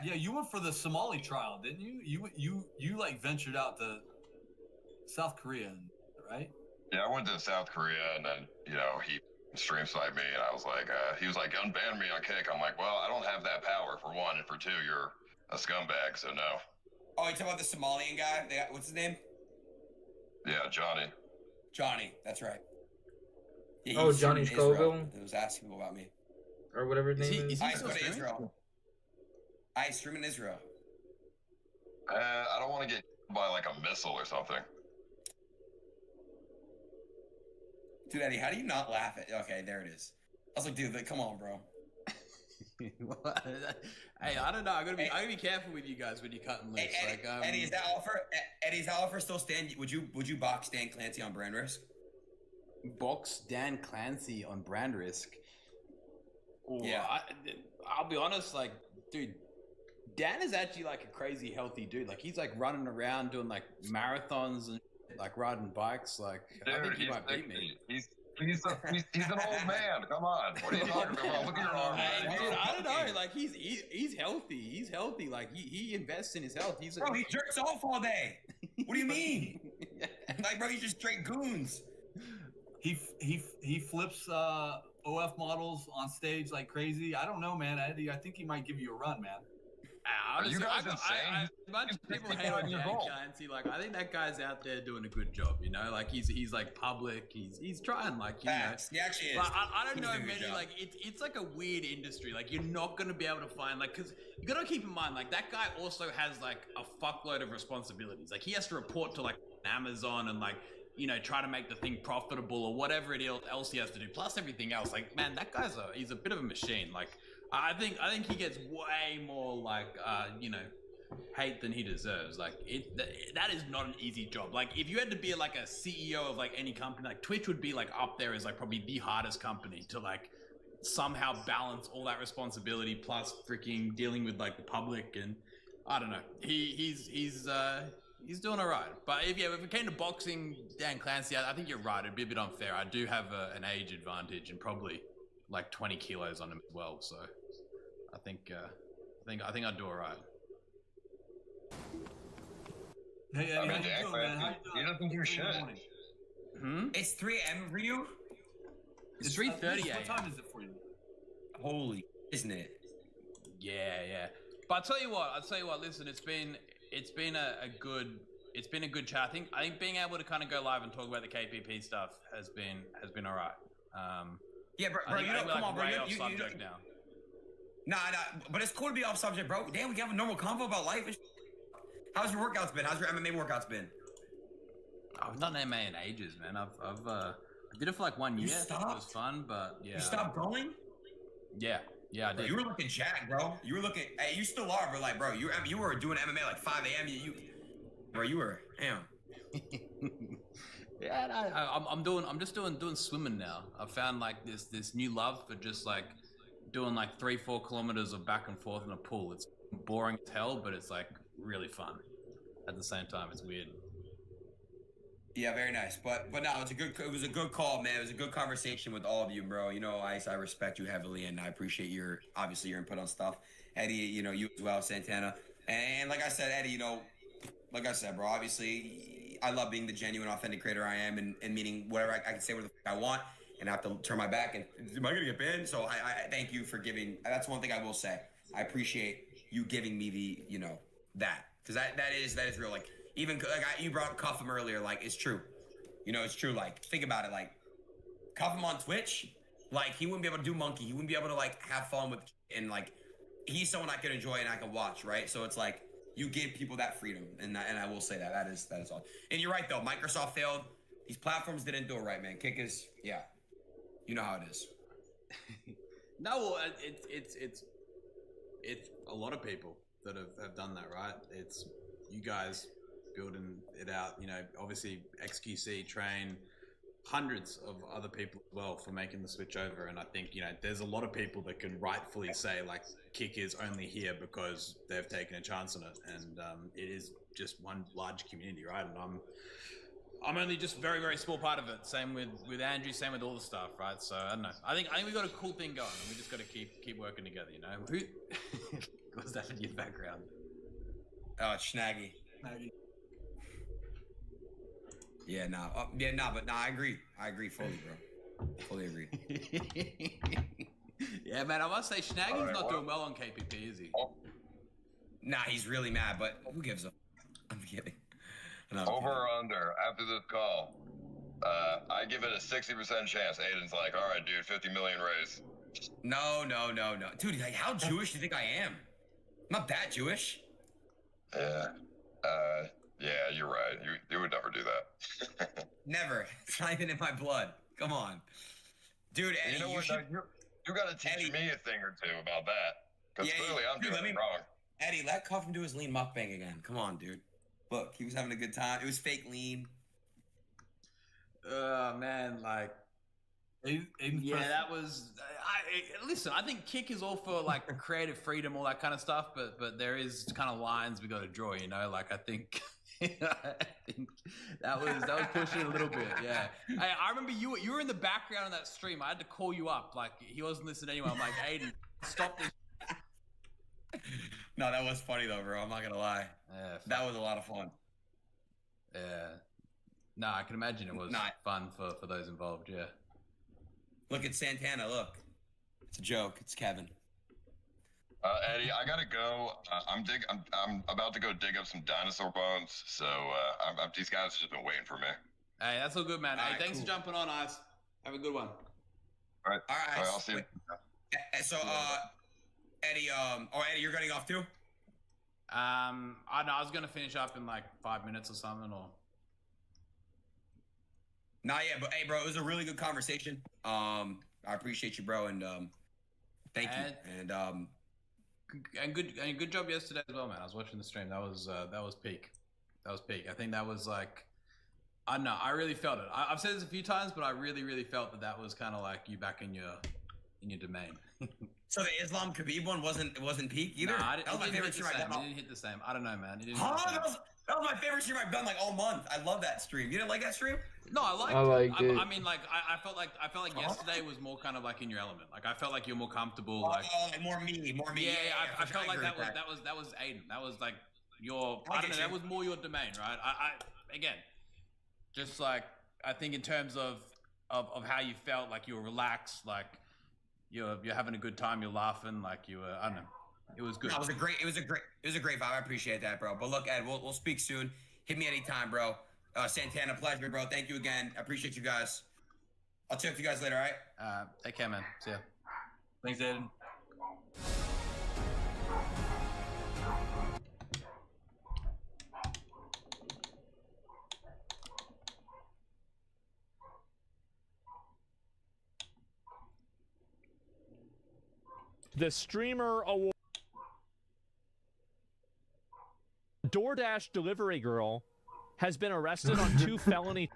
Yeah, you went for the Somali trial, didn't you? You like ventured out to South Korea, right? Yeah, I went to South Korea, and then he stream sniped me, and I was like, he was like, unban me on Kick. I'm like, well, I don't have that power for one, and for two, you're a scumbag, so no. Oh, you talking about the Somalian guy? What's his name? Yeah, Johnny. Johnny, that's right. Yeah, Johnny Scoville. He was asking about me. Or whatever his name is. I go to Israel. I stream in Israel. I don't want to get by like a missile or something. Dude, Eddie, how do you not laugh at? Okay, there it is. I was like, dude, come on, bro. Hey, I don't know. I gotta be careful with you guys when you're cutting loose. Hey, Eddie, is that offer? Eddie's that offer still stand? Would you box Dan Clancy on brand risk? Box Dan Clancy on brand risk. Ooh, Yeah. I'll be honest, like, dude, Dan is actually like a crazy healthy dude. Like, he's like running around doing like marathons and like riding bikes. Like, Dude, I think he he's might beat me. He's an old man. Come on. What are you talking about? Look at your arm. Hey, dude, I don't know. Like, he's healthy. He's healthy. Like, he invests in his health. Bro, he jerks off all day. What do you mean? Like, bro, he's just straight goons. He flips OF models on stage like crazy. I don't know, man. Eddie, I think he might give you a run, man. Honestly, you guys insane? A bunch of people hate on Dan Clancy. Like, I think that guy's out there doing a good job. You know, like he's like public. He's trying. Like, you know, he actually is. But I don't He's know doing a good many. job. Like, it's like a weird industry. Like, you're not gonna be able to find like, because you gotta keep in mind, like, that guy also has like a fuckload of responsibilities. Like, he has to report to like Amazon and like, you know, try to make the thing profitable or whatever it else he has to do. Plus everything else. Like, man, that guy's he's a bit of a machine. Like, I think he gets way more like you know, hate than he deserves. Like, that is not an easy job. Like, if you had to be like a CEO of like any company, like Twitch would be like up there as like probably the hardest company to like somehow balance all that responsibility plus freaking dealing with like the public. And I don't know, he's doing all right. But if it came to boxing, Dan Clancy, I think you're right. It'd be a bit unfair. I do have an age advantage and probably like 20 kilos on him as well. So I think I'd do all right. Hey, Eddie, I mean, how you Dan doing, man? How Clancy, you he doing? doesn't do shit. It's 3 a.m. for you? It's 3:30 a.m. What time is it for you? Holy, isn't it? Yeah. But I'll tell you what. Listen, it's been a good chat. I think being able to kind of go live and talk about the KPP stuff has been all right. Yeah, bro, you know, come on, bro. Off You subject now. Nah, but it's cool to be off subject, bro. Damn, we can have a normal convo about life. How's your workouts been? How's your MMA workouts been? I've done MMA in ages, man. I did it for like 1 year. It was fun, but yeah. You stopped going? Yeah, I Bro, did. you were looking jacked, bro. You were looking. Hey, you still are, but like, bro, you were doing MMA like 5 a.m. Bro, you were. Damn. Yeah, I'm just doing swimming now. I found like this new love for just like doing like 3-4 kilometers of back and forth in a pool. It's boring as hell, but it's like really fun. At the same time, it's weird. Yeah, very nice. But no, it was a good call, man. It was a good conversation with all of you, bro. You know, I respect you heavily, and I appreciate your input on stuff. Eddie, you know, you as well, Santana. And like I said, Eddie, you know, like I said, bro, obviously I love being the genuine, authentic creator I am, and meaning whatever I can say whatever the fuck I want, and I have to turn my back. And am I gonna get banned? So I thank you for giving. That's one thing I will say. I appreciate you giving me the, you know, that, because that is real. Like, even like you brought Cuffham earlier, like, it's true. You know, it's true. Like, think about it. Like, Cuffham on Twitch, like, he wouldn't be able to do Monkey. He wouldn't be able to like have fun with, and like, he's someone I could enjoy and I can watch, right? So it's like, you give people that freedom, and I will say that is all. And you're right though. Microsoft failed. These platforms didn't do it right, man. Kick is, yeah. You know how it is. No, well, it's a lot of people that have done that, right? It's you guys building it out. You know, obviously XQC train hundreds of other people as well for making the switch over, and I think, you know, there's a lot of people that can rightfully say like Kick is only here because they've taken a chance on it, and it is just one large community, right? And I'm only just very, very small part of it. Same with Andrew, same with all the stuff, right? So I don't know. I think we got a cool thing going, and we just got to keep working together, you know. Who was that in your background? Oh, it's Snaggy. Yeah, but I agree. I agree fully, bro. Fully agree. Yeah, man, I must say, Snaggy's not doing well on KPP, is he? Nah, he's really mad, but who gives a... I'm kidding. No, I'm Over kidding. or under, after this call, I give it a 60% chance. Aiden's like, all right, dude, 50 million raise. No. Dude, like, how Jewish do you think I am? I'm not that Jewish. Yeah, you're right. You would never do that. Never. It's not even in my blood. Come on, dude. Eddie, You know what? should... You got to teach me a thing or two about that, because clearly I'm doing it wrong. Eddie, let Cuffham do his lean mukbang again. Come on, dude. Look, he was having a good time. It was fake lean. Man, like, yeah, that was. Listen, I think Kick is all for like creative freedom, all that kind of stuff, but there is kind of lines we got to draw, you know. Like, I think, that was pushing it a little bit. Yeah, I remember you were in the background of that stream. I had to call you up, like he wasn't listening anyway. I'm like, Aiden, stop this. No, that was funny though, bro. I'm not gonna lie. Yeah, that was a lot of fun. Yeah. No, I can imagine it was fun for those involved. Yeah. Look at Santana. Look, it's a joke. It's Kevin. Eddie, I gotta go. I'm about to go dig up some dinosaur bones. So these guys have just been waiting for me. Hey, that's all good, man. Hey, thanks for jumping on, Ice. Have a good one. All right. I'll see you. So, Eddie, Eddie, you're getting off too? I know. I was gonna finish up in like 5 minutes or something, or. Not yet, but hey, bro, it was a really good conversation. I appreciate you, bro, and thank you. And good job yesterday as well, man. I was watching the stream. That was peak. That was peak. I think that was like, I don't know. I really felt it. I've said this a few times, but I really, really felt that was kind of like you back in your domain. So the Islam Khabib one wasn't peak either. Nah, that was my favorite stream I've done. It didn't hit the same. I don't know, man. It didn't that was my favorite stream I've done like all month. I love that stream. You didn't like that stream? No, I liked it. I mean, like, I felt like yesterday was more kind of like in your element. Like, I felt like you're more comfortable. Like, more me. Yeah, I felt like that was Aiden. That was like your. I don't know. That was more your domain, right? I again, just like I think in terms of how you felt, like you were relaxed, like you're having a good time, you're laughing, like you were. I don't know. It was good. No, it was a great vibe. I appreciate that, bro. But look, Ed, we'll speak soon. Hit me anytime, bro. Santana, pleasure, bro. Thank you again. I appreciate you guys. I'll check with you guys later, all right? Take care, man. See ya. Thanks, Aiden. The Streamer Award. DoorDash delivery girl has been arrested on 2 felony.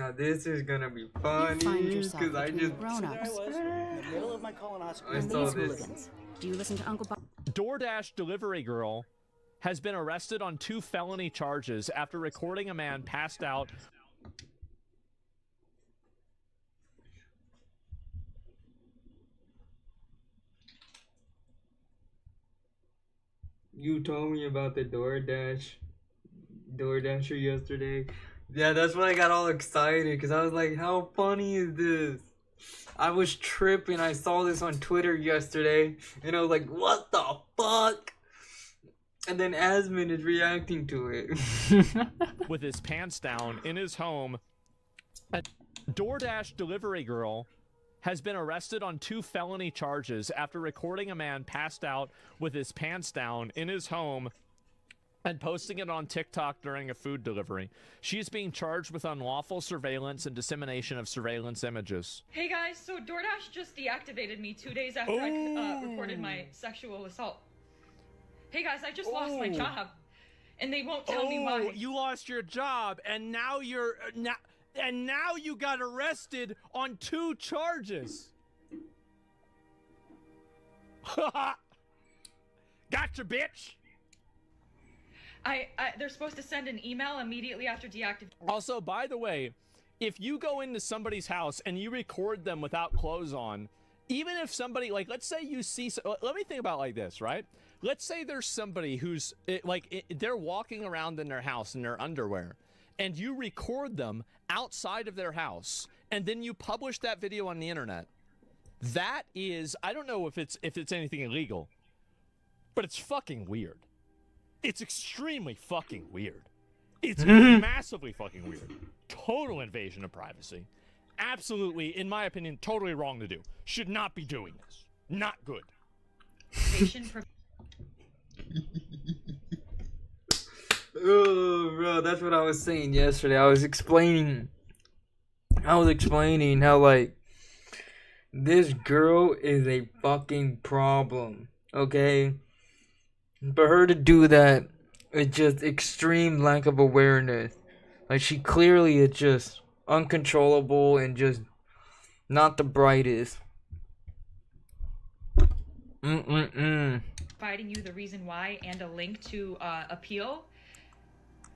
Now this is gonna be You funny find yourself because I between just grown-ups in the middle of my colonoscopy. I and saw these this. hooligans. Do you listen to Uncle Bob? DoorDash delivery girl has been arrested on 2 felony charges after recording a man passed out. You told me about the DoorDasher yesterday. Yeah, that's when I got all excited because I was like, how funny is this? I was tripping. I saw this on Twitter yesterday and I was like, what the fuck? And then Asmon is reacting to it. With his pants down in his home. A DoorDash delivery girl has been arrested on 2 felony charges after recording a man passed out with his pants down in his home and posting it on TikTok during a food delivery. She is being charged with unlawful surveillance and dissemination of surveillance images. Hey guys, so DoorDash just deactivated me 2 days after I reported my sexual assault. Hey guys, I just lost my job, and they won't tell me why. You lost your job, and now you're now you got arrested on 2 charges. Gotcha, bitch. They're supposed to send an email immediately after deactivation. Also, by the way, if you go into somebody's house and you record them without clothes on, even if somebody, like, let's say you see, let me think about it like this, right? Let's say there's somebody who's, they're walking around in their house in their underwear, and you record them outside of their house, and then you publish that video on the internet. That is, I don't know if it's anything illegal, but it's fucking weird. It's extremely fucking weird. It's massively fucking weird. Total invasion of privacy. Absolutely, in my opinion, totally wrong to do. Should not be doing this. Not good. Oh, bro, that's what I was saying yesterday. I was explaining how, like, this girl is a fucking problem, okay? For her to do that, it's just extreme lack of awareness. Like, she clearly is just uncontrollable and just not the brightest. Providing you the reason why and a link to appeal,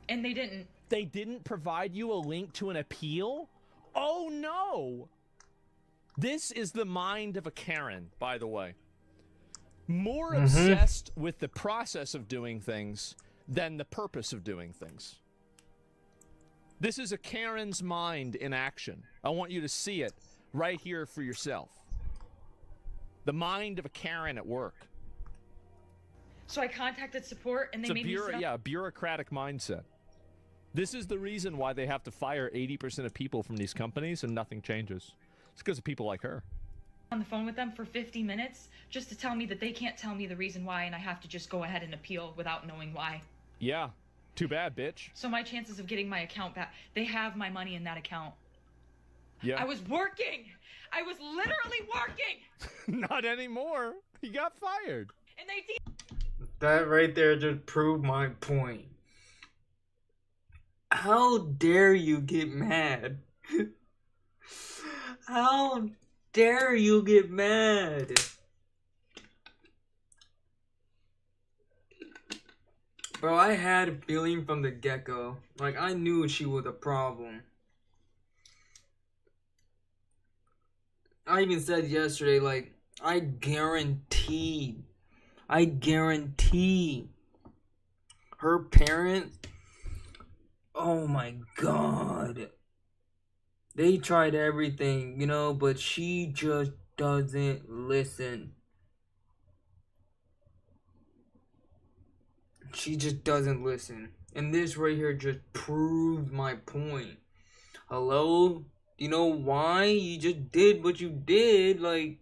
and they didn't. They didn't provide you a link to an appeal? Oh no! This is the mind of a Karen, by the way. More obsessed with the process of doing things than the purpose of doing things. This is a Karen's mind in action. I want you to see it right here for yourself. The mind of a Karen at work. So I contacted support, and they made me sit up. Yeah, a bureaucratic mindset. This is the reason why they have to fire 80% of people from these companies and nothing changes. It's because of people like her. On the phone with them for 50 minutes just to tell me that they can't tell me the reason why, and I have to just go ahead and appeal without knowing why. Yeah, too bad, bitch. So my chances of getting my account back, they have my money in that account. Yeah. I was working. I was literally working. Not anymore. You got fired. And they That right there just proved my point. How dare you get mad? How dare you get mad? Bro, I had a feeling from the get-go. Like, I knew she was a problem. I even said yesterday, like, I guarantee her parents, oh my god, they tried everything, you know, but she just doesn't listen. She just doesn't listen. And this right here just proved my point. Hello? You know why you just did what you did? Like,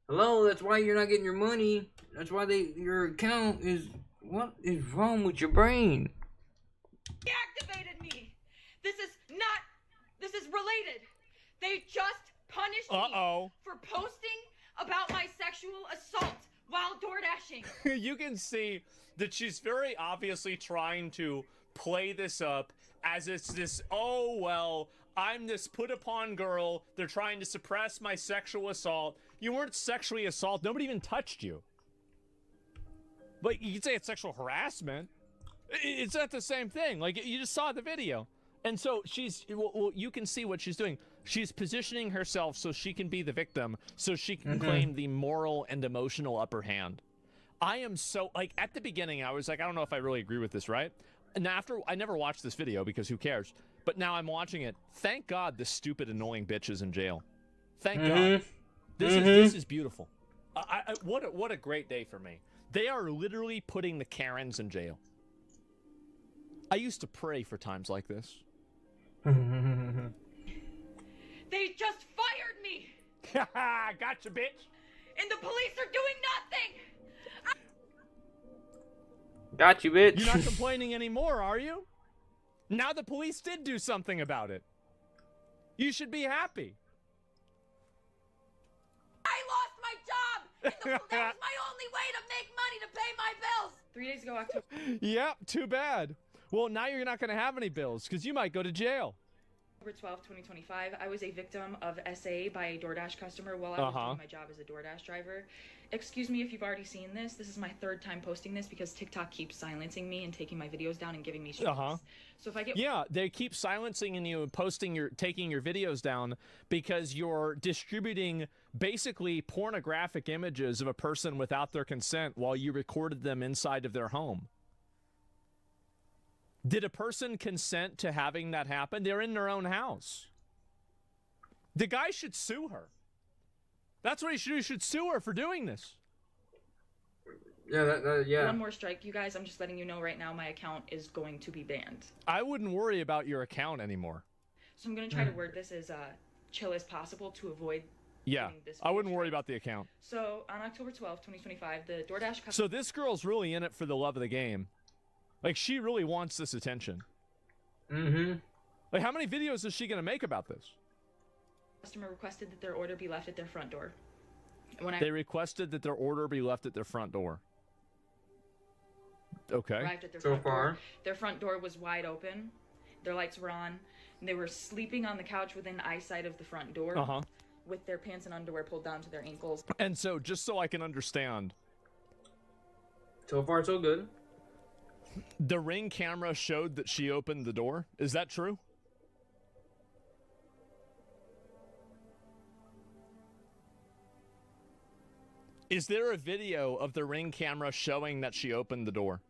hello, that's why you're not getting your money. That's why your account is, what is wrong with your brain? deactivated me. This is related. They just punished me for posting about my sexual assault while door dashing. You can see that she's very obviously trying to play this up as it's this, oh, well, I'm this put upon girl. They're trying to suppress my sexual assault. You weren't sexually assaulted. Nobody even touched you. But you could say it's sexual harassment. It's not the same thing. Like, you just saw the video. And so well, you can see what she's doing. She's positioning herself so she can be the victim, so she can claim the moral and emotional upper hand. I am so, like, at the beginning, I was like, I don't know if I really agree with this, right? And after, I never watched this video because who cares? But now I'm watching it. Thank God this stupid, annoying bitch is in jail. Thank God. This is beautiful. What a great day for me. They are literally putting the Karens in jail. I used to pray for times like this. They just fired me! Gotcha, bitch! And the police are doing nothing! Got you, bitch. You're not complaining anymore, are you? Now the police did do something about it. You should be happy. I lost my job! That was my only way to make money to pay my bills! 3 days ago, October. Yep, too bad. Well, now you're not going to have any bills because you might go to jail. October 12th, 2025, I was a victim of SA by a DoorDash customer while I was doing my job as a DoorDash driver. Excuse me if you've already seen this. This is my third time posting this because TikTok keeps silencing me and taking my videos down and giving me strikes. So if I get they keep silencing you and taking your videos down because you're distributing basically pornographic images of a person without their consent while you recorded them inside of their home. Did a person consent to having that happen? They're in their own house. The guy should sue her. That's what he should do. He should sue her for doing this. Yeah. One more strike, you guys. I'm just letting you know right now my account is going to be banned. I wouldn't worry about your account anymore. So I'm going to try to word this as chill as possible to avoid this. I wouldn't worry about the account. So on October 12th, 2025, the DoorDash customer... So this girl's really in it for the love of the game. Like, she really wants this attention. Like, how many videos is she going to make about this? Customer requested that their order be left at their front door. They requested that their order be left at their front door. Okay. Arrived at their front door. Their front door was wide open. Their lights were on. And they were sleeping on the couch within eyesight of the front door. With their pants and underwear pulled down to their ankles. And so, just so I can understand. So far, so good. The Ring camera showed that she opened the door. Is that true? Is there a video of the Ring camera showing that she opened the door?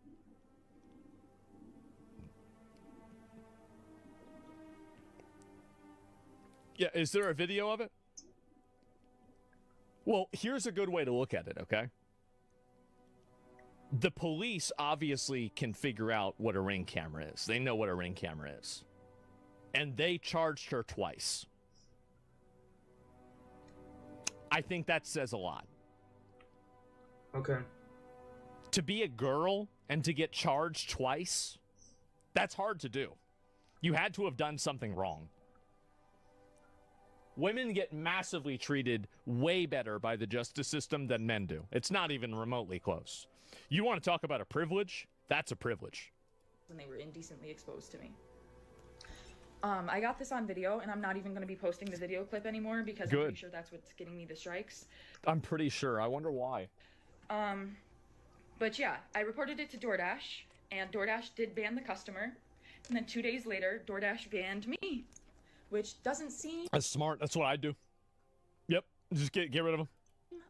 Yeah, is there a video of it? Well, here's a good way to look at it, okay? The police obviously can figure out what a Ring camera is. They know what a Ring camera is. And they charged her twice. I think that says a lot. Okay. To be a girl and to get charged twice, that's hard to do. You had to have done something wrong. Women get massively treated way better by the justice system than men do. It's not even remotely close. You want to talk about a privilege? That's a privilege. When they were indecently exposed to me. I got this on video, and I'm not even going to be posting the video clip anymore because I'm pretty sure that's what's getting me the strikes. I'm pretty sure. I wonder why. But yeah, I reported it to DoorDash, and DoorDash did ban the customer. And then 2 days later, DoorDash banned me, which doesn't seem... That's smart. That's what I do. Yep. Just get rid of them.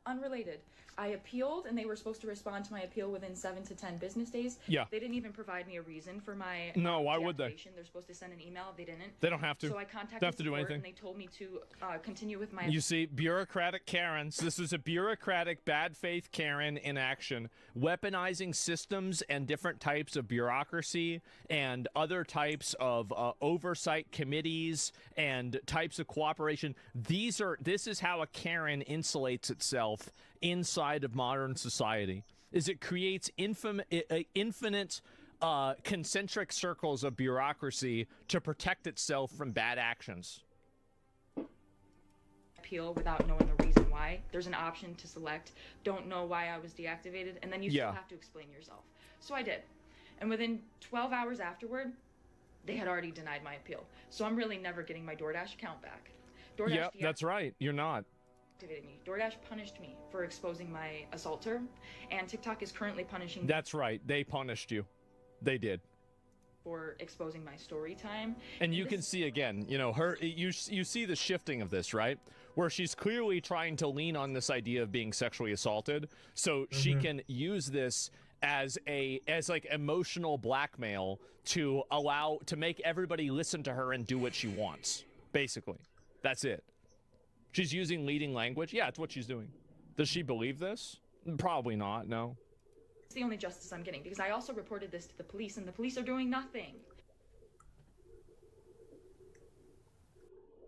Unrelated. I appealed, and they were supposed to respond to my appeal within 7 to 10 business days. Yeah. They didn't even provide me a reason for my No, why would they? They're supposed to send an email. They didn't. They don't have to. So I contacted They have to do support, anything. and they told me to continue with my... You see, bureaucratic Karens. This is a bureaucratic bad faith Karen in action, weaponizing systems and different types of bureaucracy and other types of oversight committees and types of cooperation. This is how a Karen insulates itself inside of modern society. Is it creates infinite concentric circles of bureaucracy to protect itself from bad actions. Appeal without knowing the reason why. There's an option to select don't know why I was deactivated, and then you still have to explain yourself. So I did. And within 12 hours afterward, they had already denied my appeal. So I'm really never getting my DoorDash account back. DoorDash Yep, that's right. You're not. deactivated me. DoorDash punished me for exposing my assaulter, and TikTok is currently punishing me That's right. They punished you. They did. for exposing my story time. And you can see again, you know, you see the shifting of this, right? Where she's clearly trying to lean on this idea of being sexually assaulted, so she can use this as like emotional blackmail to make everybody listen to her and do what she wants. Basically, that's it. She's using leading language. Yeah, it's what she's doing. Does she believe this? Probably not. No. It's the only justice I'm getting, because I also reported this to the police, and the police are doing nothing.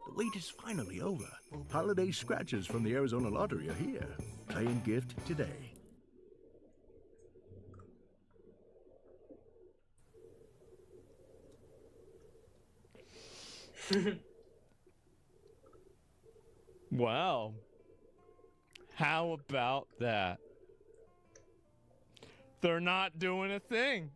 The wait is finally over. Holiday scratchers from the Arizona Lottery are here. Play and gift today. Wow. How about that? They're not doing a thing.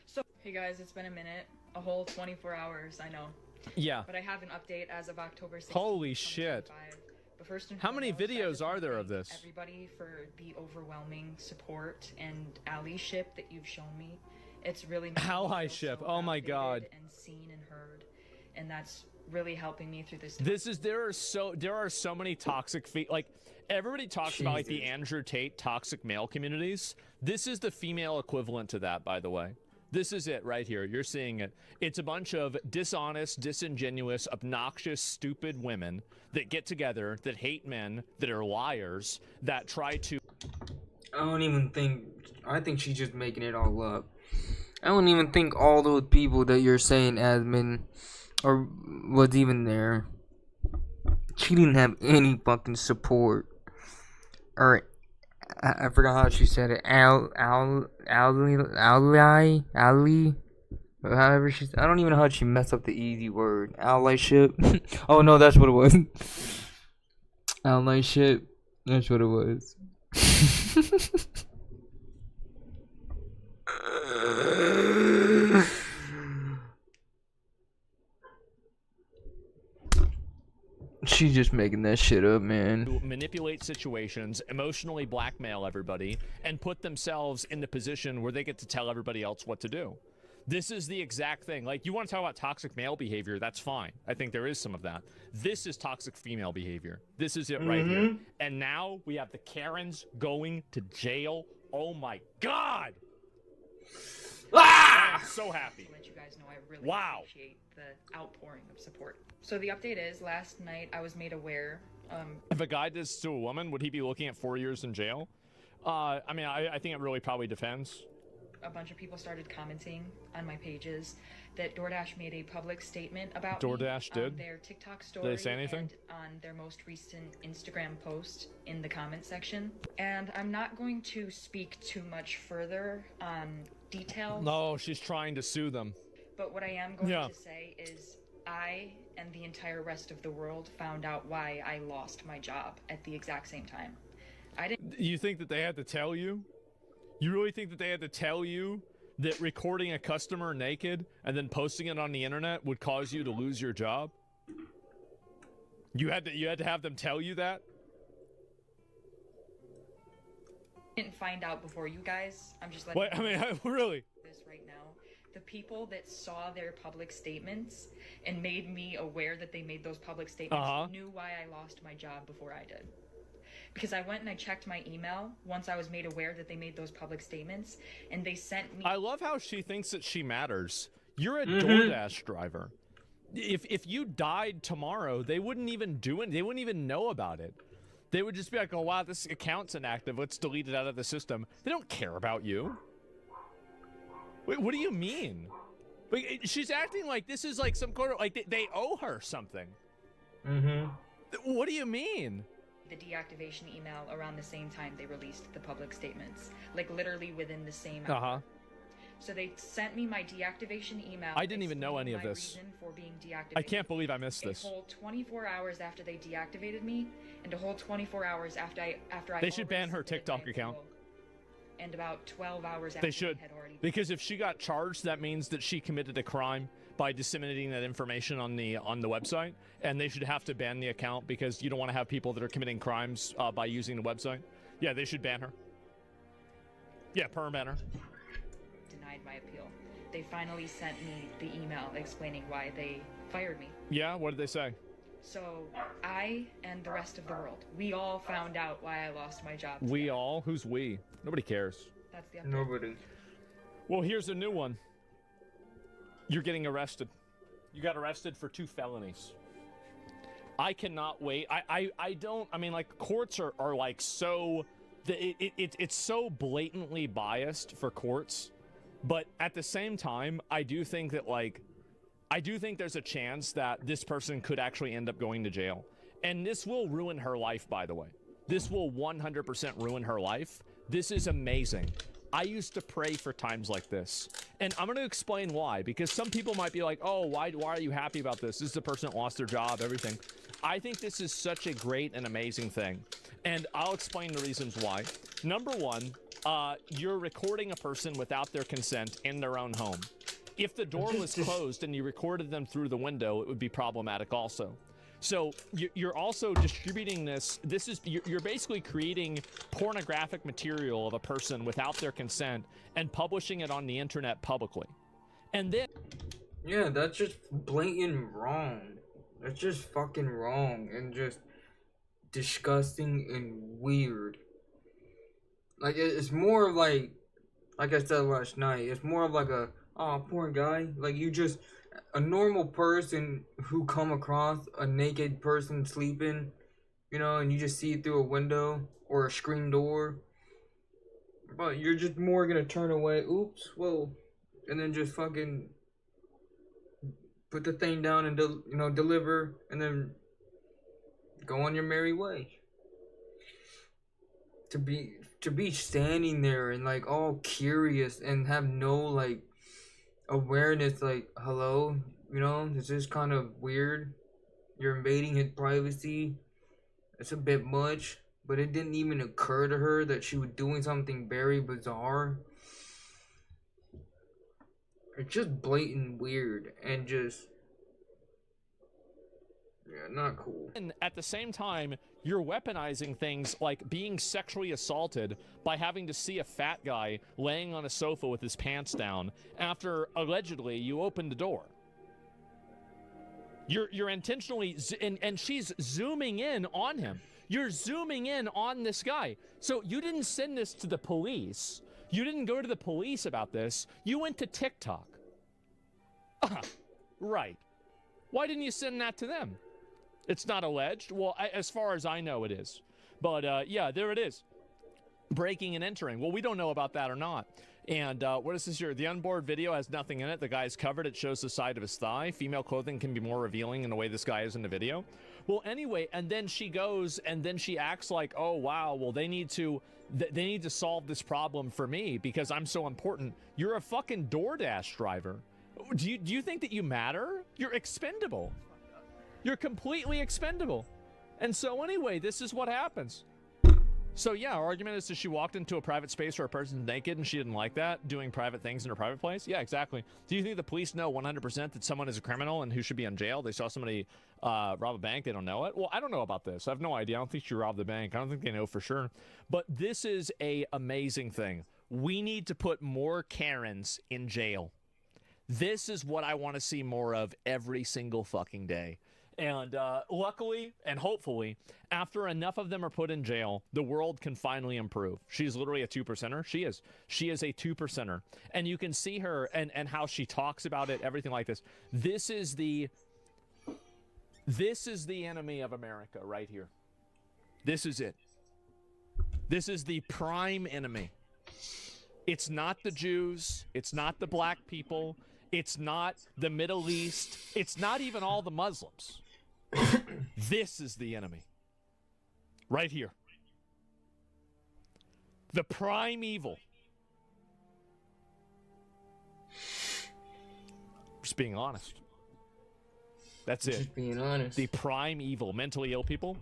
So, hey guys, it's been a minute. A whole 24 hours, I know. Yeah. But I have an update as of October 16th. Holy shit. But first and How many foremost, I videos just are wanna there thank of this? everybody for the overwhelming support and allyship that you've shown me. It's really made me feel Allyship. so Oh my god. validated and seen and heard, and that's really helping me through this. There are so many toxic like everybody talks about like the Andrew Tate toxic male communities. This is the female equivalent to that, by the way. This is it right here. You're seeing it. It's a bunch of dishonest, disingenuous, obnoxious, stupid women that get together, that hate men, that are liars, that try to... I think she's just making it all up. I don't even think all those people that you're saying admin or was even there. She didn't have any fucking support. Or I forgot how she said it. Ali, however she. I don't even know how she messed up the easy word. Allyship. Oh no, that's what it was. Allyship. That's what it was. She's just making that shit up, man. Manipulate situations, emotionally blackmail everybody, and put themselves in the position where they get to tell everybody else what to do. This is the exact thing. Like, you want to talk about toxic male behavior, that's fine. I think there is some of that. This is toxic female behavior. This is it right here. And now we have the Karens going to jail. Oh my god! Ah! I'm so happy. To let you guys know, I really Wow. appreciate the outpouring of support. So the update is, last night I was made aware. If a guy did this to a woman, would he be looking at 4 years in jail? I mean, I think it really probably depends. A bunch of people started commenting on my pages that DoorDash made a public statement about DoorDash me did? on their TikTok story. Did they say anything? And on their most recent Instagram post in the comment section. And I'm not going to speak too much further on details. No, she's trying to sue them. But what I am going to say is I and the entire rest of the world found out why I lost my job at the exact same time. I didn't. You think that they had to tell you? You really think that they had to tell you that recording a customer naked and then posting it on the internet would cause you to lose your job? You had to have them tell you that? Didn't find out before you guys. I'm just letting Wait, I mean, really? this right now. The people that saw their public statements and made me aware that they made those public statements knew why I lost my job before I did. Because I went and I checked my email once I was made aware that they made those public statements, and they sent me. I love how she thinks that she matters. You're a DoorDash driver. If you died tomorrow, they wouldn't even do it. They wouldn't even know about it. They would just be like, oh, wow, this account's inactive. Let's delete it out of the system. They don't care about you. Wait, what do you mean? Like, she's acting like this is like some kind of, like they owe her something. What do you mean? The deactivation email around the same time they released the public statements. Like, literally within the same hour. So they sent me my deactivation email. I didn't even know any of this. Reason for being deactivated. I can't believe I missed this. A whole 24 hours after they deactivated me, and a whole 24 hours after I. They should ban her TikTok account. and about 12 hours after They should, had already. because if she got charged, that means that she committed a crime by disseminating that information on the website, and they should have to ban the account because you don't want to have people that are committing crimes by using the website. Yeah, they should ban her. Yeah, permaban her. Denied my appeal. They finally sent me the email explaining why they fired me. Yeah, what did they say? So I and the rest of the world, we all found out why I lost my job. We all? Who's we? Nobody cares. That's the update. Nobody. Well, here's a new one. You're getting arrested. You got arrested for 2 felonies. I cannot wait. I don't, I mean, like, courts are like so, it's so blatantly biased for courts, but at the same time, I do think that, like, I do think there's a chance that this person could actually end up going to jail. And this will ruin her life, by the way. This will 100% ruin her life. This is amazing. I used to pray for times like this. And I'm going to explain why, because some people might be like, oh, why are you happy about this? This is the person that lost their job, everything. I think this is such a great and amazing thing. And I'll explain the reasons why. Number one, you're recording a person without their consent in their own home. If the door was closed and you recorded them through the window, it would be problematic also. So you're also distributing this. You're basically creating pornographic material of a person without their consent and publishing it on the internet publicly. And then, yeah, that's just blatant wrong. That's just fucking wrong and just disgusting and weird. Like, it's more of like I said last night, it's more of like a, oh, poor guy. Like, you just, a normal person who come across a naked person sleeping, you know, and you just see it through a window or a screen door, but you're just more gonna turn away, oops, whoa, and then just fucking put the thing down and, deliver, and then go on your merry way. To be standing there and, like, all curious and have no, like, awareness, like, hello, you know, this is kind of weird. You're invading his privacy. It's a bit much, but it didn't even occur to her that she was doing something very bizarre. It's just blatant weird and just, yeah, not cool. and at the same time, you're weaponizing things like being sexually assaulted by having to see a fat guy laying on a sofa with his pants down after allegedly you opened the door. You're intentionally, and she's zooming in on him. You're zooming in on this guy. So you didn't send this to the police. You didn't go to the police about this. You went to TikTok. Right. Why didn't you send that to them? It's not alleged. Well, as far as I know, it is. But yeah, there it is. Breaking and entering. Well, we don't know about that or not. And what is this here? The onboard video has nothing in it. The guy's covered. It shows the side of his thigh. Female clothing can be more revealing in the way this guy is in the video. Well, anyway, and then she goes and then she acts like, oh, wow, well, they need to solve this problem for me because I'm so important. You're a fucking DoorDash driver. Do you think that you matter? You're expendable. You're completely expendable. And so anyway, this is what happens. So yeah, our argument is that she walked into a private space where a person's naked and she didn't like that, doing private things in her private place? Yeah, exactly. Do you think the police know 100% that someone is a criminal and who should be in jail? They saw somebody rob a bank, they don't know it? Well, I don't know about this. I have no idea. I don't think she robbed the bank. I don't think they know for sure. But this is a amazing thing. We need to put more Karens in jail. This is what I want to see more of every single fucking day. And luckily and hopefully, after enough of them are put in jail, the world can finally improve. She's literally a 2%er. She is. She is a 2%er. And you can see her and how she talks about it, everything like this. This is the enemy of America right here. This is it. This is the prime enemy. It's not the Jews. It's not the black people. It's not the Middle East. It's not even all the Muslims. This is the enemy. Right here. The prime evil. Just being honest. That's it. Just being honest. The prime evil. Mentally ill people.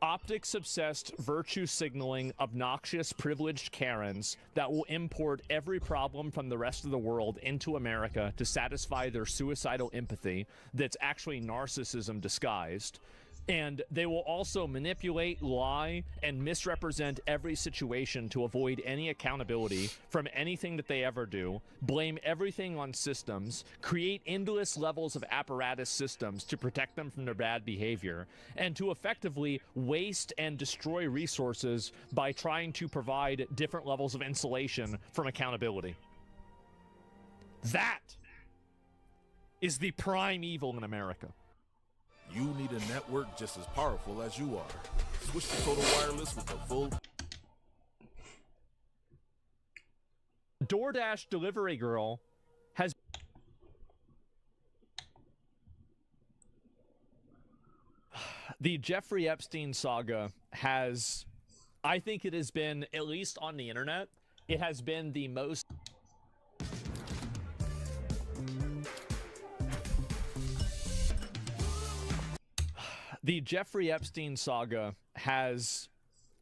optics-obsessed, virtue-signaling, obnoxious, privileged Karens that will import every problem from the rest of the world into America to satisfy their suicidal empathy that's actually narcissism disguised. And they will also manipulate, lie, and misrepresent every situation to avoid any accountability from anything that they ever do, blame everything on systems, create endless levels of apparatus systems to protect them from their bad behavior, and to effectively waste and destroy resources by trying to provide different levels of insulation from accountability. That is the prime evil in America. You need a network just as powerful as you are. Switch to Total Wireless with the full... DoorDash delivery girl has... The Jeffrey Epstein saga has... I think it has been, at least on the internet, it has been the most... The Jeffrey Epstein saga has,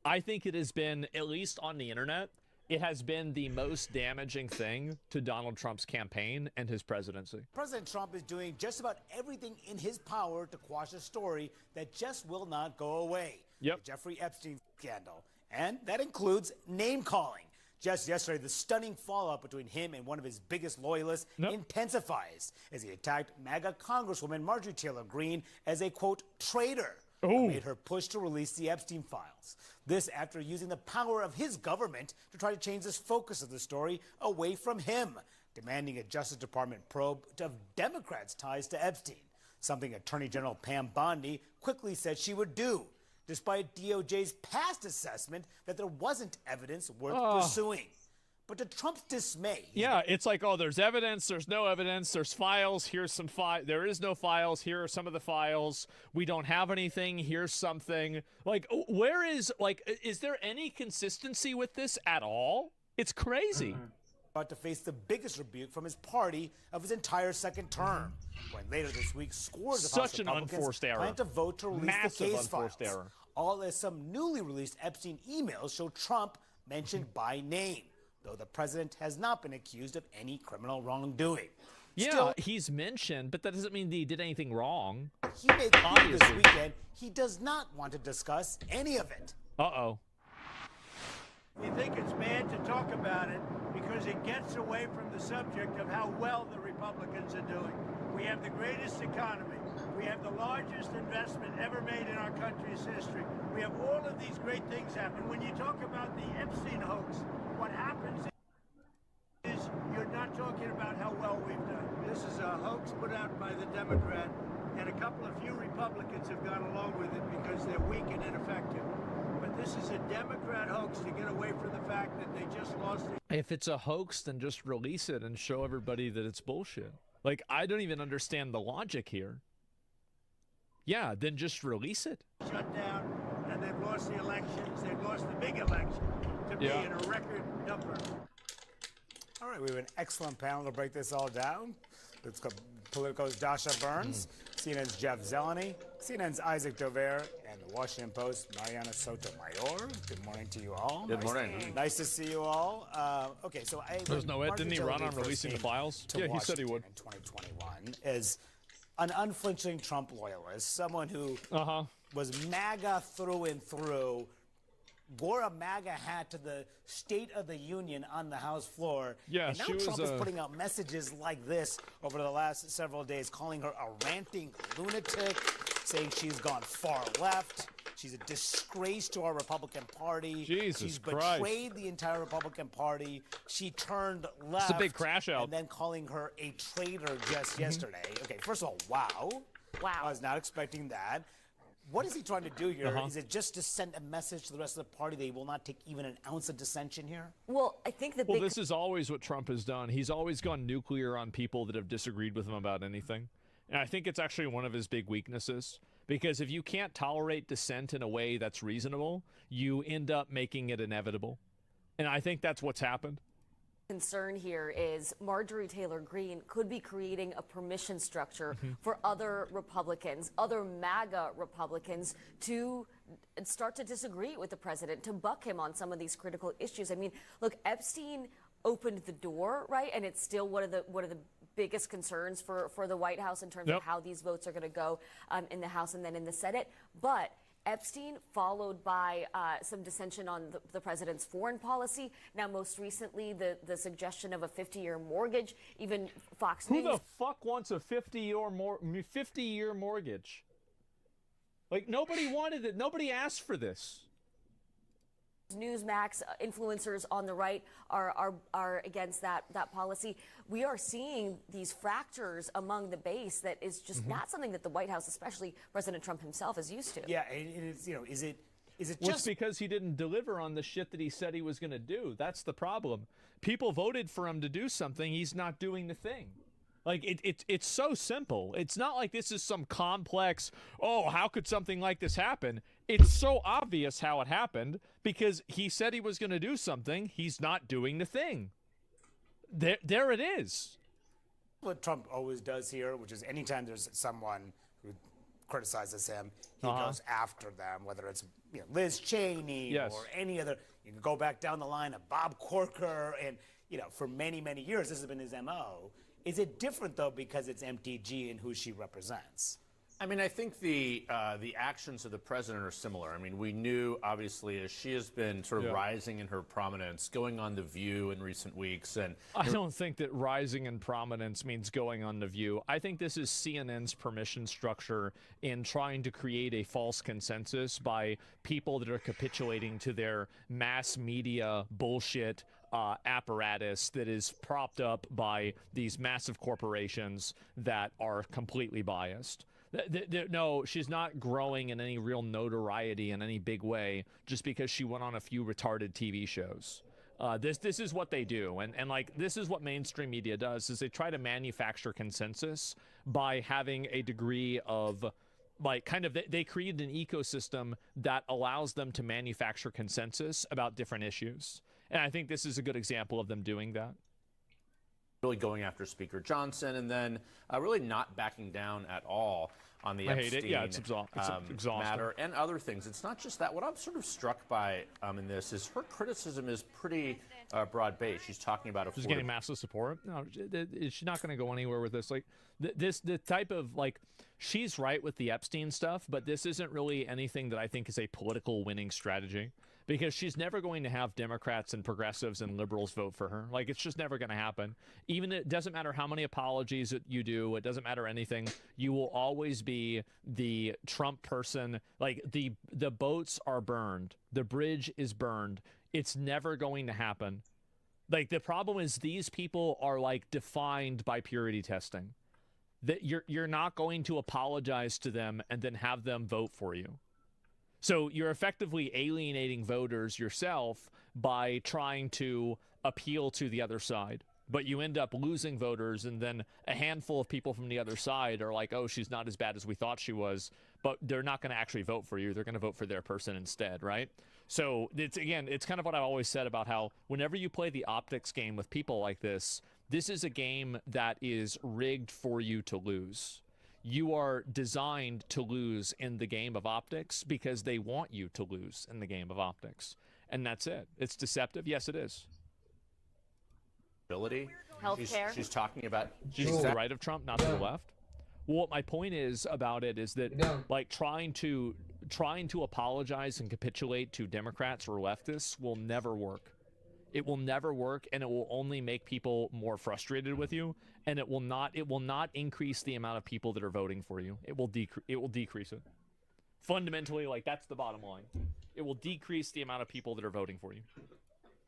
I think it has been, at least on the internet, it has been the most damaging thing to Donald Trump's campaign and his presidency. President Trump is doing just about everything in his power to quash a story that just will not go away. Yep. The Jeffrey Epstein scandal. And that includes name-calling. Just yesterday, the stunning fallout between him and one of his biggest loyalists intensifies as he attacked MAGA Congresswoman Marjorie Taylor Greene as a, quote, traitor. Made her push to release the Epstein files. This after using the power of his government to try to change the focus of the story away from him, demanding a Justice Department probe of Democrats' ties to Epstein, something Attorney General Pam Bondi quickly said she would do, despite DOJ's past assessment that there wasn't evidence worth pursuing. But to Trump's dismay... Yeah, it's like, oh, there's evidence, there's no evidence, there's files, here's some there is no files, here are some of the files, we don't have anything, here's something. Like, where is, like, is there any consistency with this at all? It's crazy. About to face the biggest rebuke from his party of his entire second term, when later this week scores of House Republicans plan to vote to release the case files. All as some newly released Epstein emails show Trump mentioned by name, though the president has not been accused of any criminal wrongdoing. Yeah, Still, he's mentioned, but that doesn't mean that he did anything wrong. he made clear this weekend he does not want to discuss any of it. Uh-oh. We think it's bad to talk about it because it gets away from the subject of how well the Republicans are doing. We have the greatest economy. We have the largest investment ever made in our country's history. We have all of these great things happen. When you talk about the Epstein hoax, what happens is you're not talking about how well we've done. This is a hoax put out by the Democrat, and a couple of few Republicans have gone along with it because they're weak and ineffective. But this is a Democrat hoax to get away from the fact that they just lost it. If it's a hoax, then just release it and show everybody that it's bullshit. Like, I don't even understand the logic here. Yeah, then just release it. Shut down, and they've lost the elections. They've lost the big election to be in a record number. All right, we have an excellent panel to break this all down. Let's go. Politico's Dasha Burns, CNN's Jeff Zeleny, CNN's Isaac Dover, and the Washington Post, Mariana Sotomayor. Good morning to you all. Good morning. Nice to see you all. Okay, so there's no way. Didn't he run on releasing the files? Yeah, he said he would. In 2021, is an unflinching Trump loyalist, someone who was MAGA through and through, wore a MAGA hat to the State of the Union on the House floor. Yeah, and now Trump is putting out messages like this over the last several days, calling her a ranting lunatic, saying she's gone far left. She's a disgrace to our Republican Party. She's betrayed the entire Republican Party. She turned left. It's a big crash out. And then calling her a traitor just yesterday. Okay, first of all, wow. I was not expecting that. What is he trying to do here? Is it just to send a message to the rest of the party they will not take even an ounce of dissension here? Well, I think Well, this is always what Trump has done. He's always gone nuclear on people that have disagreed with him about anything. And I think it's actually one of his big weaknesses. Because if you can't tolerate dissent in a way that's reasonable, you end up making it inevitable. And I think that's what's happened. Concern here is Marjorie Taylor Greene could be creating a permission structure for other Republicans, other MAGA Republicans, to start to disagree with the president, to buck him on some of these critical issues. I mean, look, Epstein opened the door, right? And it's still one of the biggest concerns for the White House in terms of how these votes are going to go in the House and then in the Senate. But Epstein, followed by some dissension on the president's foreign policy. Now, most recently, the suggestion of a 50-year mortgage. Even Fox News. Who the fuck wants a 50-year mortgage? Like, nobody wanted it. Nobody asked for this. Newsmax influencers on the right are against that policy. We are seeing these fractures among the base that is just not something that the White House, especially President Trump himself, is used to. Yeah, and it's, you know, is it Well, just it's because he didn't deliver on the shit that he said he was going to do. That's the problem. People voted for him to do something. He's not doing the thing. Like, it's so simple. It's not like this is some complex, oh, how could something like this happen? It's so obvious how it happened because he said he was going to do something. He's not doing the thing. There it is. what Trump always does here, which is anytime there's someone who criticizes him, he goes after them, whether it's Liz Cheney or any other. You can go back down the line of Bob Corker, and for many, many years, this has been his MO. Is it different, though, because it's MTG and who she represents? I mean, I think the actions of the president are similar. I mean, we knew, obviously, as she has been sort of rising in her prominence, going on The View in recent weeks. And I don't think that rising in prominence means going on The View. I think this is CNN's permission structure in trying to create a false consensus by people that are capitulating to their mass media bullshit apparatus that is propped up by these massive corporations that are completely biased. No, she's not growing in any real notoriety in any big way just because she went on a few retarded TV shows. This is what they do, and like this is what mainstream media does, is they try to manufacture consensus by having a degree of like they create an ecosystem that allows them to manufacture consensus about different issues. And I think this is a good example of them doing that. Really going after Speaker Johnson, and then really not backing down at all on the Epstein exhausting matter and other things. It's not just that. What I'm sort of struck by in this is her criticism is pretty broad-based. She's talking about She's getting massive support. No, she's not going to go anywhere with this. Like the type of she's right with the Epstein stuff, but this isn't really anything that I think is a political winning strategy. Because she's never going to have Democrats and progressives and liberals vote for her. Like, it's just never going to happen. Even it doesn't matter how many apologies that you do. It doesn't matter anything. You will always be the Trump person. Like, the boats are burned. The bridge is burned. It's never going to happen. Like, the problem is these people are, like, defined by purity testing. That you're not going to apologize to them and then have them vote for you. So you're effectively alienating voters yourself by trying to appeal to the other side. But you end up losing voters, and then a handful of people from the other side are like, oh, she's not as bad as we thought she was. But they're not going to actually vote for you. They're going to vote for their person instead, right? So it's kind of what I've always said about how whenever you play the optics game with people like this is a game that is rigged for you to lose. You are designed to lose in the game of optics because they want you to lose in the game of optics. And that's it. It's deceptive. Yes, it is. Healthcare. She's talking about... She's to the right of Trump, not to the left. Well, what my point is about it is that like trying to apologize and capitulate to Democrats or leftists will never work. It will never work, and it will only make people more frustrated with you, and it will not increase the amount of people that are voting for you. It will decrease it. Fundamentally, like, that's the bottom line. It will decrease the amount of people that are voting for you.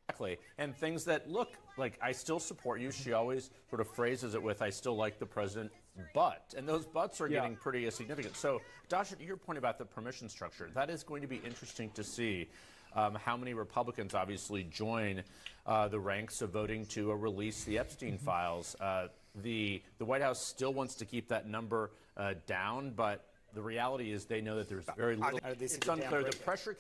Exactly. And things that look like, I still support you. She always sort of phrases it with, I still like the president, but. And those buts are getting pretty significant. So, Dasha, to your point about the permission structure, that is going to be interesting to see. How many Republicans obviously join the ranks of voting to release the Epstein files. The White House still wants to keep that number down, but the reality is they know that there's very little. It's unclear. The pressure